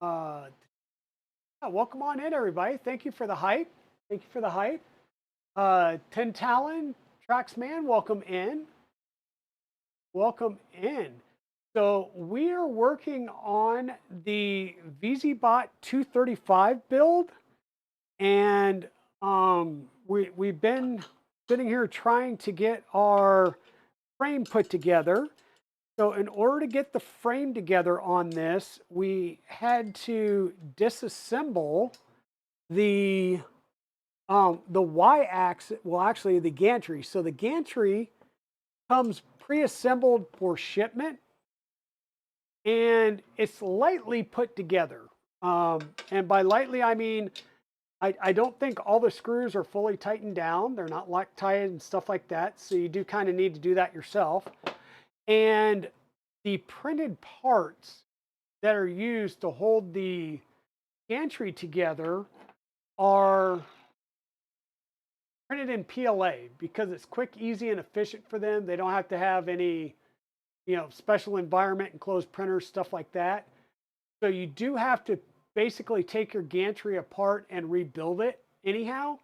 Yeah, welcome on in, everybody. Thank you for the hype. Ten Talon, Traxman, welcome in. So we are working on the VzBot 235 build, and we've been sitting here trying to get our frame put together. So in order to get the frame together on this, we had to disassemble the Y-axis, well, actually the gantry. So the gantry comes pre-assembled for shipment, and it's lightly put together. And by lightly, I mean, I don't think all the screws are fully tightened down. They're not Loctite and stuff like that. So you do kind of need to do that yourself. And the printed parts that are used to hold the gantry together are printed in PLA because it's quick, easy, and efficient for them. They don't have to have any, special environment, enclosed printers, stuff like that. So you do have to basically take your gantry apart and rebuild it anyhow.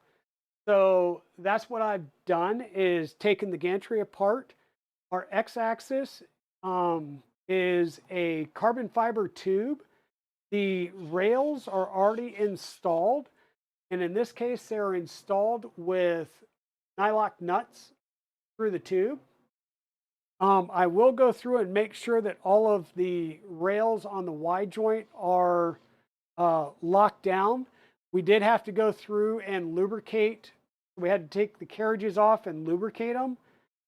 So that's what I've done, is taken the gantry apart. Our x-axis is a carbon fiber tube. The rails are already installed, and in this case they're installed with nylock nuts through the tube. I will go through and make sure that all of the rails on the Y joint are locked down. We did have to go through and lubricate. We had to take the carriages off and lubricate them,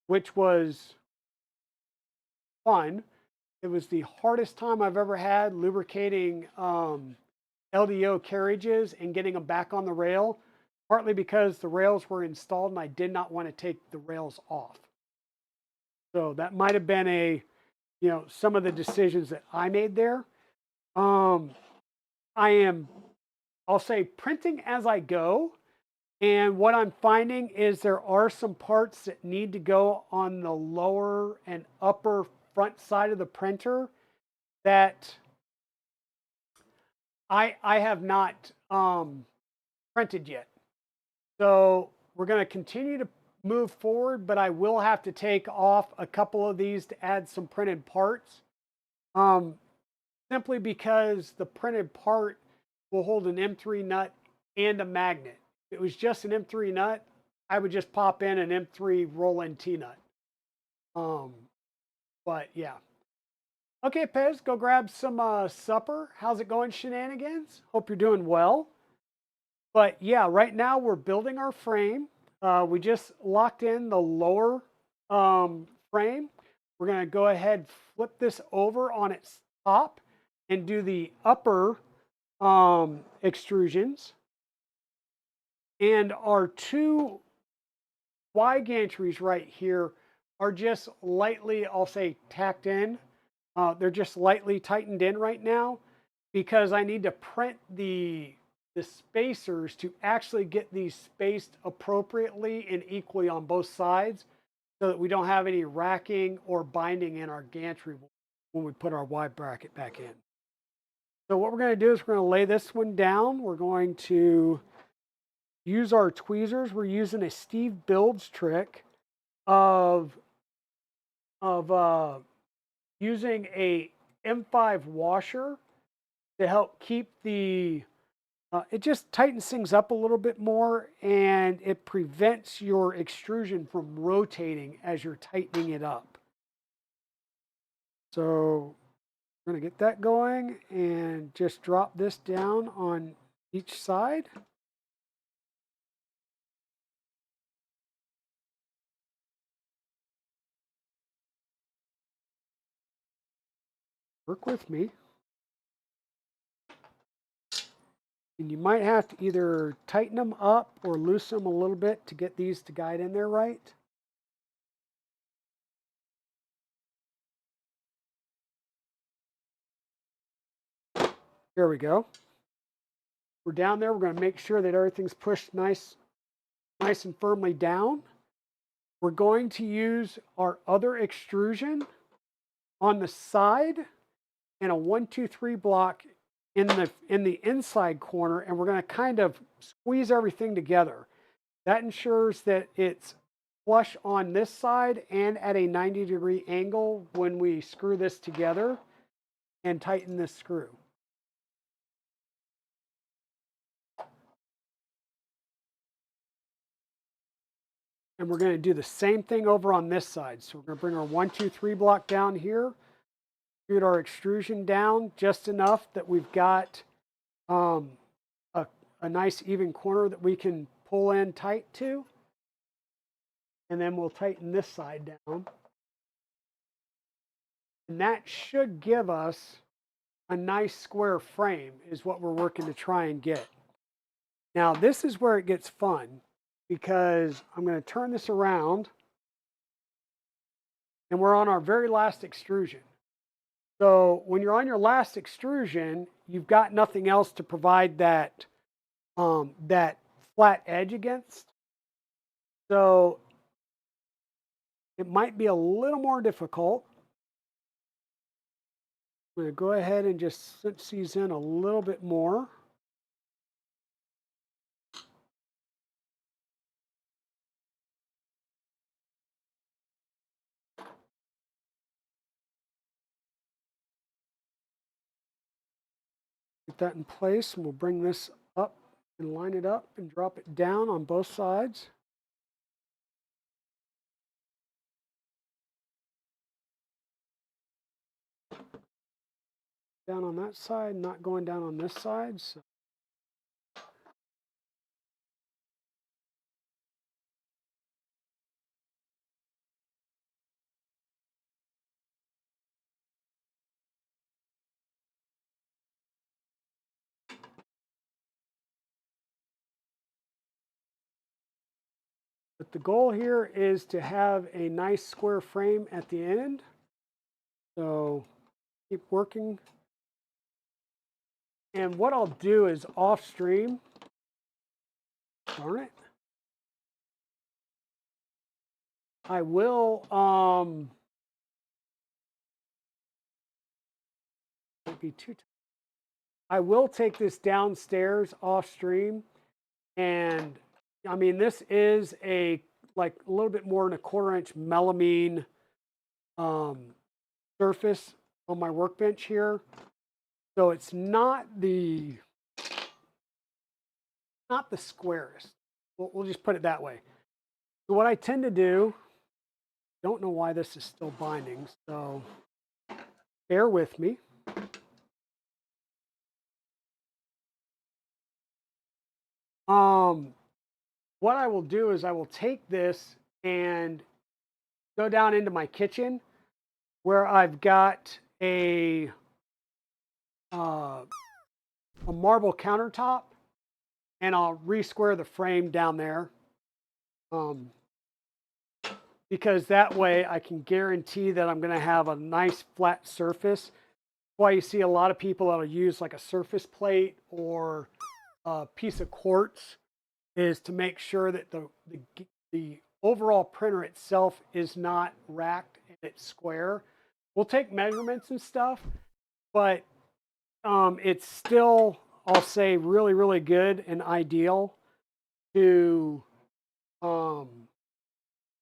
which was fun. It was the hardest time I've ever had lubricating LDO carriages and getting them back on the rail, partly because the rails were installed and I did not want to take the rails off. So that might have been some of the decisions that I made there. I'll say printing as I go. And what I'm finding is there are some parts that need to go on the lower and upper front side of the printer that I have not printed yet. So we're going to continue to move forward, but I will have to take off a couple of these to add some printed parts. Simply because the printed part will hold an M3 nut and a magnet. If it was just an M3 nut, I would just pop in an M3 roll-in T-nut. But yeah. Okay, Pez, go grab some supper. How's it going, Shenanigans? Hope you're doing well. But yeah, right now we're building our frame. We just locked in the lower frame. We're going to go ahead, flip this over on its top and do the upper extrusions. And our two Y gantries right here are just lightly, I'll say, tacked in. They're just lightly tightened in right now because I need to print the spacers to actually get these spaced appropriately and equally on both sides so that we don't have any racking or binding in our gantry when we put our Y bracket back in. So what we're going to do is we're going to lay this one down. We're going to use our tweezers. We're using a Steve Builds trick of of using a M5 washer to help keep the, it just tightens things up a little bit more, and it prevents your extrusion from rotating as you're tightening it up. So we're going to get that going and just drop this down on each side. Work with me. And you might have to either tighten them up or loosen them a little bit to get these to guide in there right. There we go. We're down there. We're going to make sure that everything's pushed nice and firmly down. We're going to use our other extrusion on the side and a 1, 2, 3 block in the inside corner, and we're going to kind of squeeze everything together. That ensures that it's flush on this side and at a 90-degree angle when we screw this together and tighten this screw. And we're going to do the same thing over on this side. So we're going to bring our 1, 2, 3 block down here, shoot our extrusion down just enough that we've got a nice even corner that we can pull in tight to. And then we'll tighten this side down. And that should give us a nice square frame is what we're working to try and get. Now this is where it gets fun, because I'm going to turn this around and we're on our very last extrusion. So when you're on your last extrusion, you've got nothing else to provide that, that flat edge against. So it might be a little more difficult. I'm going to go ahead and just cinch these in a little bit more. Get that in place, and we'll bring this up and line it up and drop it down on both sides. Down on that side, not going down on this side. So but the goal here is to have a nice square frame at the end. So keep working. And what I'll do is off stream, darn it, I will, might be too, I will take this downstairs off stream. And I mean, this is like a little bit more than a 1/4 inch melamine surface on my workbench here. So it's not the squarest. We'll just put it that way. So what I tend to do, don't know why this is still binding, so bear with me. What I will do is I will take this and go down into my kitchen where I've got a marble countertop, and I'll re-square the frame down there. Because that way I can guarantee that I'm going to have a nice flat surface. That's why you see a lot of people that'll use like a surface plate or a piece of quartz, is to make sure that the overall printer itself is not racked and it's square. We'll take measurements and stuff, but it's still, I'll say, really, really good and ideal to,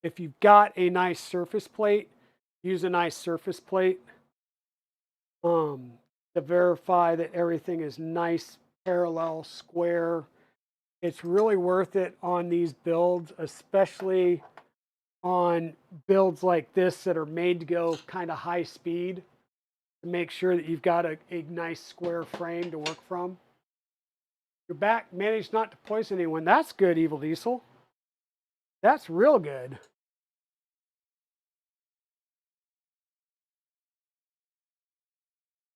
if you've got a nice surface plate, use a nice surface plate to verify that everything is nice, parallel, square. It's really worth it on these builds, especially on builds like this that are made to go kind of high speed, to make sure that you've got a nice square frame to work from. Your back managed not to poison anyone. That's good, Evil Diesel. That's real good.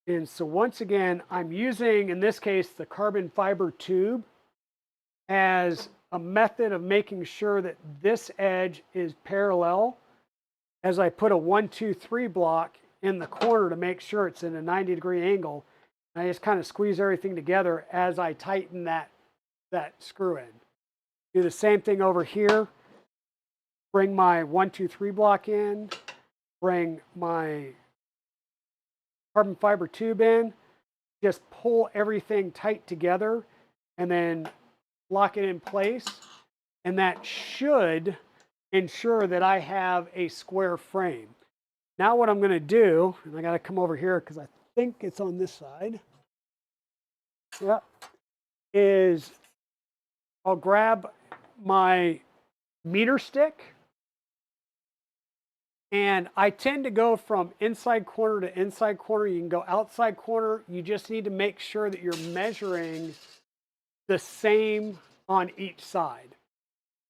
And so once again, I'm using, in this case, the carbon fiber tube as a method of making sure that this edge is parallel as I put a 1, 2, 3 block in the corner to make sure it's in a 90-degree angle. And I just kind of squeeze everything together as I tighten that screw in. Do the same thing over here. Bring my 1, 2, 3 block in. Bring my carbon fiber tube in. Just pull everything tight together and then lock it in place. And that should ensure that I have a square frame. Now what I'm going to do, and I got to come over here because I think it's on this side. Yep. Is I'll grab my meter stick, and I tend to go from inside corner to inside corner. You can go outside corner. You just need to make sure that you're measuring the same on each side.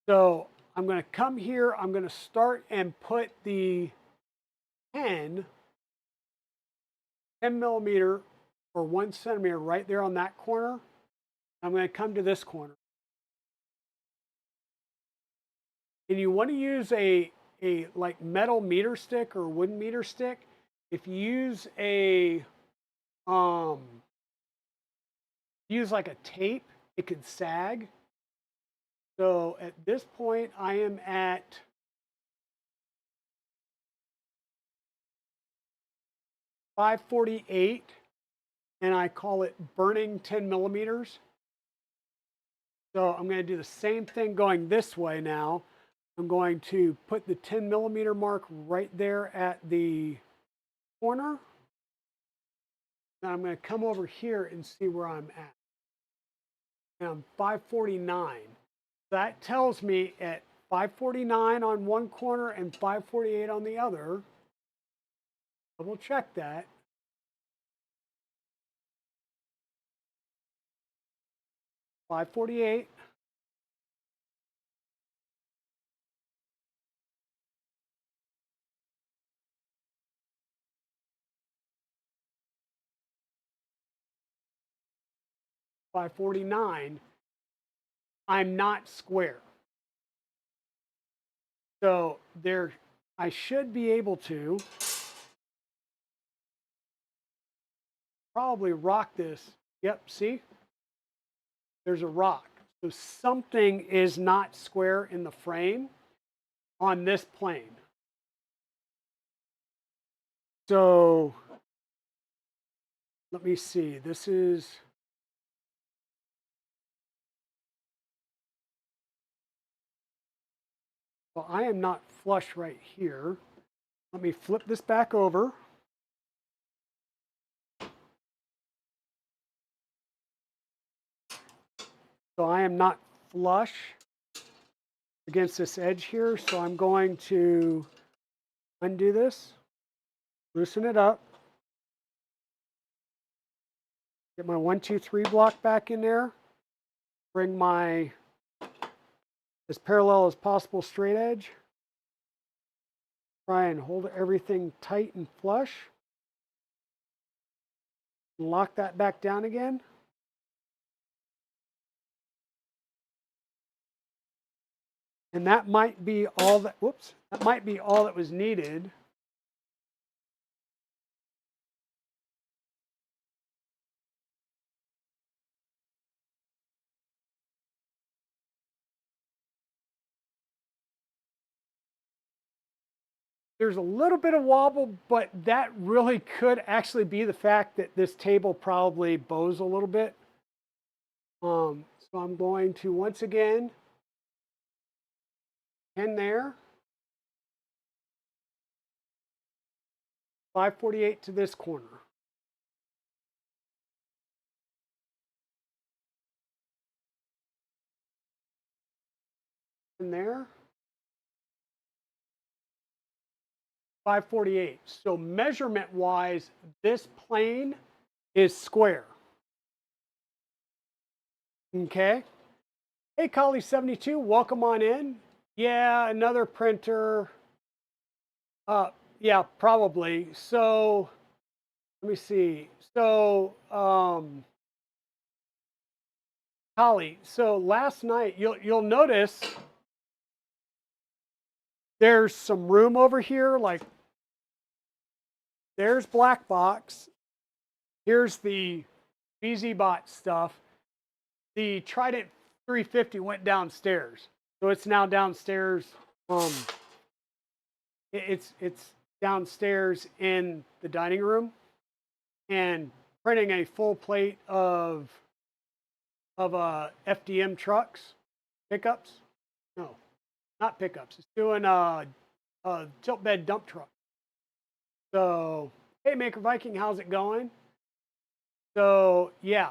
So I'm going to come here. I'm going to start and put the 10 millimeter or 1 centimeter right there on that corner. I'm going to come to this corner. And you want to use a like metal meter stick or wooden meter stick. If you use a use like a tape, it could sag. So at this point I am at 548 and I call it burning 10 millimeters. So I'm going to do the same thing going this way now. I'm going to put the 10 millimeter mark right there at the corner. Now I'm going to come over here and see where I'm at. And I'm 549. That tells me at 549 on one corner and 548 on the other. Double check that. 548. $549, I'm not square. So there, I should be able to probably rock this. Yep, see? There's a rock. So something is not square in the frame on this plane. So let me see. This is well, I am not flush right here. Let me flip this back over. So I am not flush against this edge here. So I'm going to undo this, loosen it up, get my 1, 2, 3 block back in there, bring my as parallel as possible straight edge, try and hold everything tight and flush, lock that back down again. And that might be all that, whoops, that might be all that was needed. There's a little bit of wobble, but that really could actually be the fact that this table probably bows a little bit. So I'm going to once again, in there. 548 to this corner. In there. 548. So measurement wise, this plane is square. Okay. Hey, Collie72, welcome on in. Yeah, another printer. Yeah, probably. So let me see. So Collie, so last night you'll notice there's some room over here, like there's black box. Here's the VzBot stuff. The Trident 350 went downstairs, so it's now downstairs. It's downstairs in the dining room, and printing a full plate of FDM trucks, pickups. No, not pickups. It's doing a tilt bed dump truck. So, hey, Maker Viking, how's it going? So, yeah,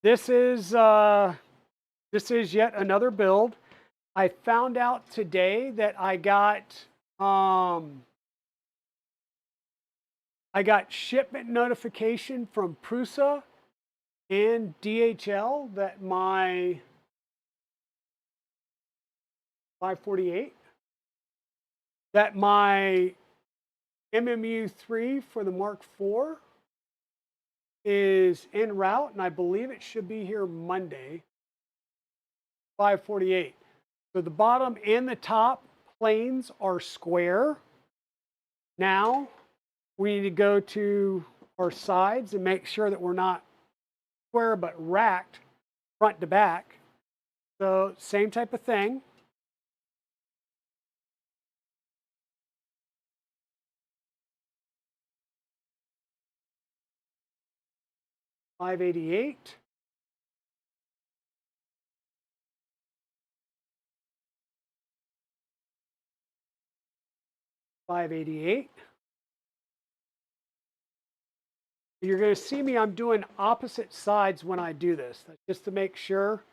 this is yet another build. I found out today that I got shipment notification from Prusa and DHL that my 548, that my MMU3 for the Mark IV is en route, and I believe it should be here Monday. 548. So the bottom and the top planes are square. Now we need to go to our sides and make sure that we're not square but racked front to back. So same type of thing. $588. $588. You're going to see me, I'm doing opposite sides when I do this, just to make sure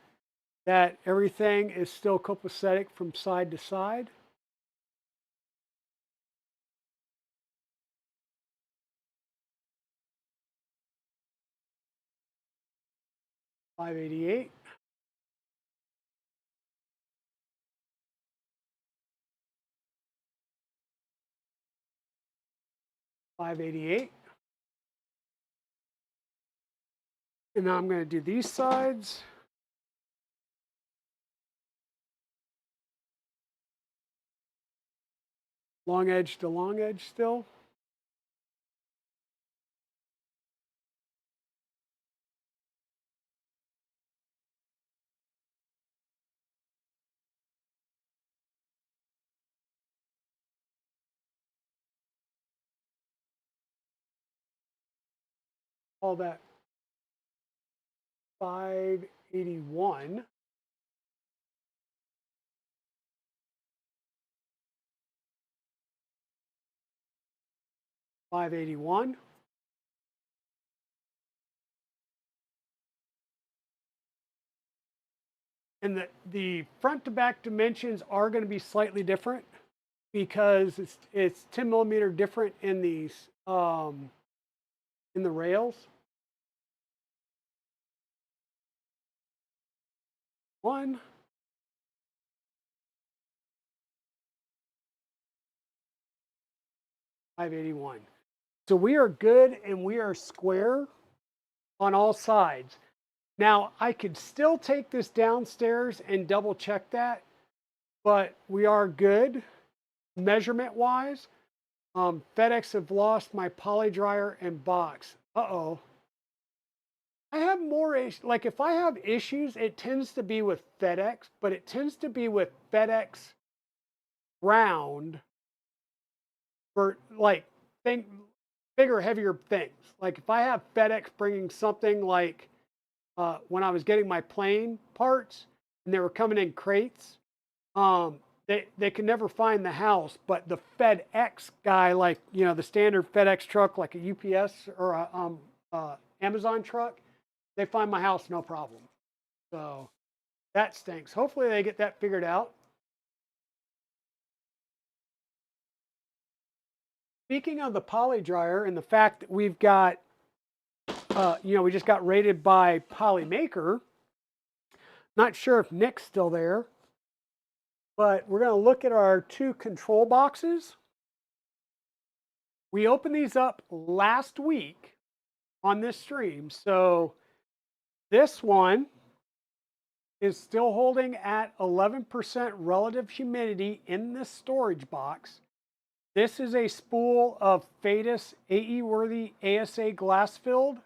that everything is still copacetic from side to side. $588. $588. And now I'm going to do these sides. Long edge to long edge still. All that 581. $581. And the front to back dimensions are going to be slightly different because it's 10 millimeter different in these in the rails. One. $581. So we are good and we are square on all sides. Now I could still take this downstairs and double check that, but we are good measurement wise. FedEx have lost my poly dryer and box. Uh-oh. I have more issues. Like if I have issues, it tends to be with FedEx, but it tends to be with FedEx round for like bigger, heavier things. Like if I have FedEx bringing something like when I was getting my plane parts and they were coming in crates, they can never find the house, but the FedEx guy, like, you know, the standard FedEx truck, like a UPS or a Amazon truck, they find my house no problem. So that stinks. Hopefully they get that figured out. Speaking of the poly dryer and the fact that we've got, you know, we just got rated by Polymaker. Not sure if Nick's still there, but we're going to look at our two control boxes. We opened these up last week on this stream. So this one is still holding at 11% relative humidity in this storage box. This is a spool of Fadis AE-worthy ASA glass filled.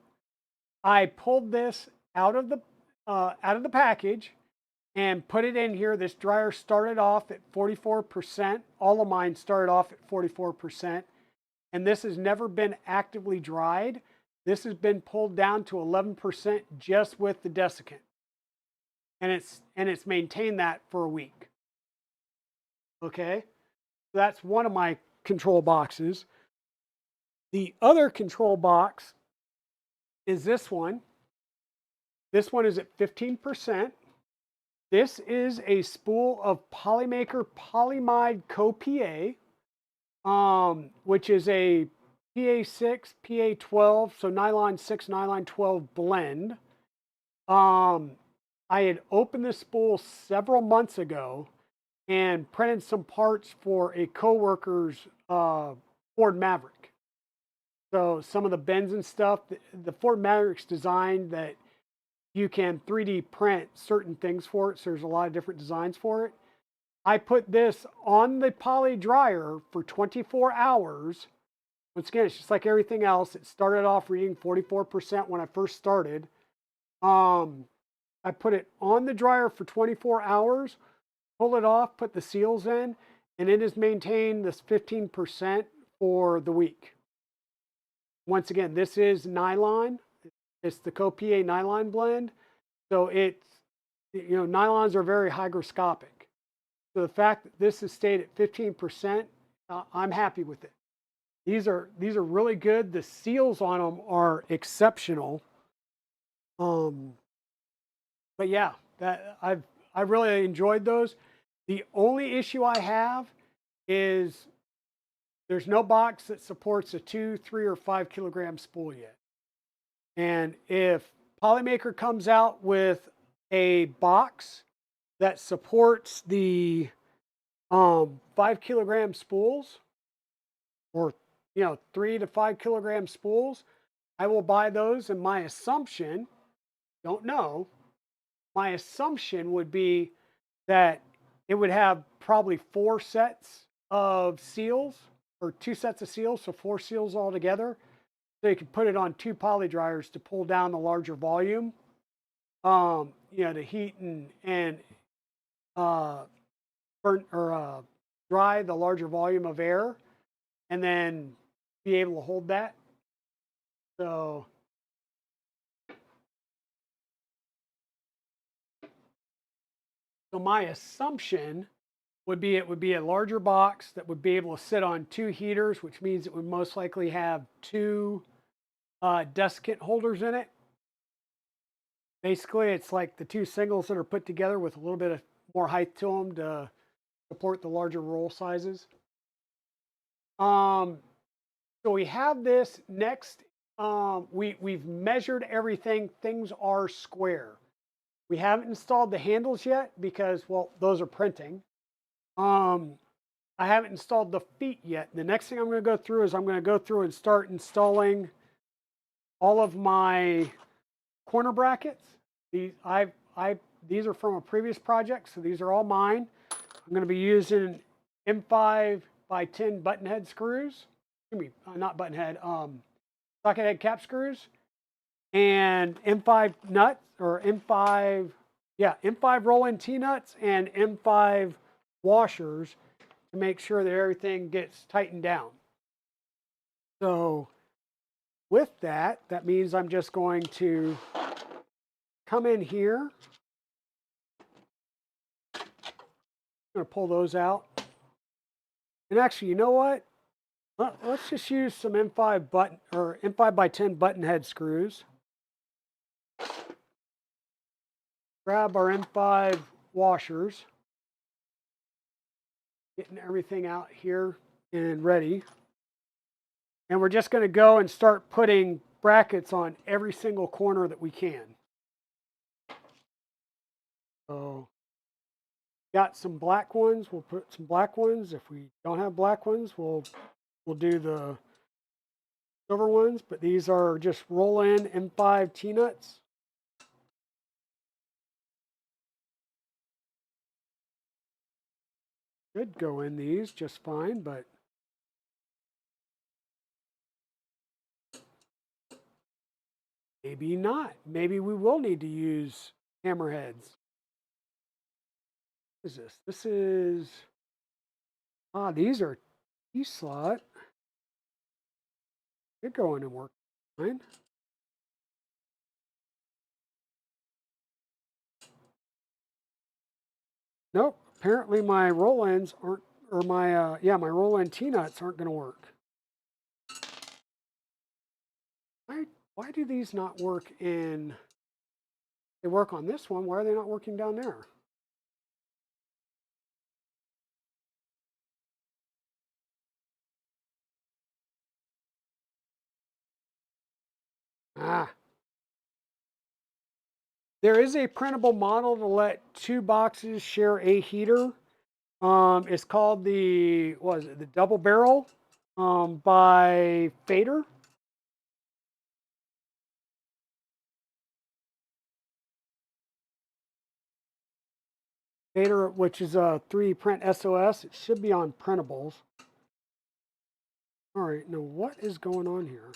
I pulled this out of the package and put it in here. This dryer started off at 44%. All of mine started off at 44%. And this has never been actively dried. This has been pulled down to 11% just with the desiccant. And it's maintained that for a week. Okay? So that's one of my control boxes. The other control box is this one. This one is at 15%. This is a spool of Polymaker Polymide Co-PA, which is a PA6, PA12, so nylon 6, nylon 12 blend. I had opened this spool several months ago and printed some parts for a coworker's Ford Maverick. So some of the bends and stuff, the Ford Maverick's designed that you can 3D print certain things for it. So there's a lot of different designs for it. I put this on the poly dryer for 24 hours. Once again, it's just like everything else. It started off reading 44% when I first started. I put it on the dryer for 24 hours, pull it off, put the seals in, and it has maintained this 15% for the week. Once again, this is nylon. It's the Co-PA nylon blend. So it's, you know, nylons are very hygroscopic. So the fact that this has stayed at 15%, I'm happy with it. These are really good. The seals on them are exceptional. But yeah, I really enjoyed those. The only issue I have is there's no box that supports a 2, 3, or 5 kilogram spool yet. And if Polymaker comes out with a box that supports the 5 kilogram spools, or 3 to 5 kilogram spools, I will buy those. And my assumption, don't know, my assumption would be that it would have probably 4 sets of seals, or 2 sets of seals, so 4 seals altogether. So you could put it on 2 poly dryers to pull down the larger volume, to heat and burn or dry the larger volume of air, and then be able to hold that. So my assumption would be it would be a larger box that would be able to sit on 2 heaters, which means it would most likely have 2 desiccant holders in it. Basically, it's like the 2 singles that are put together with a little bit of more height to them to support the larger roll sizes. So we have this next. We've measured everything. Things are square. We haven't installed the handles yet because, well, those are printing. I haven't installed the feet yet. The next thing I'm going to go through is I'm going to go through and start installing all of my corner brackets. These are from a previous project, so these are all mine. I'm going to be using M5 by 10 button head screws. Excuse me, not button head, socket head cap screws, and M5 nuts, or M5 roll-in T-nuts and M5 washers to make sure that everything gets tightened down. So with that, that means I'm just going to come in here going to pull those out. And actually, you know what? Let's just use some M5 button or M5 by 10 button head screws. Grab our M5 washers. Getting everything out here and ready. And we're just going to go and start putting brackets on every single corner that we can. So, got some black ones. We'll put some black ones. If we don't have black ones, we'll do the silver ones. But these are just roll-in M5 T-nuts. Should go in these just fine, but maybe not. Maybe we will need to use hammerheads. What is this? This is, these are T-slot. They go in and work fine. Nope. Apparently my roll-ins aren't, or my, my roll-in T-nuts aren't going to work. Why do these not work in, they work on this one, why are they not working down there? There is a printable model to let 2 boxes share a heater. It's called the, what is it, the Double Barrel by Fader. Fader, which is a 3D print SOS. It should be on printables. All right, now what is going on here?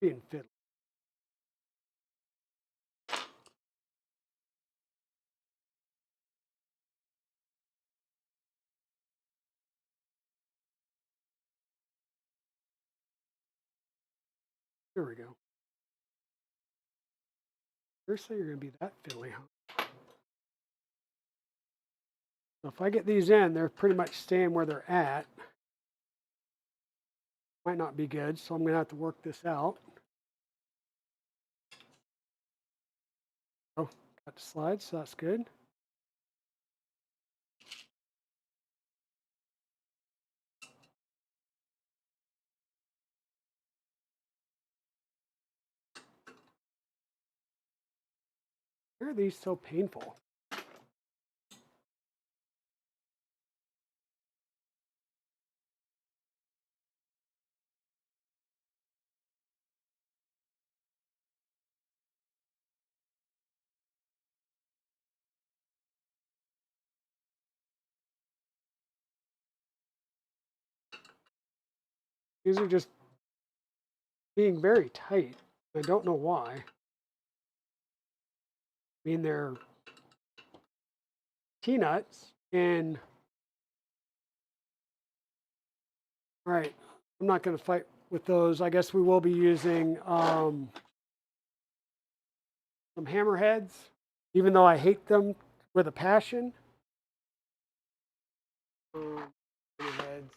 Being fiddly. There we go. Seriously, you're going to be that fiddly, huh? So if I get these in, they're pretty much staying where they're at. Might not be good, so I'm going to have to work this out. Oh, got the slides, so that's good. Why are these so painful? These are just being very tight. I don't know why. I mean, they're T-nuts and all right, I'm not going to fight with those. I guess we will be using some hammerheads, even though I hate them with a passion. Hammerheads.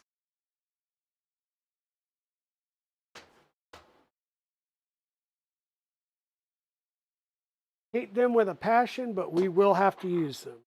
Hate them with a passion, but we will have to use them.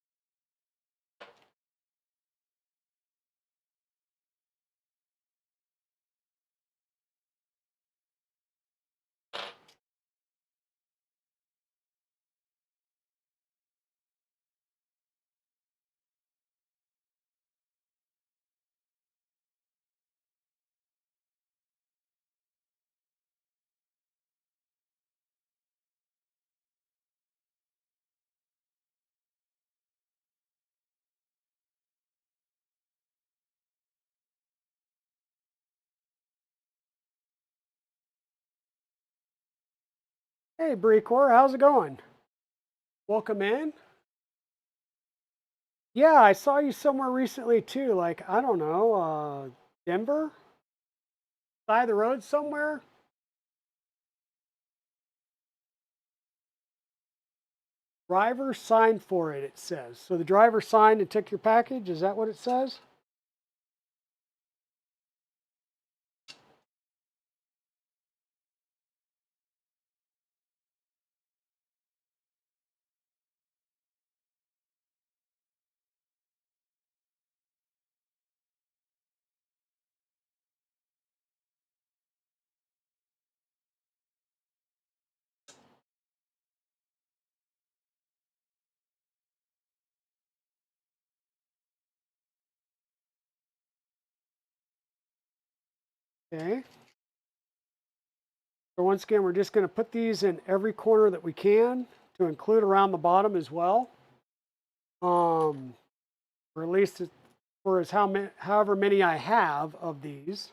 Hey, Brecor, how's it going? Welcome in. Yeah, I saw you somewhere recently too. Like, I don't know, Denver? Side of the road somewhere? Driver signed for it, it says. So the driver signed and took your package? Is that what it says? Okay. So once again, we're just going to put these in every corner that we can to include around the bottom as well. Or at least for as however many I have of these.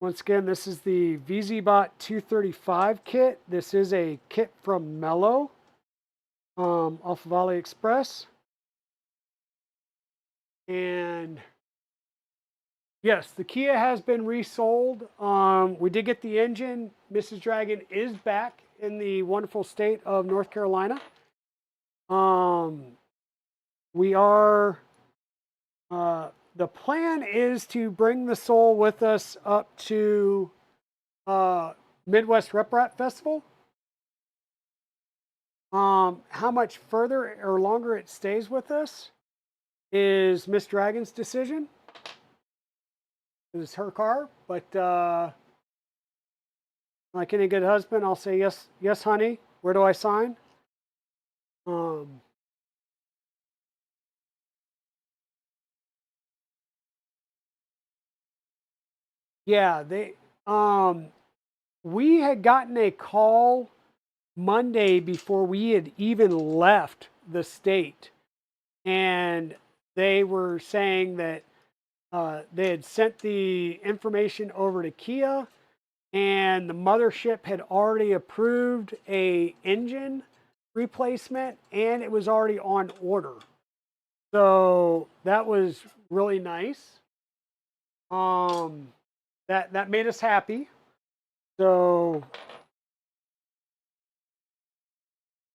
Once again, this is the VzBot 235 kit. This is a kit from Mellow off of AliExpress. And yes, the Kia has been resold. We did get the engine. Mrs. Dragon is back in the wonderful state of North Carolina. We are, the plan is to bring the Soul with us up to Midwest Rep Rat Festival. How much further or longer it stays with us is Miss Dragon's decision. It's her car, but like any good husband, I'll say yes, yes, honey. Where do I sign? Yeah, we had gotten a call Monday before we had even left the state, and they were saying that they had sent the information over to Kia, and the mothership had already approved a engine replacement, and it was already on order. So that was really nice. That made us happy. So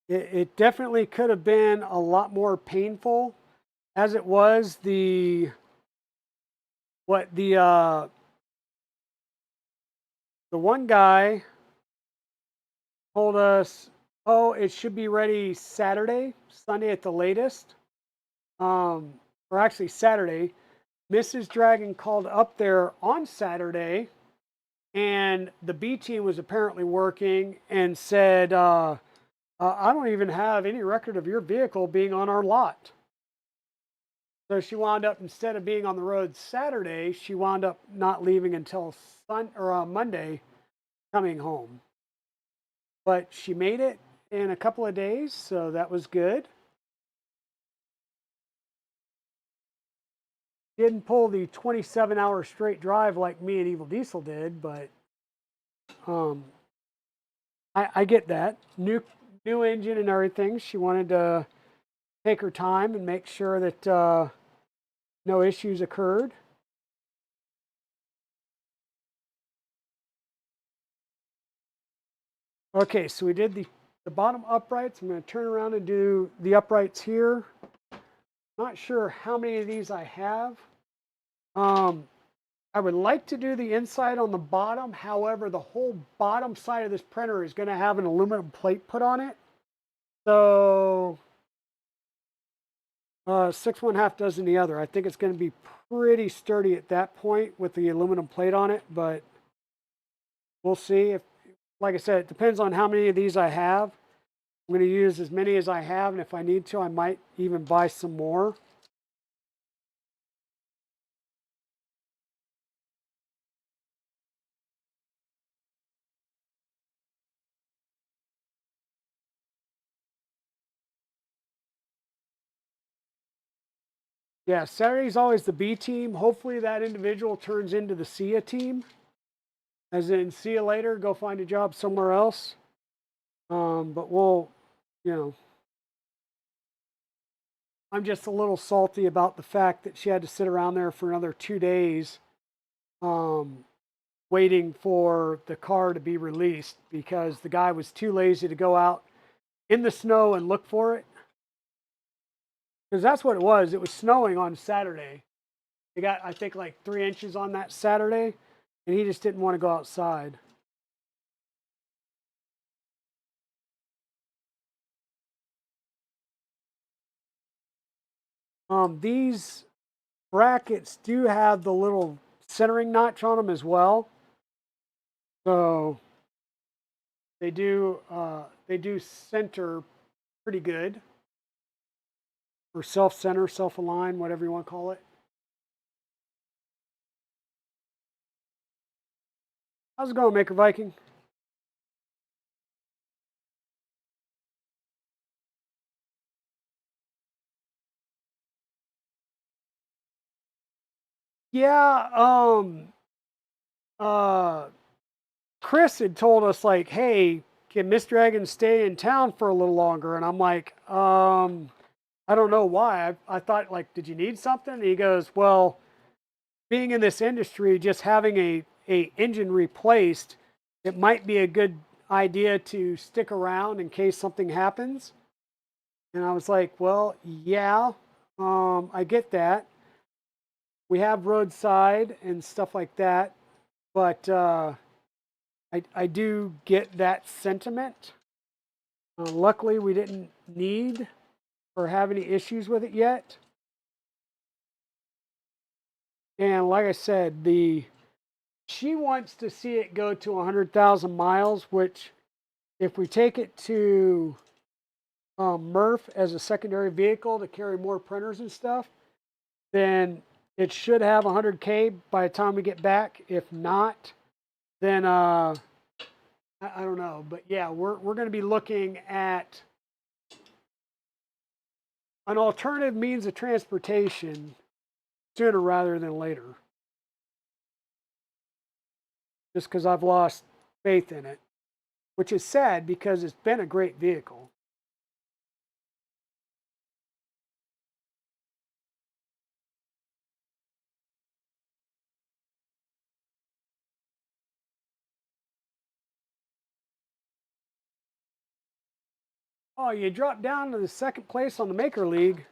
it definitely could have been a lot more painful. As it was, the one guy told us, oh, it should be ready Saturday, Sunday at the latest. Or actually Saturday. Mrs. Dragon called up there on Saturday, and the B team was apparently working and said, I don't even have any record of your vehicle being on our lot. So she wound up, instead of being on the road Saturday, she wound up not leaving until Monday, coming home. But she made it in a couple of days, so that was good. Didn't pull the 27-hour straight drive like me and Evil Diesel did, but I get that. New engine and everything. She wanted to take her time and make sure that no issues occurred. Okay, so we did the bottom uprights. I'm going to turn around and do the uprights here. Not sure how many of these I have. I would like to do the inside on the bottom. However, the whole bottom side of this printer is going to have an aluminum plate put on it. So 6 1/2 dozen the other. I think it's going to be pretty sturdy at that point with the aluminum plate on it, but we'll see. like I said, it depends on how many of these I have. I'm going to use as many as I have, and if I need to, I might even buy some more. Yeah, Saturday's always the B team. Hopefully that individual turns into the see ya team. As in, see you later, go find a job somewhere else. But we'll, you know, I'm just a little salty about the fact that she had to sit around there for another 2 days waiting for the car to be released because the guy was too lazy to go out in the snow and look for it. Because that's what it was. It was snowing on Saturday. They got, I think, like 3 inches on that Saturday, and he just didn't want to go outside. These brackets do have the little centering notch on them as well. So they do center pretty good, or self-center, self-align, whatever you want to call it. How's it going, Maker Viking? Yeah, uh, Chris had told us like, hey, can Miss Dragon stay in town for a little longer? And I'm like, I don't know why. I thought like, did you need something? And he goes, well, being in this industry, just having a engine replaced, it might be a good idea to stick around in case something happens. And I was like, well, yeah, I get that. We have roadside and stuff like that, but I do get that sentiment. Luckily, we didn't need or have any issues with it yet. And like I said, she wants to see it go to 100,000 miles, which if we take it to Murph as a secondary vehicle to carry more printers and stuff, then it should have 100K by the time we get back. If not, then I don't know. But yeah, we're going to be looking at an alternative means of transportation sooner rather than later. Just because I've lost faith in it, which is sad because it's been a great vehicle. Oh, you drop down to the second place on the Maker League.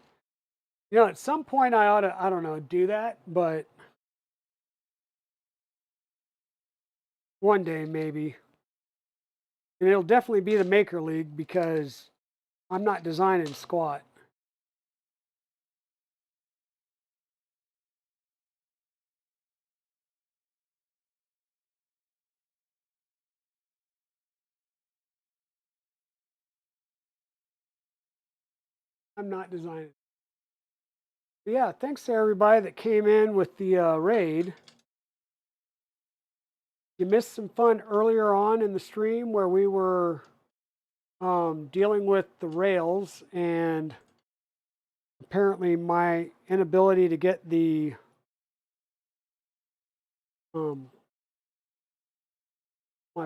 You know, at some point I ought to, I don't know, do that, but one day maybe. And it'll definitely be the Maker League because I'm not designing squat. I'm not designing. But yeah, thanks to everybody that came in with the raid. You missed some fun earlier on in the stream where we were dealing with the rails and apparently my inability to get the my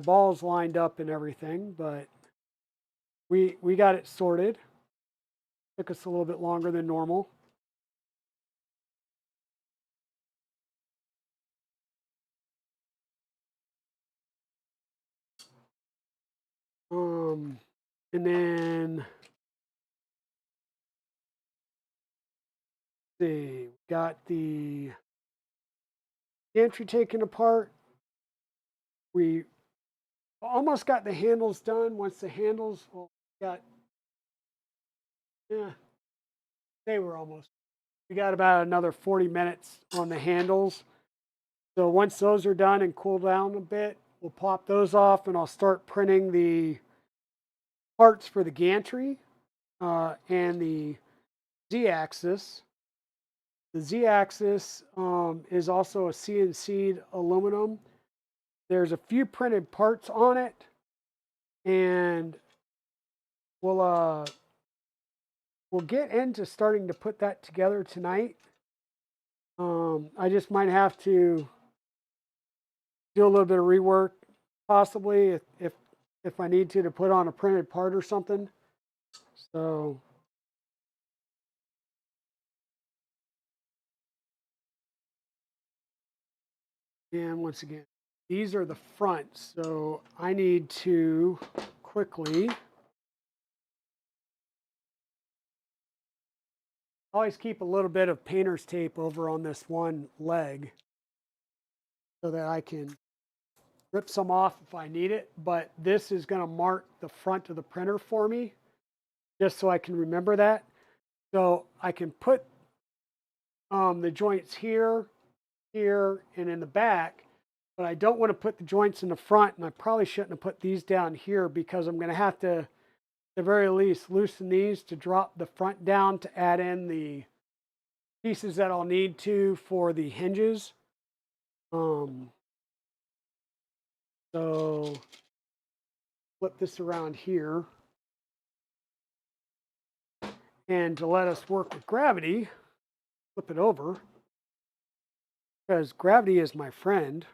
balls lined up and everything, but we got it sorted. Took us a little bit longer than normal. And then see, got the gantry taken apart. We almost got the handles done. Once the handles got, yeah, they were almost. We got about another 40 minutes on the handles. So once those are done and cool down a bit, we'll pop those off and I'll start printing the parts for the gantry and the Z-axis. The Z-axis is also a CNC'd aluminum. There's a few printed parts on it, and we'll get into starting to put that together tonight. I just might have to do a little bit of rework, possibly if I need to put on a printed part or something. So. And once again, these are the fronts, so I need to quickly always keep a little bit of painter's tape over on this one leg so that I can rip some off if I need it. But this is going to mark the front of the printer for me, just so I can remember that. So I can put the joints here, here, and in the back, but I don't want to put the joints in the front, and I probably shouldn't have put these down here because I'm going to have to, at the very least, loosen these to drop the front down to add in the pieces that I'll need to for the hinges. So flip this around here. And to let us work with gravity, flip it over, because gravity is my friend.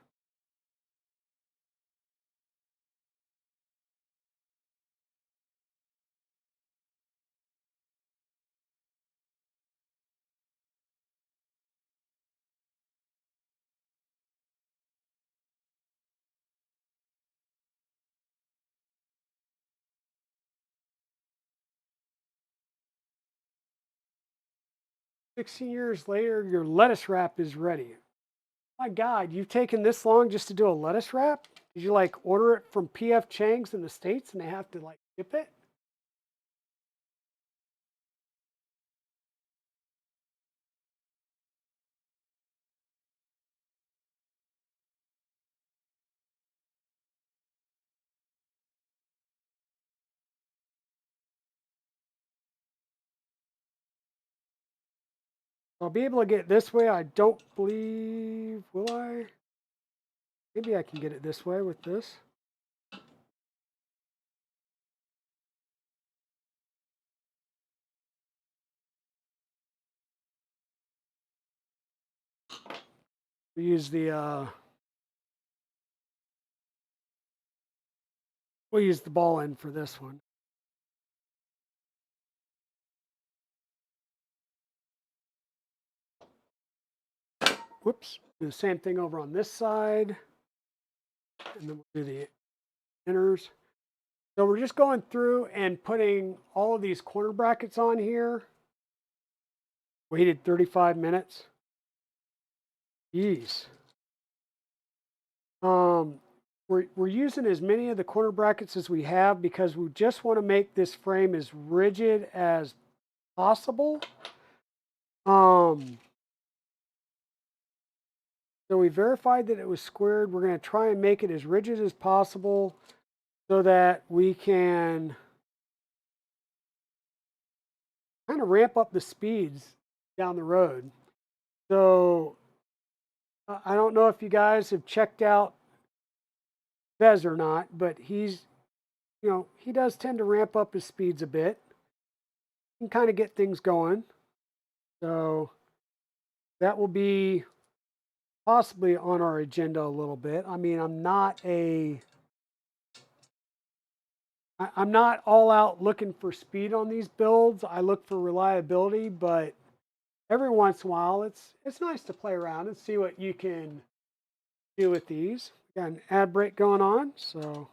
"16 years later, your lettuce wrap is ready." My God, you've taken this long just to do a lettuce wrap? Did you like order it from PF Chang's in the States and they have to like ship it? I'll be able to get it this way. I don't believe, will I? Maybe I can get it this way with this. We use the we'll use the ball end for this one. Whoops. Do the same thing over on this side. And then we'll do the inners. So we're just going through and putting all of these corner brackets on here. Waited 35 minutes. Jeez. We're using as many of the corner brackets as we have because we just want to make this frame as rigid as possible. So we verified that it was squared. We're going to try and make it as rigid as possible so that we can kind of ramp up the speeds down the road. So I don't know if you guys have checked out Vez or not, but he's, he does tend to ramp up his speeds a bit and kind of get things going. So that will be possibly on our agenda a little bit. I mean, I'm not all out looking for speed on these builds. I look for reliability, but every once in a while, it's nice to play around and see what you can do with these. Got an ad break going on, so.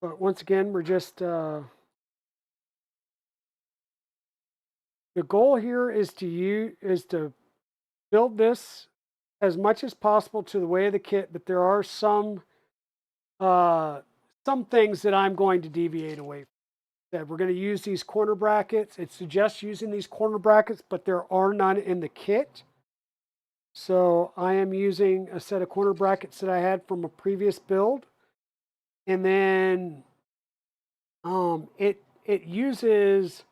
But once again, we're just the goal here is to build this as much as possible to the way of the kit, but there are some things that I'm going to deviate away from. That we're going to use these corner brackets. It suggests using these corner brackets, but there are none in the kit. So I am using a set of corner brackets that I had from a previous build. And then it uses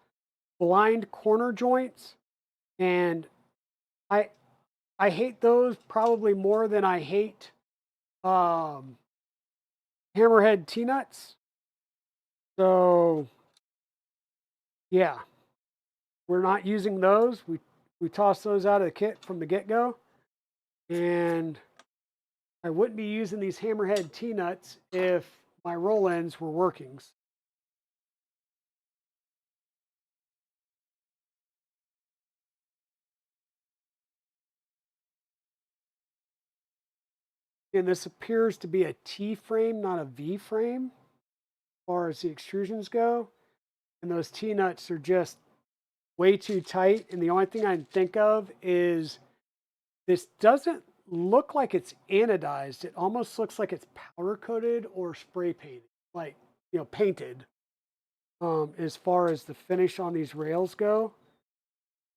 blind corner joints, and I hate those probably more than I hate hammerhead T-nuts. So yeah, we're not using those. We toss those out of the kit from the get-go. And I wouldn't be using these hammerhead T-nuts if my roll ends were working. And this appears to be a T frame, not a V frame, as far as the extrusions go. And those T-nuts are just way too tight. And the only thing I can think of is this doesn't look like it's anodized. It almost looks like it's powder coated or spray painted, like, painted, as far as the finish on these rails go,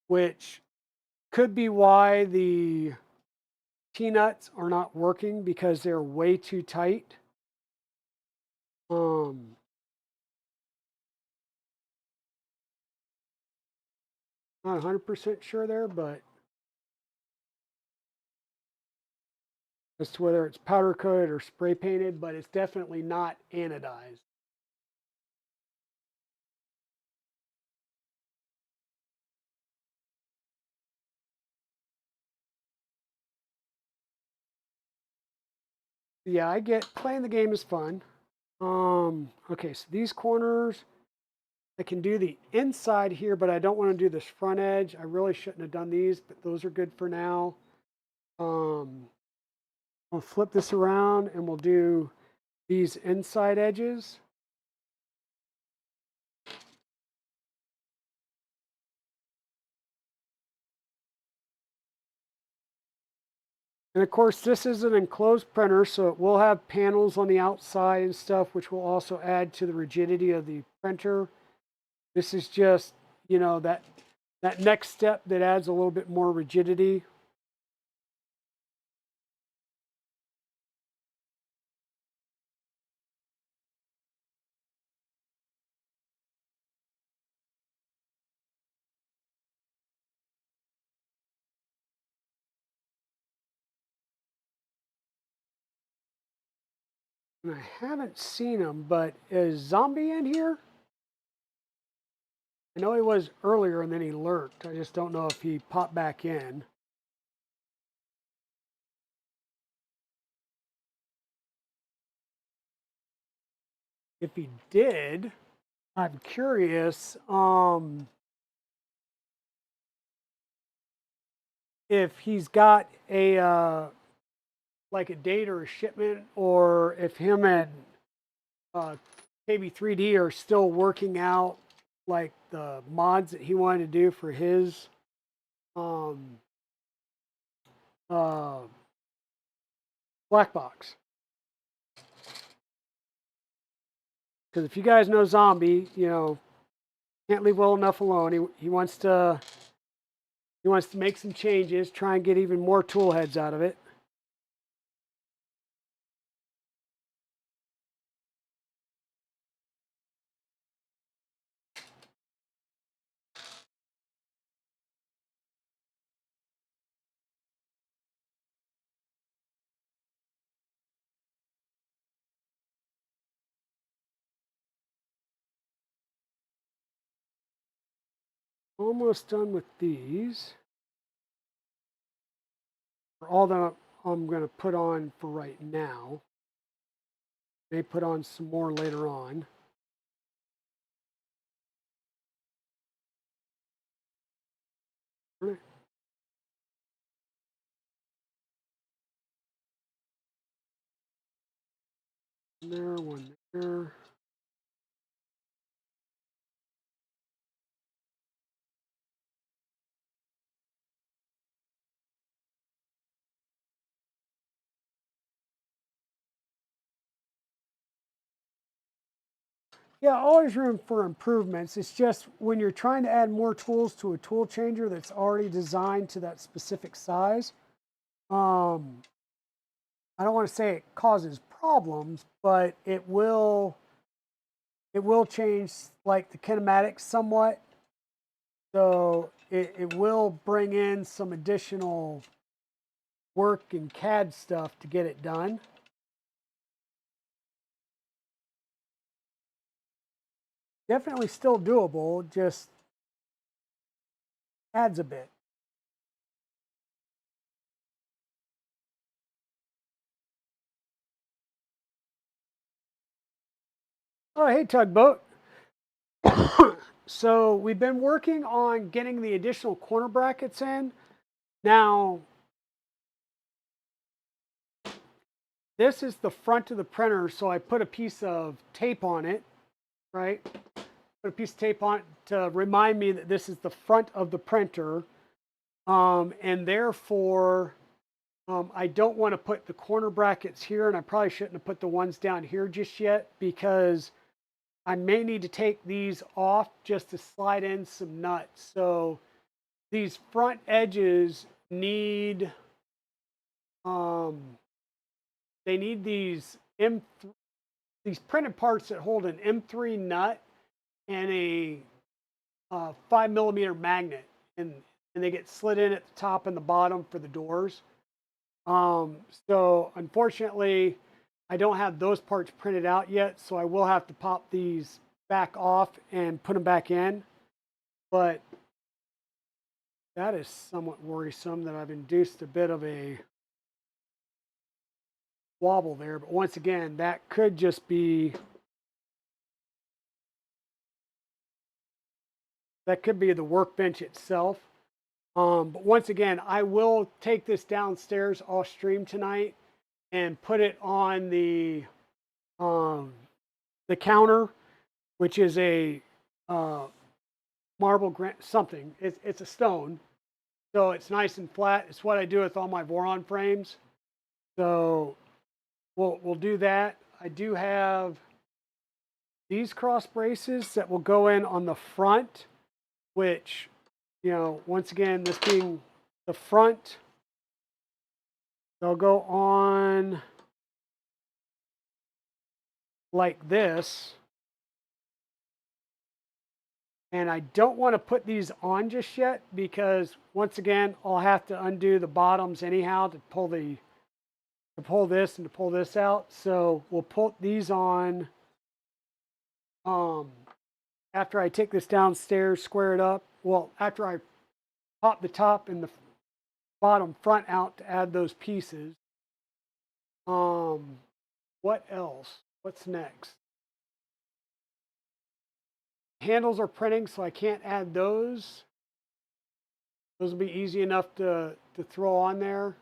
which could be why the T-nuts are not working, because they're way too tight. Not 100% sure there, but as to whether it's powder coated or spray painted, but it's definitely not anodized. Yeah, I get playing the game is fun. Okay, so these corners, I can do the inside here, but I don't want to do this front edge. I really shouldn't have done these, but those are good for now. I'll flip this around and we'll do these inside edges. And of course, this is an enclosed printer, so it will have panels on the outside and stuff, which will also add to the rigidity of the printer. This is just, that next step that adds a little bit more rigidity. And I haven't seen him, but is Zombie in here? I know he was earlier and then he lurked. I just don't know if he popped back in. If he did, I'm curious if he's got a like a date or a shipment, or if him and KB3D are still working out like the mods that he wanted to do for his uh, black box. Because if you guys know Zombie, can't leave well enough alone. He wants to make some changes, try and get even more tool heads out of it. Almost done with these. For all that I'm going to put on for right now. May put on some more later on. Right. There, one there. Yeah, always room for improvements. It's just when you're trying to add more tools to a tool changer that's already designed to that specific size, um, I don't want to say it causes problems, but it will change like the kinematics somewhat. So it will bring in some additional work and CAD stuff to get it done. Definitely still doable, just adds a bit. Oh, hey, Tugboat. So we've been working on getting the additional corner brackets in. Now, this is the front of the printer, so I put a piece of tape on it, right? Put a piece of tape on it to remind me that this is the front of the printer. And therefore, I don't want to put the corner brackets here, and I probably shouldn't have put the ones down here just yet because I may need to take these off just to slide in some nuts. So these front edges need, they need these these printed parts that hold an M3 nut and a 5mm magnet, and they get slid in at the top and the bottom for the doors. So unfortunately, I don't have those parts printed out yet, so I will have to pop these back off and put them back in. But that is somewhat worrisome that I've induced a bit of a wobble there. But once again, that could just be, that could be the workbench itself. But once again, I will take this downstairs off stream tonight and put it on the counter, which is a marble something. It's a stone, so it's nice and flat. It's what I do with all my Voron frames. So we'll do that. I do have these cross braces that will go in on the front, which, you know, once again, this being the front, they'll go on like this. And I don't want to put these on just yet because once again, I'll have to undo the bottoms anyhow to pull this and to pull this out. So we'll put these on after I take this downstairs, square it up. Well, after I pop the top and the bottom front out to add those pieces. What else? What's next? Handles are printing, so I can't add those. Those will be easy enough to throw on there.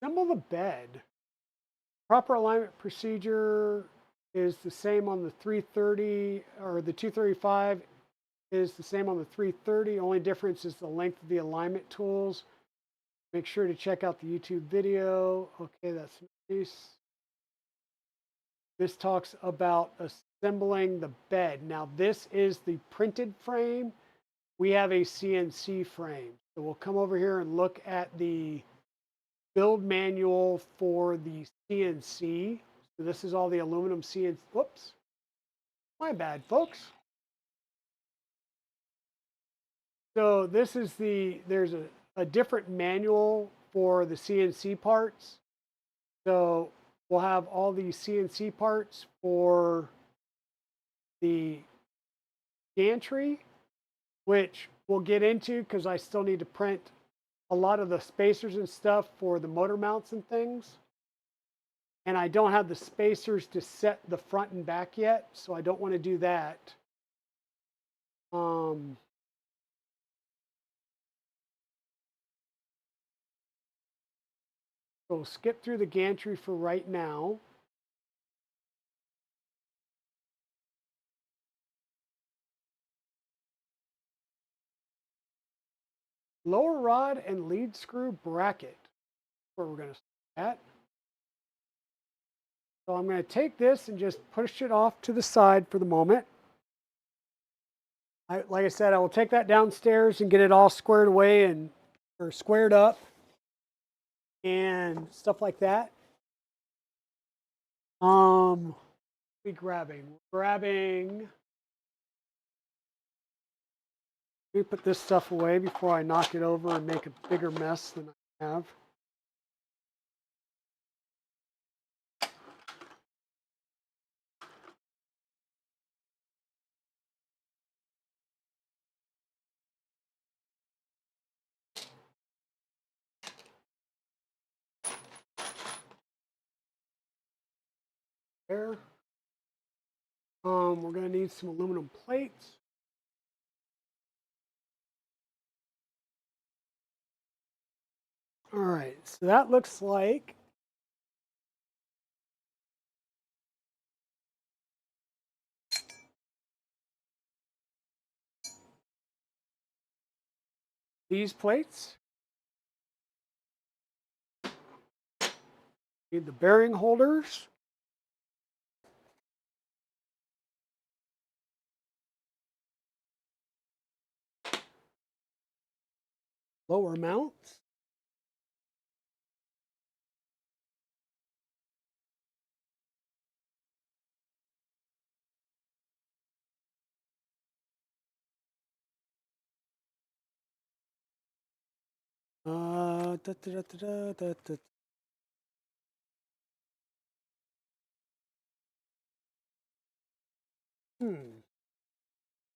Assemble the bed. Proper alignment procedure is the same on the 330 or the 235 is the same on the 330. Only difference is the length of the alignment tools. Make sure to check out the YouTube video. Okay, that's nice. This talks about assembling the bed. Now, this is the printed frame. We have a CNC frame. So we'll come over here and look at the build manual for the CNC. So this is all the aluminum CNC. Whoops. My bad, folks. So this is there's a different manual for the CNC parts. So we'll have all these CNC parts for the gantry, which we'll get into because I still need to print a lot of the spacers and stuff for the motor mounts and things. And I don't have the spacers to set the front and back yet, so I don't want to do that. So skip through the gantry for right now. lower rod and lead screw bracket. Where we're going to start at. So I'm going to take this and just push it off to the side for the moment. Like I said, I will take that downstairs and get it all squared away or squared up and stuff like that. We're grabbing. Let me put this stuff away before I knock it over and make a bigger mess than I have. There. We're going to need some aluminum plates. All right, so that looks like these plates. Need the bearing holders. Lower mounts.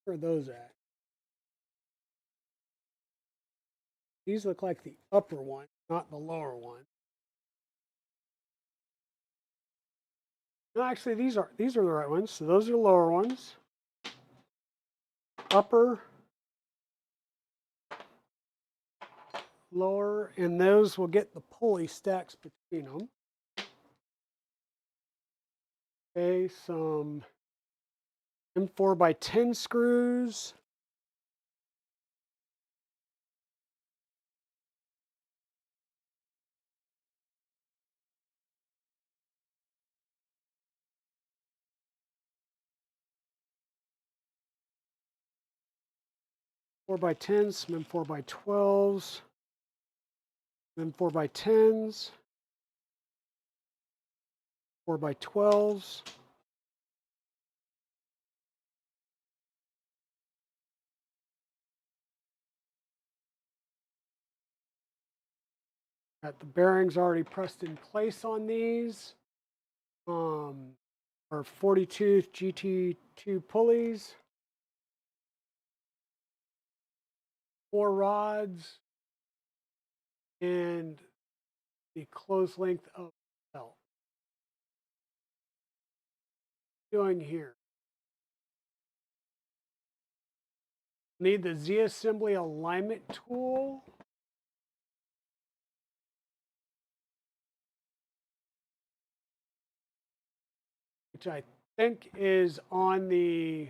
Where are those at? These look like the upper one, not the lower one. No, actually, these are the right ones. So those are the lower ones. Upper, lower, and those will get the pulley stacks between them. Okay, some M4x10 screws. M4x10s, some M4x12s, M4x10s, 4x12s. Got the bearings already pressed in place on these. Our 40-tooth GT2 pulleys. 4 rods. And the close length of the belt. Doing here. Need the Z-assembly alignment tool. Which I think is on the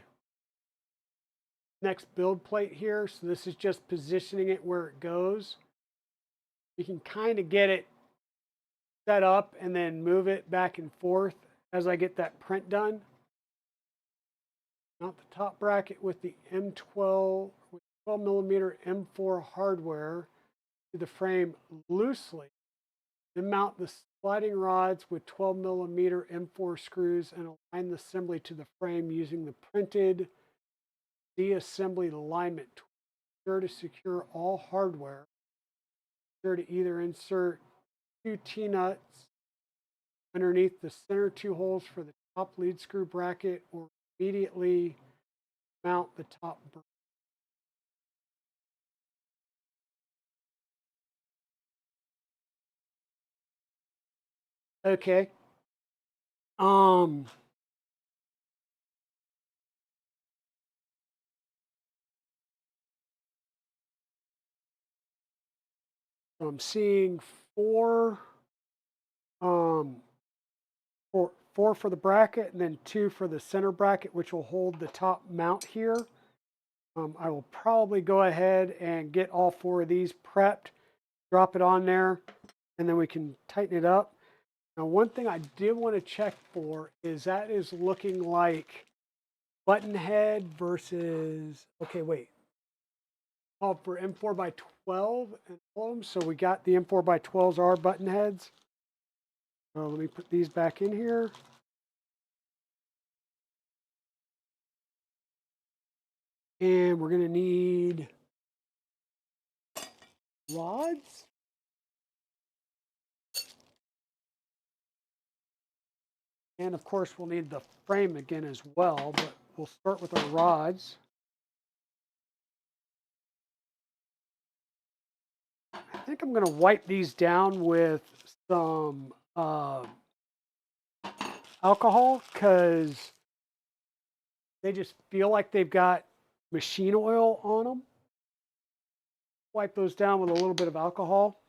next build plate here. So this is just positioning it where it goes. You can kind of get it set up and then move it back and forth as I get that print done. Mount the top bracket with the M12 with 12mm M4 hardware to the frame loosely. Then mount the sliding rods with 12mm M4 screws and align the assembly to the frame using the printed Z-assembly alignment tool. Sure to secure all hardware. Sure to either insert 2 T-nuts underneath the center 2 holes for the top lead screw bracket or immediately mount the top bracket. Okay. I'm seeing 4 four for the bracket and then 2 for the center bracket, which will hold the top mount here. I will probably go ahead and get all 4 of these prepped, drop it on there, and then we can tighten it up. Now, one thing I did want to check for is that is looking like button head versus, okay, wait. Oh, for M4 by 12 and all of them. So we got the M4 by 12s are button heads. So let me put these back in here. And we're going to need rods. And of course, we'll need the frame again as well, but we'll start with our rods. I think I'm going to wipe these down with some alcohol because they just feel like they've got machine oil on them. Wipe those down with a little bit of alcohol.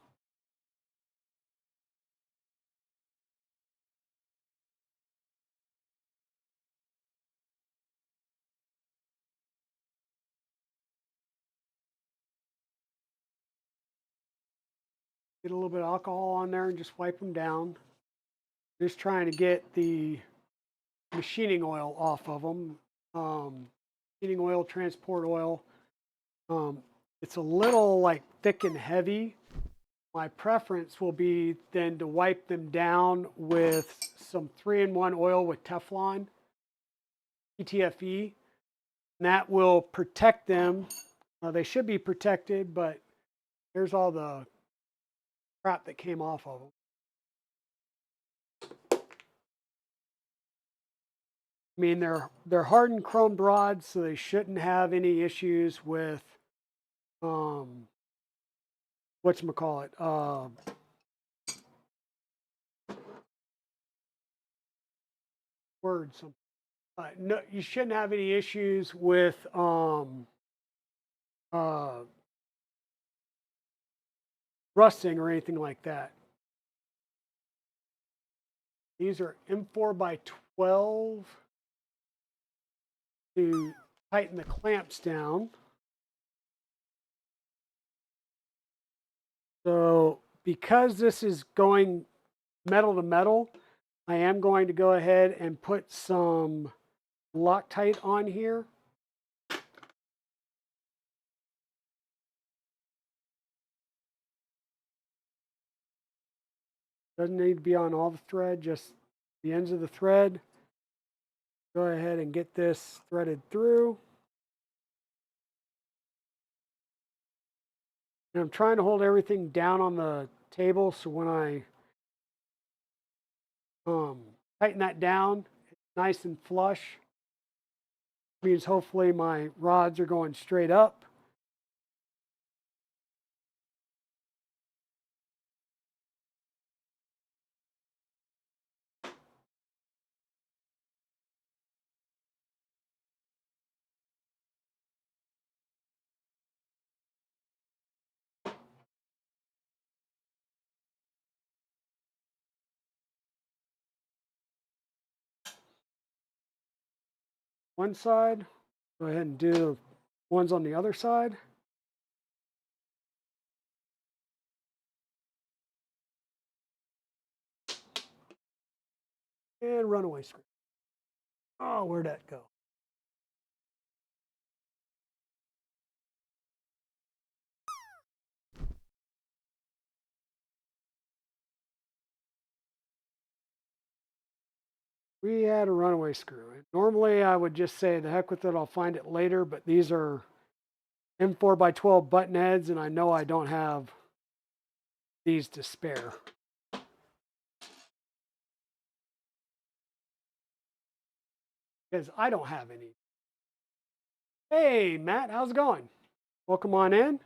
Get a little bit of alcohol on there and just wipe them down. Just trying to get the machining oil off of them. Machining oil, transport oil. It's a little like thick and heavy. My preference will be then to wipe them down with some 3-in-1 oil with Teflon, PTFE. And that will protect them. They should be protected, but there's all the crap that came off of them. I mean, they're hardened chromed rods, so they shouldn't have any issues with whatchamacallit, words. No, you shouldn't have any issues with rusting or anything like that. These are M4 by 12 to tighten the clamps down. So because this is going metal to metal, I am going to go ahead and put some Loctite on here. Doesn't need to be on all the thread, just the ends of the thread. Go ahead and get this threaded through. And I'm trying to hold everything down on the table so when I tighten that down, it's nice and flush. Means hopefully my rods are going straight up. One side, go ahead and do the ones on the other side. And runaway screw. Oh, where'd that go? We had a runaway screw. Normally I would just say the heck with it, I'll find it later, but these are M4 by 12 button heads and I know I don't have these to spare. Because I don't have any. Hey, Matt, how's it going? Welcome on in.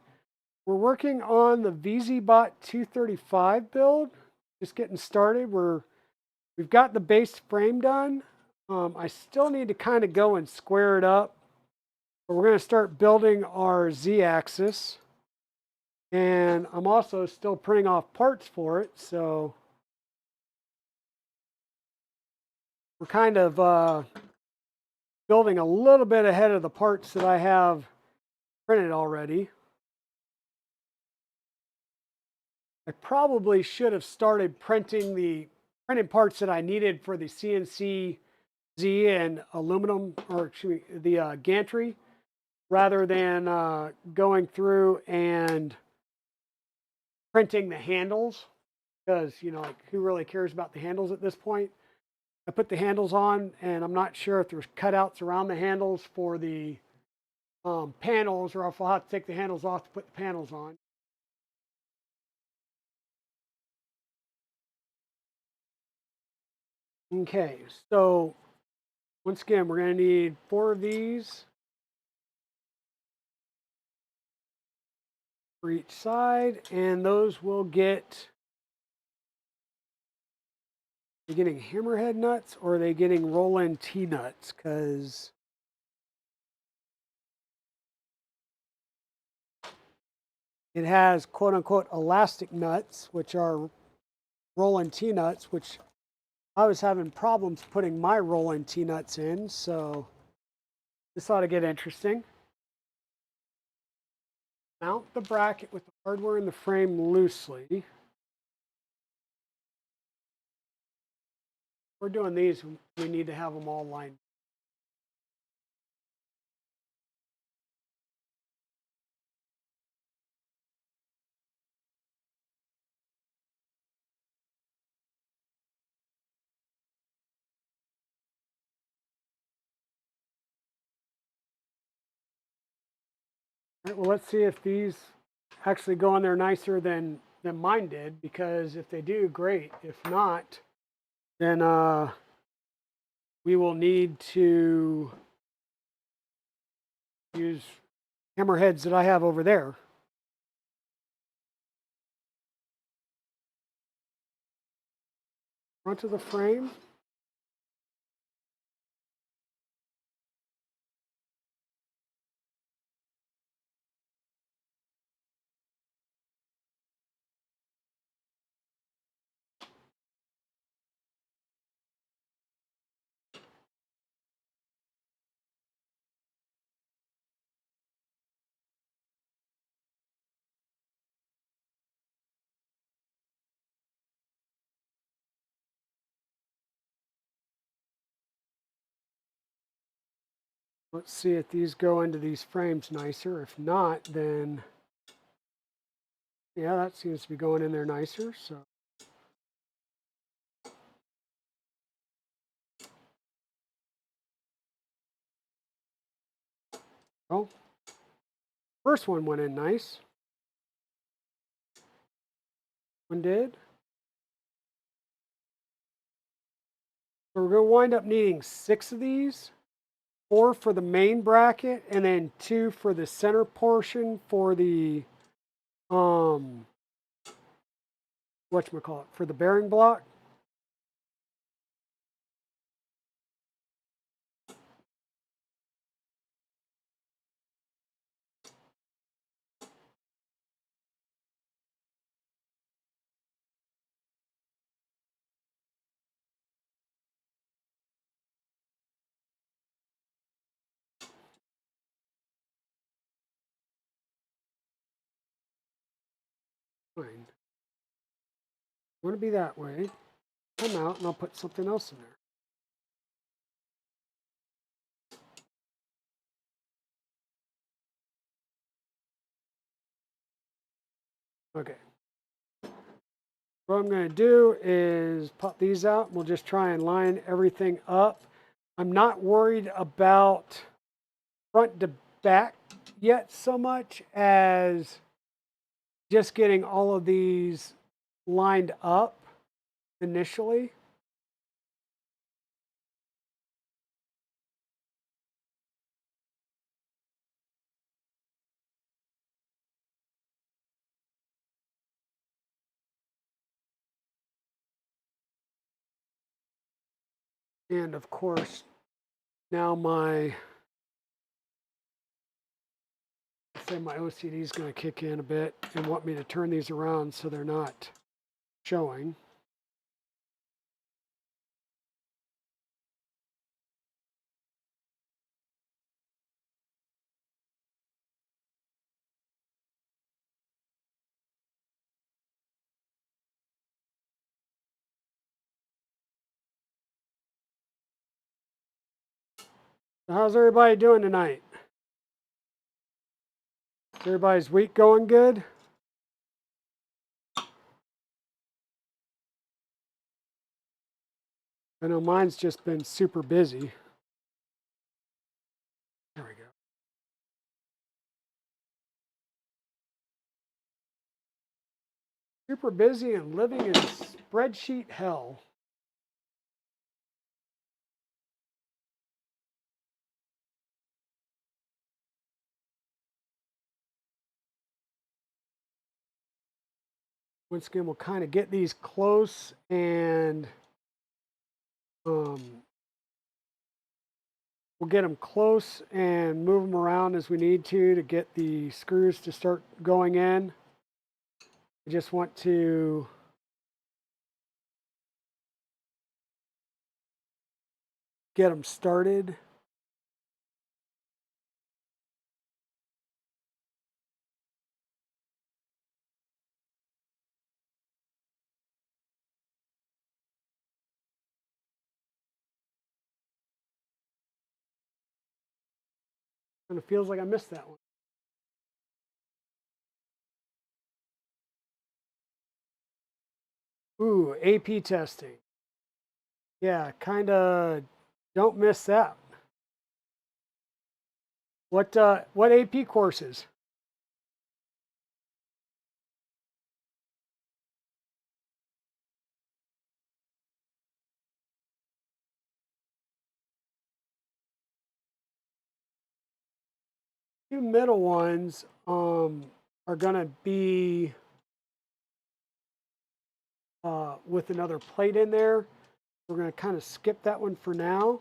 We're working on the VzBot 235 build. Just getting started. We've got the base frame done. I still need to kind of go and square it up. But we're going to start building our Z-axis. And I'm also still printing off parts for it. So we're kind of building a little bit ahead of the parts that I have printed already. I probably should have started printing the printed parts that I needed for the CNC Z and aluminum, or excuse me, the Gantry, rather than going through and printing the handles, because, you know, like, who really cares about the handles at this point? I put the handles on, and I'm not sure if there's cutouts around the handles for the panels, or if I'll have to take the handles off to put the panels on. Okay, so once again, we're going to need 4 of these for each side, and those will get, are they getting hammerhead nuts, or are they getting roll-in T-nuts? Because it has quote-unquote elastic nuts, which are roll-in T-nuts, which I was having problems putting my roll-in T-nuts in, so this ought to get interesting. Mount the bracket with the hardware in the frame loosely. We're doing these, we need to have them all lined. All right, well, let's see if these actually go on there nicer than mine did, because if they do, great. If not, then we will need to use hammerheads that I have over there. Front of the frame. Let's see if these go into these frames nicer. If not, then yeah, that seems to be going in there nicer. So oh, first one went in nice. One did. So we're going to wind up needing 6 of these. 4 for the main bracket, and then 2 for the center portion for the whatchamacallit, for the bearing block. Fine. Want to be that way. Come out, and I'll put something else in there. Okay. What I'm going to do is pop these out. We'll just try and line everything up. I'm not worried about front to back yet so much as just getting all of these lined up initially. And of course, now my OCD is going to kick in a bit and want me to turn these around so they're not showing. How's everybody doing tonight? Is everybody's week going good? I know mine's just been super busy. There we go. Super busy and living in spreadsheet hell. Once again, we'll kind of get these close and we'll get them close and move them around as we need to get the screws to start going in. I just want to get them started. Kind of feels like I missed that one. Ooh, AP testing. Yeah, kind of don't miss that. What AP courses? Two middle ones are going to be with another plate in there. We're going to kind of skip that one for now.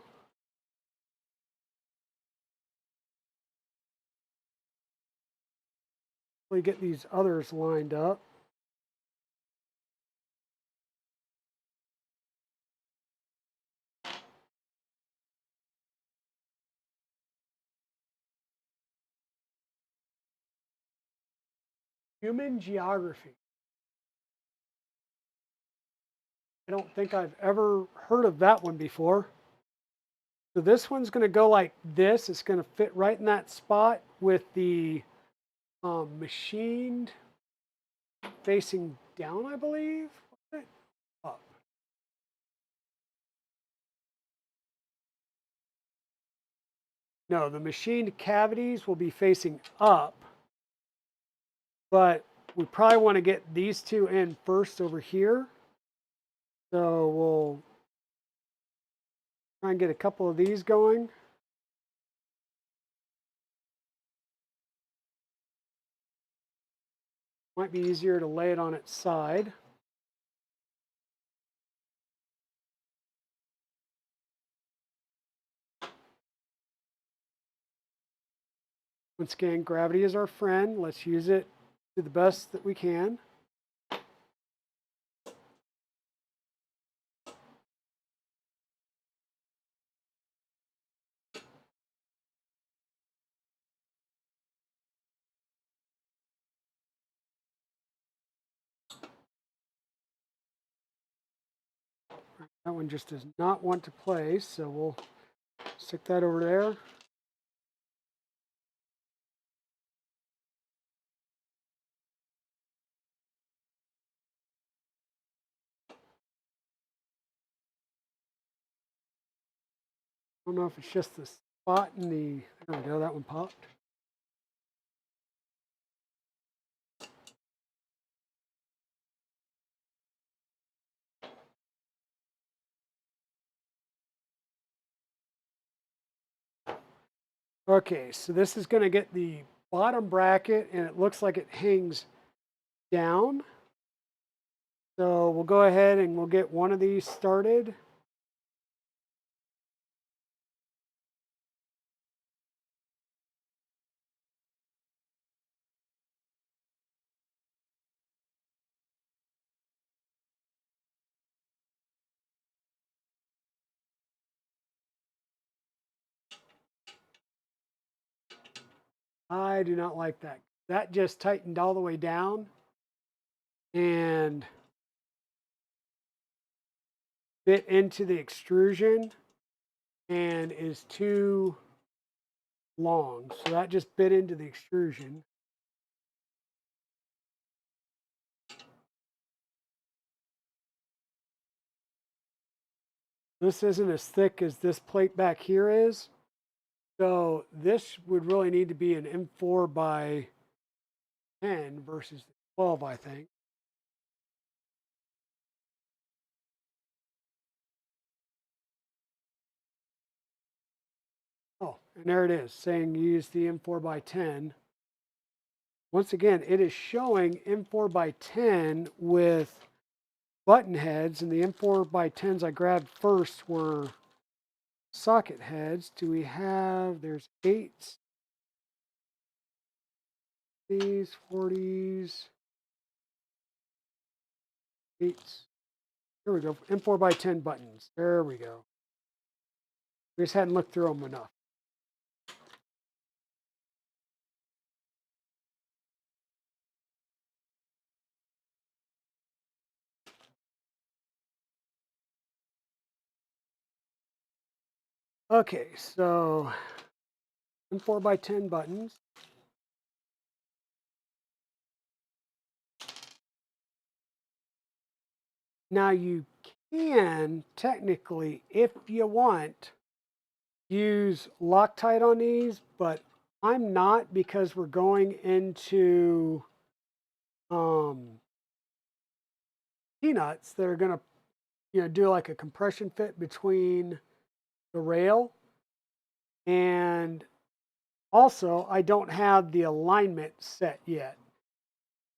We get these others lined up. Human geography. I don't think I've ever heard of that one before. So this one's going to go like this. It's going to fit right in that spot with the machined facing down, I believe. Up. No, the machined cavities will be facing up, but we probably want to get these two in first over here. So we'll try and get a couple of these going. Might be easier to lay it on its side. Once again, gravity is our friend. Let's use it to the best that we can. That one just does not want to place, so we'll stick that over there. I don't know if it's just the spot in the, there we go, that one popped. Okay, so this is going to get the bottom bracket, and it looks like it hangs down. So we'll go ahead and we'll get one of these started. I do not like that. That just tightened all the way down and fit into the extrusion and is too long. So that just bit into the extrusion. This isn't as thick as this plate back here is. So this would really need to be an M4 by 10 versus 12, I think. Oh, and there it is, saying use the M4 by 10. Once again, it is showing M4 by 10 with button heads, and the M4 by 10s I grabbed first were socket heads. Do we have, there's 8s, these 40s, 8s. Here we go, M4 by 10 buttons. There we go. We just hadn't looked through them enough. Okay, so M4 by 10 buttons. Now you can technically, if you want, use Loctite on these, but I'm not, because we're going into peanuts that are going to do like a compression fit between the rail. And also I don't have the alignment set yet.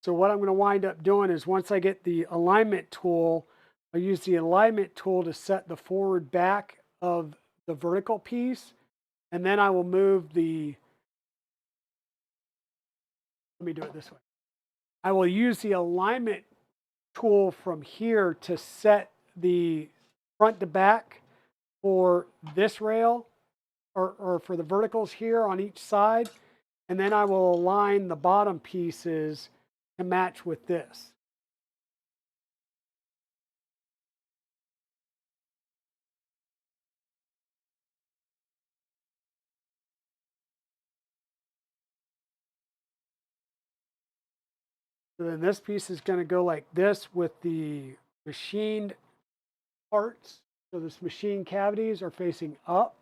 So what I'm going to wind up doing is, once I get the alignment tool, I'll use the alignment tool to set the forward back of the vertical piece. And then I will move the, let me do it this way. I will use the alignment tool from here to set the front to back for this rail, or for the verticals here on each side. And then I will align the bottom pieces to match with this. So then this piece is going to go like this with the machined parts. So this machine cavities are facing up.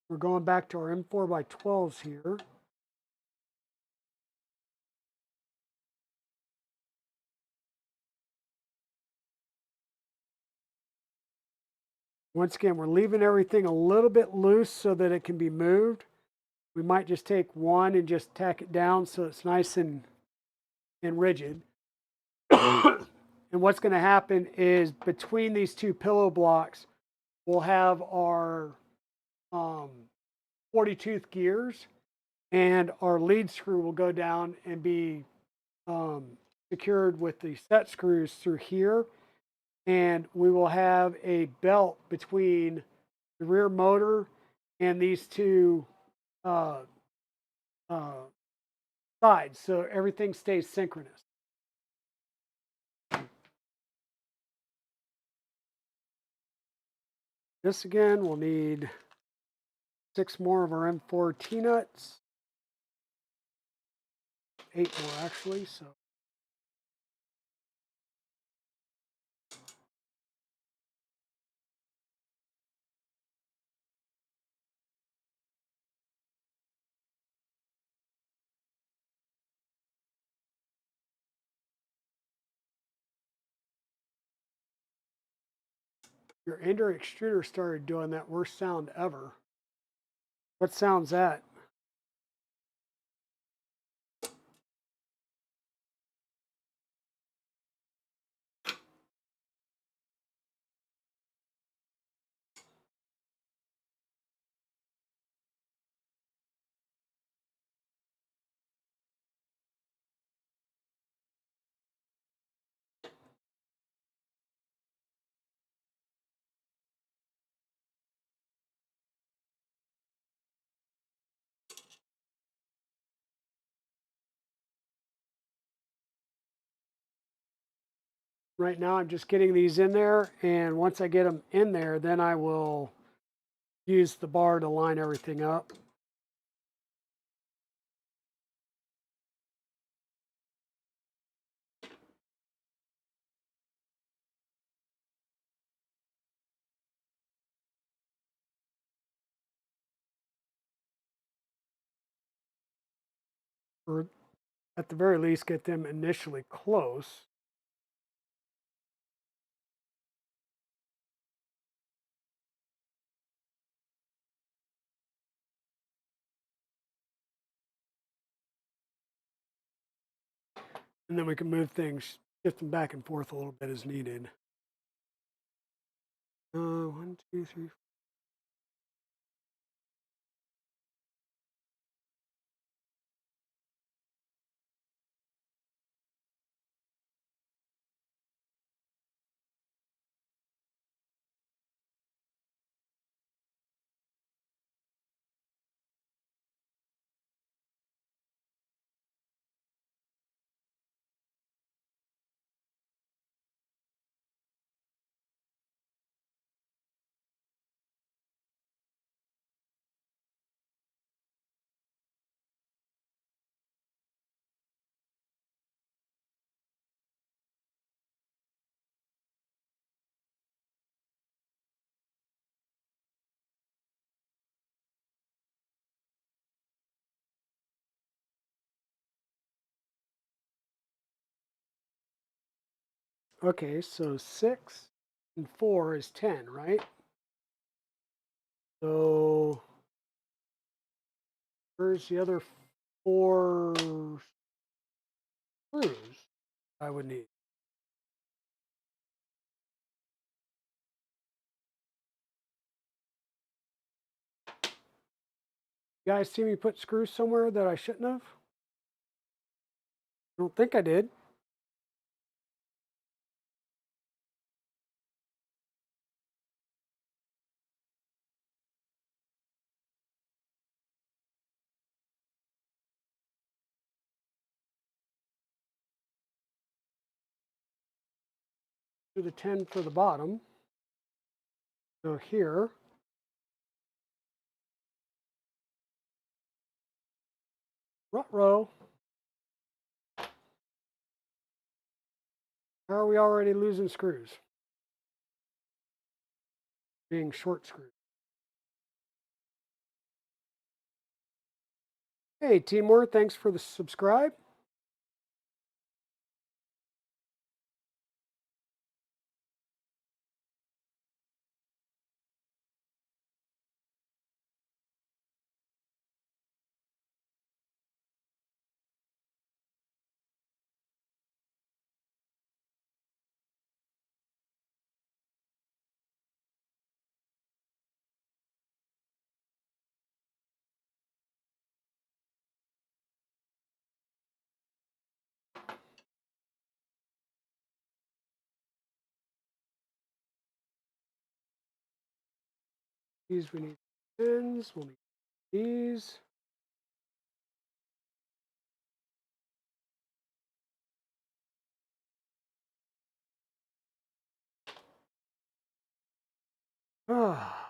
We're going back to our M4 by 12s here. Once again, we're leaving everything a little bit loose so that it can be moved. We might just take one and just tack it down so it's nice and rigid. And what's going to happen is, between these two pillow blocks, we'll have our 40-tooth gears, and our lead screw will go down and be secured with the set screws through here. And we will have a belt between the rear motor and these two sides, so everything stays synchronous. This again, we'll need 6 more of our M4 T-nuts. 8 more actually, so. Your ender extruder started doing that worst sound ever. What sound's that? Right now I'm just getting these in there, and once I get them in there, then I will use the bar to line everything up. Or at the very least, get them initially close. And then we can move things, shift them back and forth a little bit as needed. 1, 2, 3. Okay, so 6 and 4 is 10, right? So where's the other 4 screws I would need? You guys see me put screws somewhere that I shouldn't have? I don't think I did. Do the 10 for the bottom. So here, row. How are we already losing screws? Being short screws. Hey, Timur, thanks for the subscribe. These we need pins. We'll need these. Ah.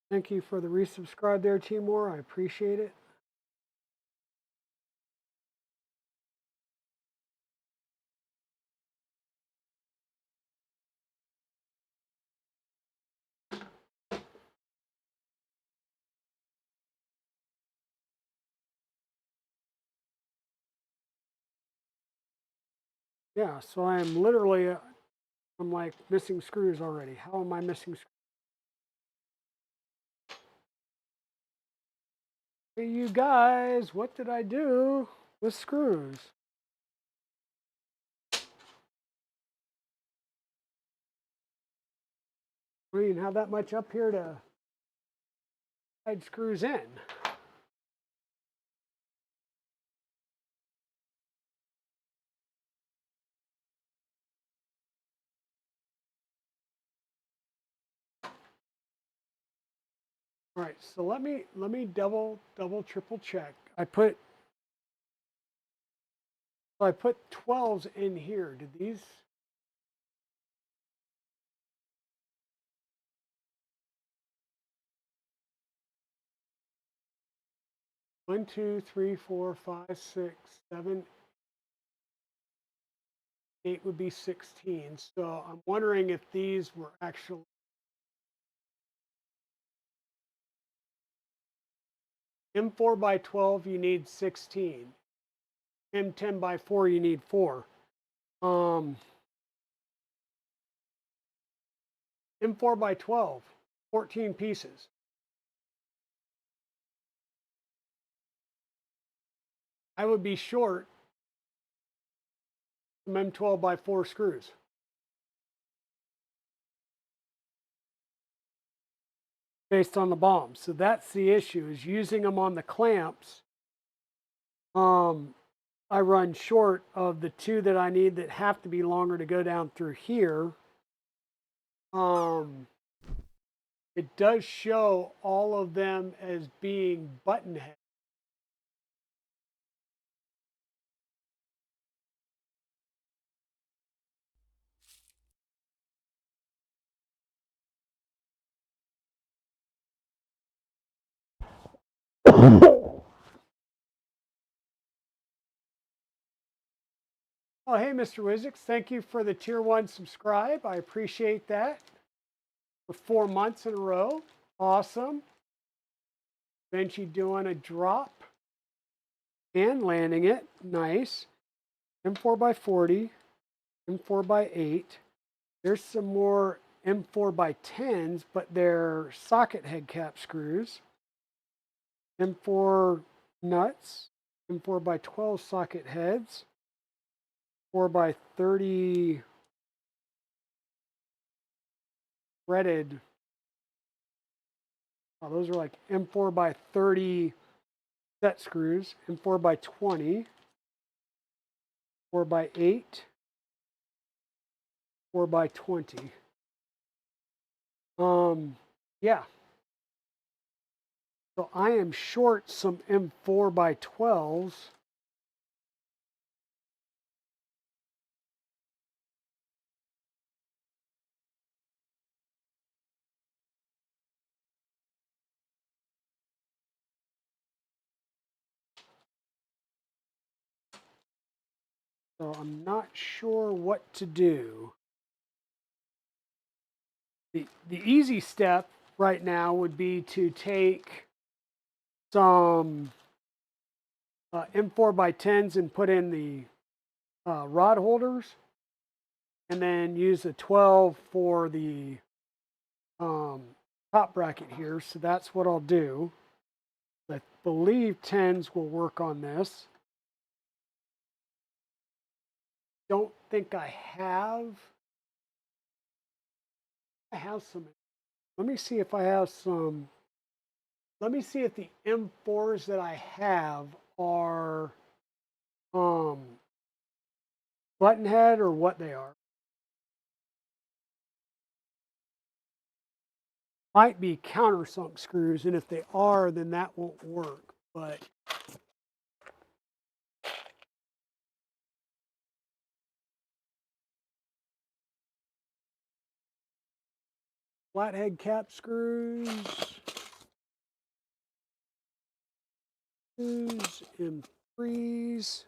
Thank you for the resubscribe there, Timur. I appreciate it. Yeah, so I am literally, I'm like missing screws already. How am I missing screws? Hey, you guys, what did I do with screws? We don't even have that much up here to hide screws in. All right, so let me double triple check. I put 12s in here. Did these? One, two, three, four, five, 6, 7, 8 would be 16. So I'm wondering if these were actually M4 by 12. You need 16. M10 by 4. You need 4. M4 by 12. 14 pieces. I would be short some M12 by 4 screws. Based on the bombs. So that's the issue, is using them on the clamps. I run short of the 2 that I need that have to be longer to go down through here. It does show all of them as being button head. Oh, hey, Mr. Wizix, thank you for the tier 1 subscribe. I appreciate that. For 4 months in a row. Awesome. Benchy doing a drop and landing it. Nice. M4 by 40, M4 by 8. There's some more M4 by 10s, but they're socket head cap screws. M4 nuts, M4 by 12 socket heads, 4 by 30 threaded. Oh, those are like M4 by 30 set screws, M4 by 20, 4 by 8, 4 by 20. Yeah. So I am short some M4 by 12s. So I'm not sure what to do. The easy step right now would be to take some M4 by 10s and put in the rod holders, and then use a 12 for the top bracket here. So that's what I'll do. I believe 10s will work on this. Don't think I have some. Let me see if I have some. Let me see if the M4s that I have are button head or what they are. Might be countersunk screws, and if they are, then that won't work. But flathead cap screws, M3s.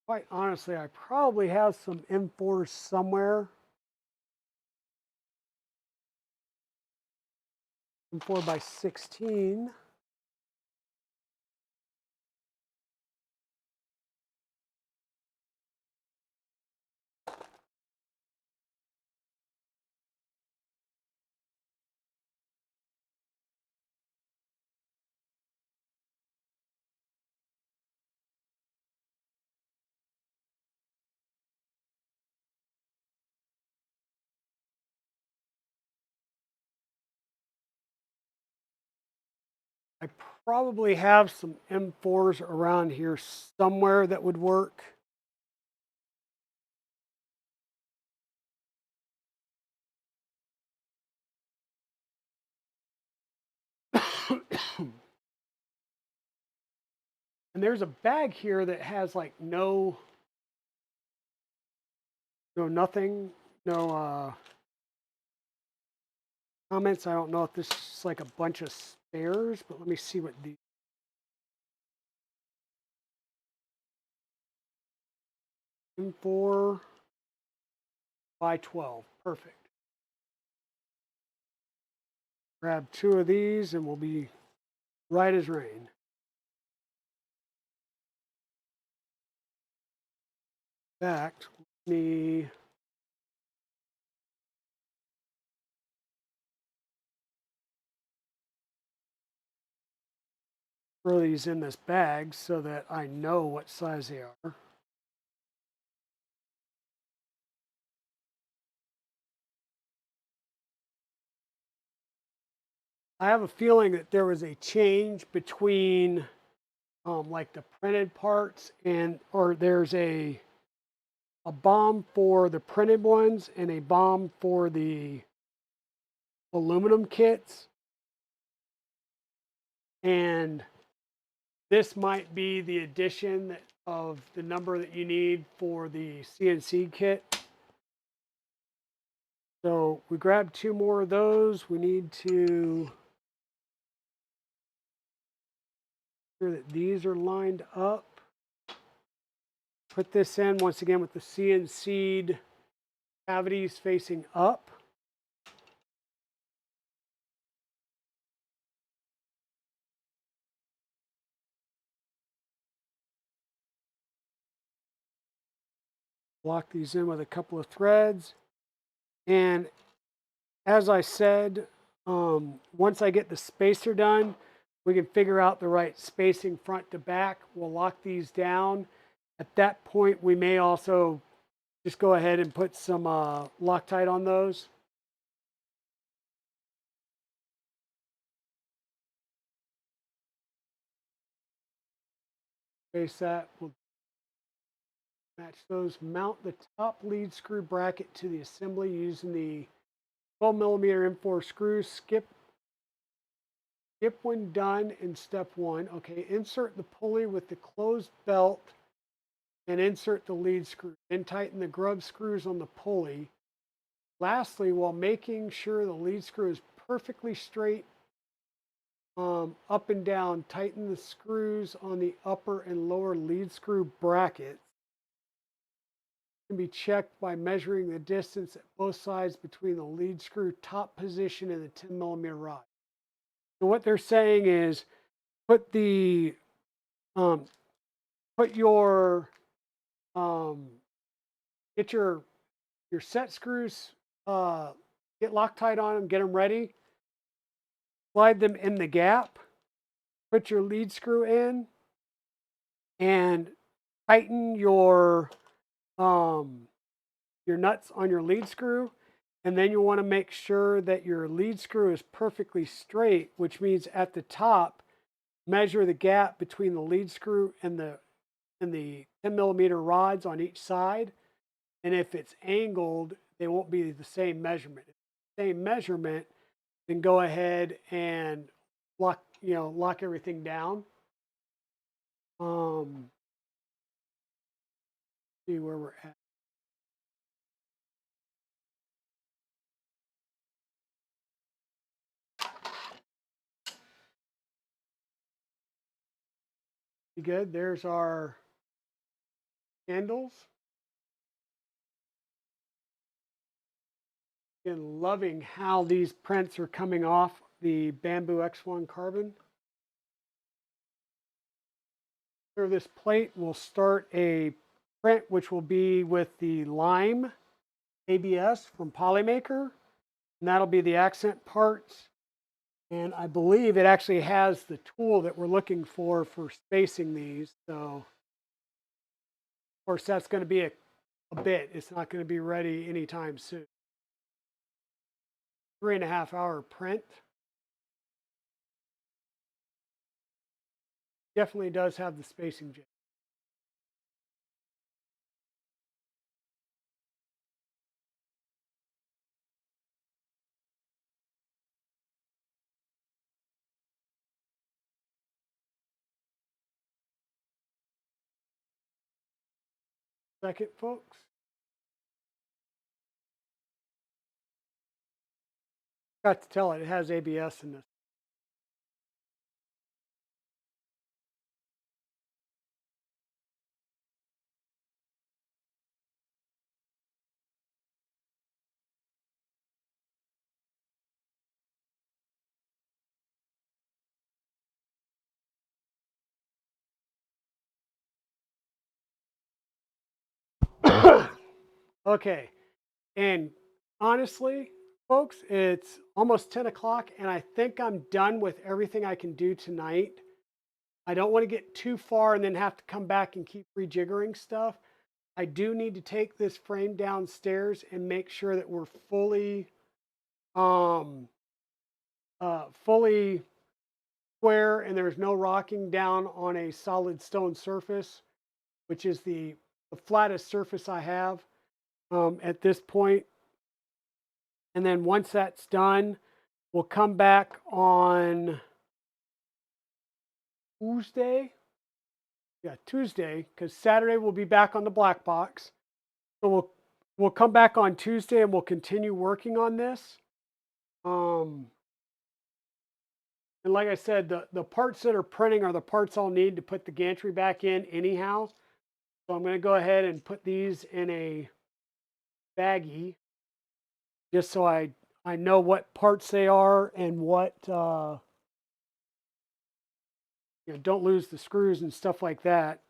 Quite honestly, I probably have some M4s somewhere. M4 by 16. I probably have some M4s around here somewhere that would work. And there's a bag here that has like nothing, no comments. I don't know if this is like a bunch of spares, but let me see what these. M4 by 12, perfect. Grab 2 of these and we'll be right as rain. In fact, let me throw these in this bag so that I know what size they are. I have a feeling that there was a change between like the printed parts or there's a bomb for the printed ones and a bomb for the aluminum kits. And this might be the addition of the number that you need for the CNC kit. So we grabbed 2 more of those. We need to sure that these are lined up. Put this in once again with the CNC'd cavities facing up. Lock these in with a couple of threads. And as I said, once I get the spacer done, we can figure out the right spacing front to back. We'll lock these down. At that point, we may also just go ahead and put some Loctite on those. Space that. We'll match those. Mount the top lead screw bracket to the assembly using the 12mm M4 screws. Skip when done in step 1. Okay, insert the pulley with the closed belt and insert the lead screw. Then tighten the grub screws on the pulley. Lastly, while making sure the lead screw is perfectly straight up and down, tighten the screws on the upper and lower lead screw brackets. Can be checked by measuring the distance at both sides between the lead screw top position and the 10mm rod. So what they're saying is put the get your set screws, get Loctite on them, get them ready, slide them in the gap, put your lead screw in, and tighten your nuts on your lead screw. And then you want to make sure that your lead screw is perfectly straight, which means at the top, measure the gap between the lead screw and the 10mm rods on each side. And if it's angled, they won't be the same measurement. If it's the same measurement, then go ahead and lock everything down. See where we're at. Good. There's our handles. And loving how these prints are coming off the Bamboo X1 carbon. Through this plate, we'll start a print which will be with the lime ABS from Polymaker. And that'll be the accent parts. And I believe it actually has the tool that we're looking for spacing these. So, of course, that's going to be a bit. It's not going to be ready anytime soon. 3.5 hour print. definitely does have the spacing jig. Second, folks. Got to tell it has ABS in this. Okay, and honestly, folks, it's almost 10 o'clock, and I think I'm done with everything I can do tonight. I don't want to get too far and then have to come back and keep rejiggering stuff. I do need to take this frame downstairs and make sure that we're fully fully square and there's no rocking down on a solid stone surface, which is the flattest surface I have at this point. And then once that's done, we'll come back on Tuesday. Yeah, Tuesday, because Saturday we'll be back on the black box. So we'll come back on Tuesday and we'll continue working on this. And like I said, the parts that are printing are the parts I'll need to put the gantry back in anyhow. So I'm going to go ahead and put these in a baggie just so I know what parts they are and what, don't lose the screws and stuff like that.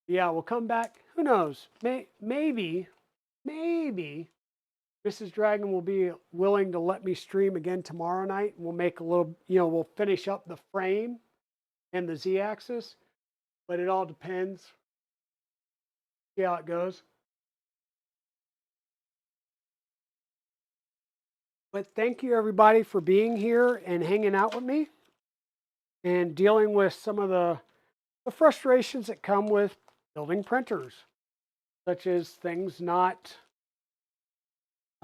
Yeah, we'll come back. Who knows? Maybe Mrs. Dragon will be willing to let me stream again tomorrow night. We'll make a little, we'll finish up the frame and the Z-axis, but it all depends. See how it goes. But thank you everybody for being here and hanging out with me and dealing with some of the frustrations that come with building printers, such as things not,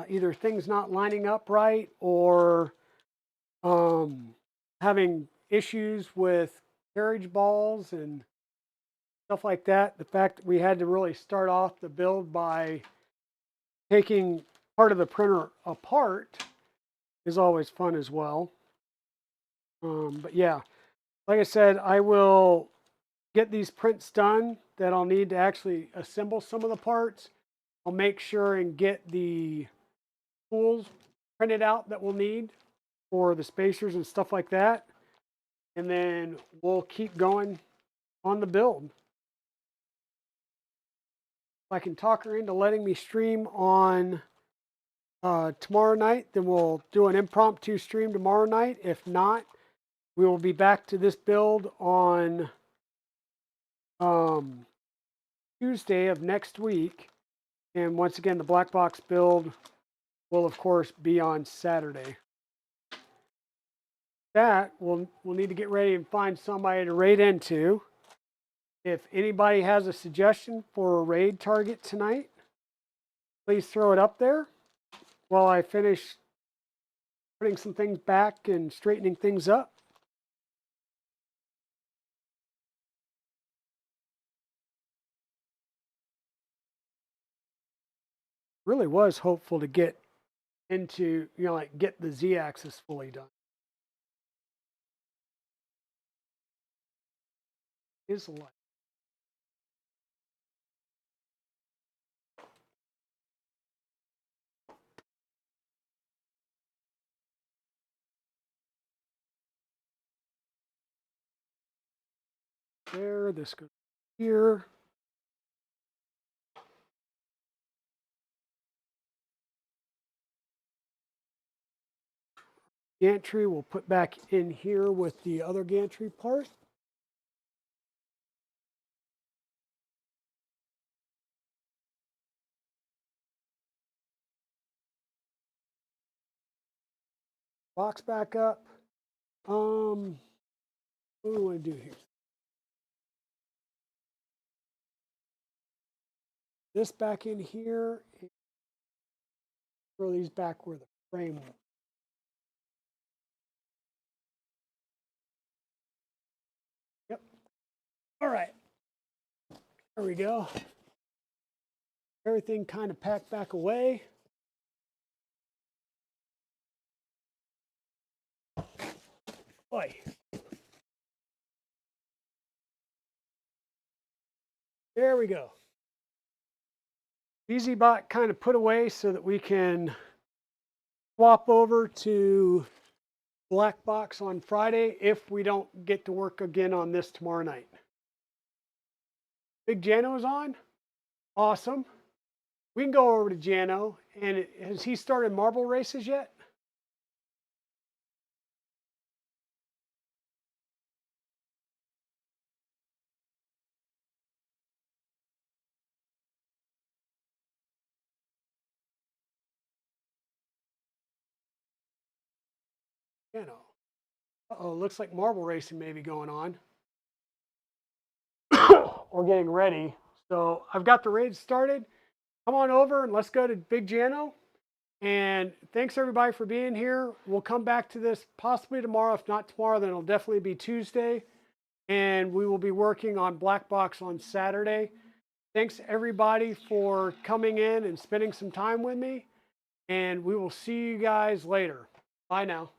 either things not lining up right or having issues with carriage balls and stuff like that. The fact that we had to really start off the build by taking part of the printer apart is always fun as well. But yeah, like I said, I will get these prints done that I'll need to actually assemble some of the parts. I'll make sure and get the tools printed out that we'll need for the spacers and stuff like that. And then we'll keep going on the build. If I can talk her into letting me stream on tomorrow night, then we'll do an impromptu stream tomorrow night. If not, we will be back to this build on Tuesday of next week. And once again, the black box build will of course be on Saturday. That we'll need to get ready and find somebody to raid into. If anybody has a suggestion for a raid target tonight, please throw it up there while I finish putting some things back and straightening things up. Really was hopeful to get into, get the Z-axis fully done. Is a lot. There, this goes here. Gantry we'll put back in here with the other gantry part. box back up. What do we want to do here? This back in here. Throw these back where the frame was. Yep. All right. There we go. Everything kind of packed back away. Boy. There we go. VzBot kind of put away so that we can swap over to Black Box on Friday if we don't get to work again on this tomorrow night. Big Jano is on. Awesome. We can go over to Jano. And has he started marble races yet? Jano. Uh-oh, looks like marble racing may be going on. Or getting ready. So I've got the raid started. Come on over and let's go to Big Jano. And thanks everybody for being here. We'll come back to this possibly tomorrow. If not tomorrow, then it'll definitely be Tuesday. And we will be working on Black Box on Saturday. Thanks everybody for coming in and spending some time with me. And we will see you guys later. Bye now.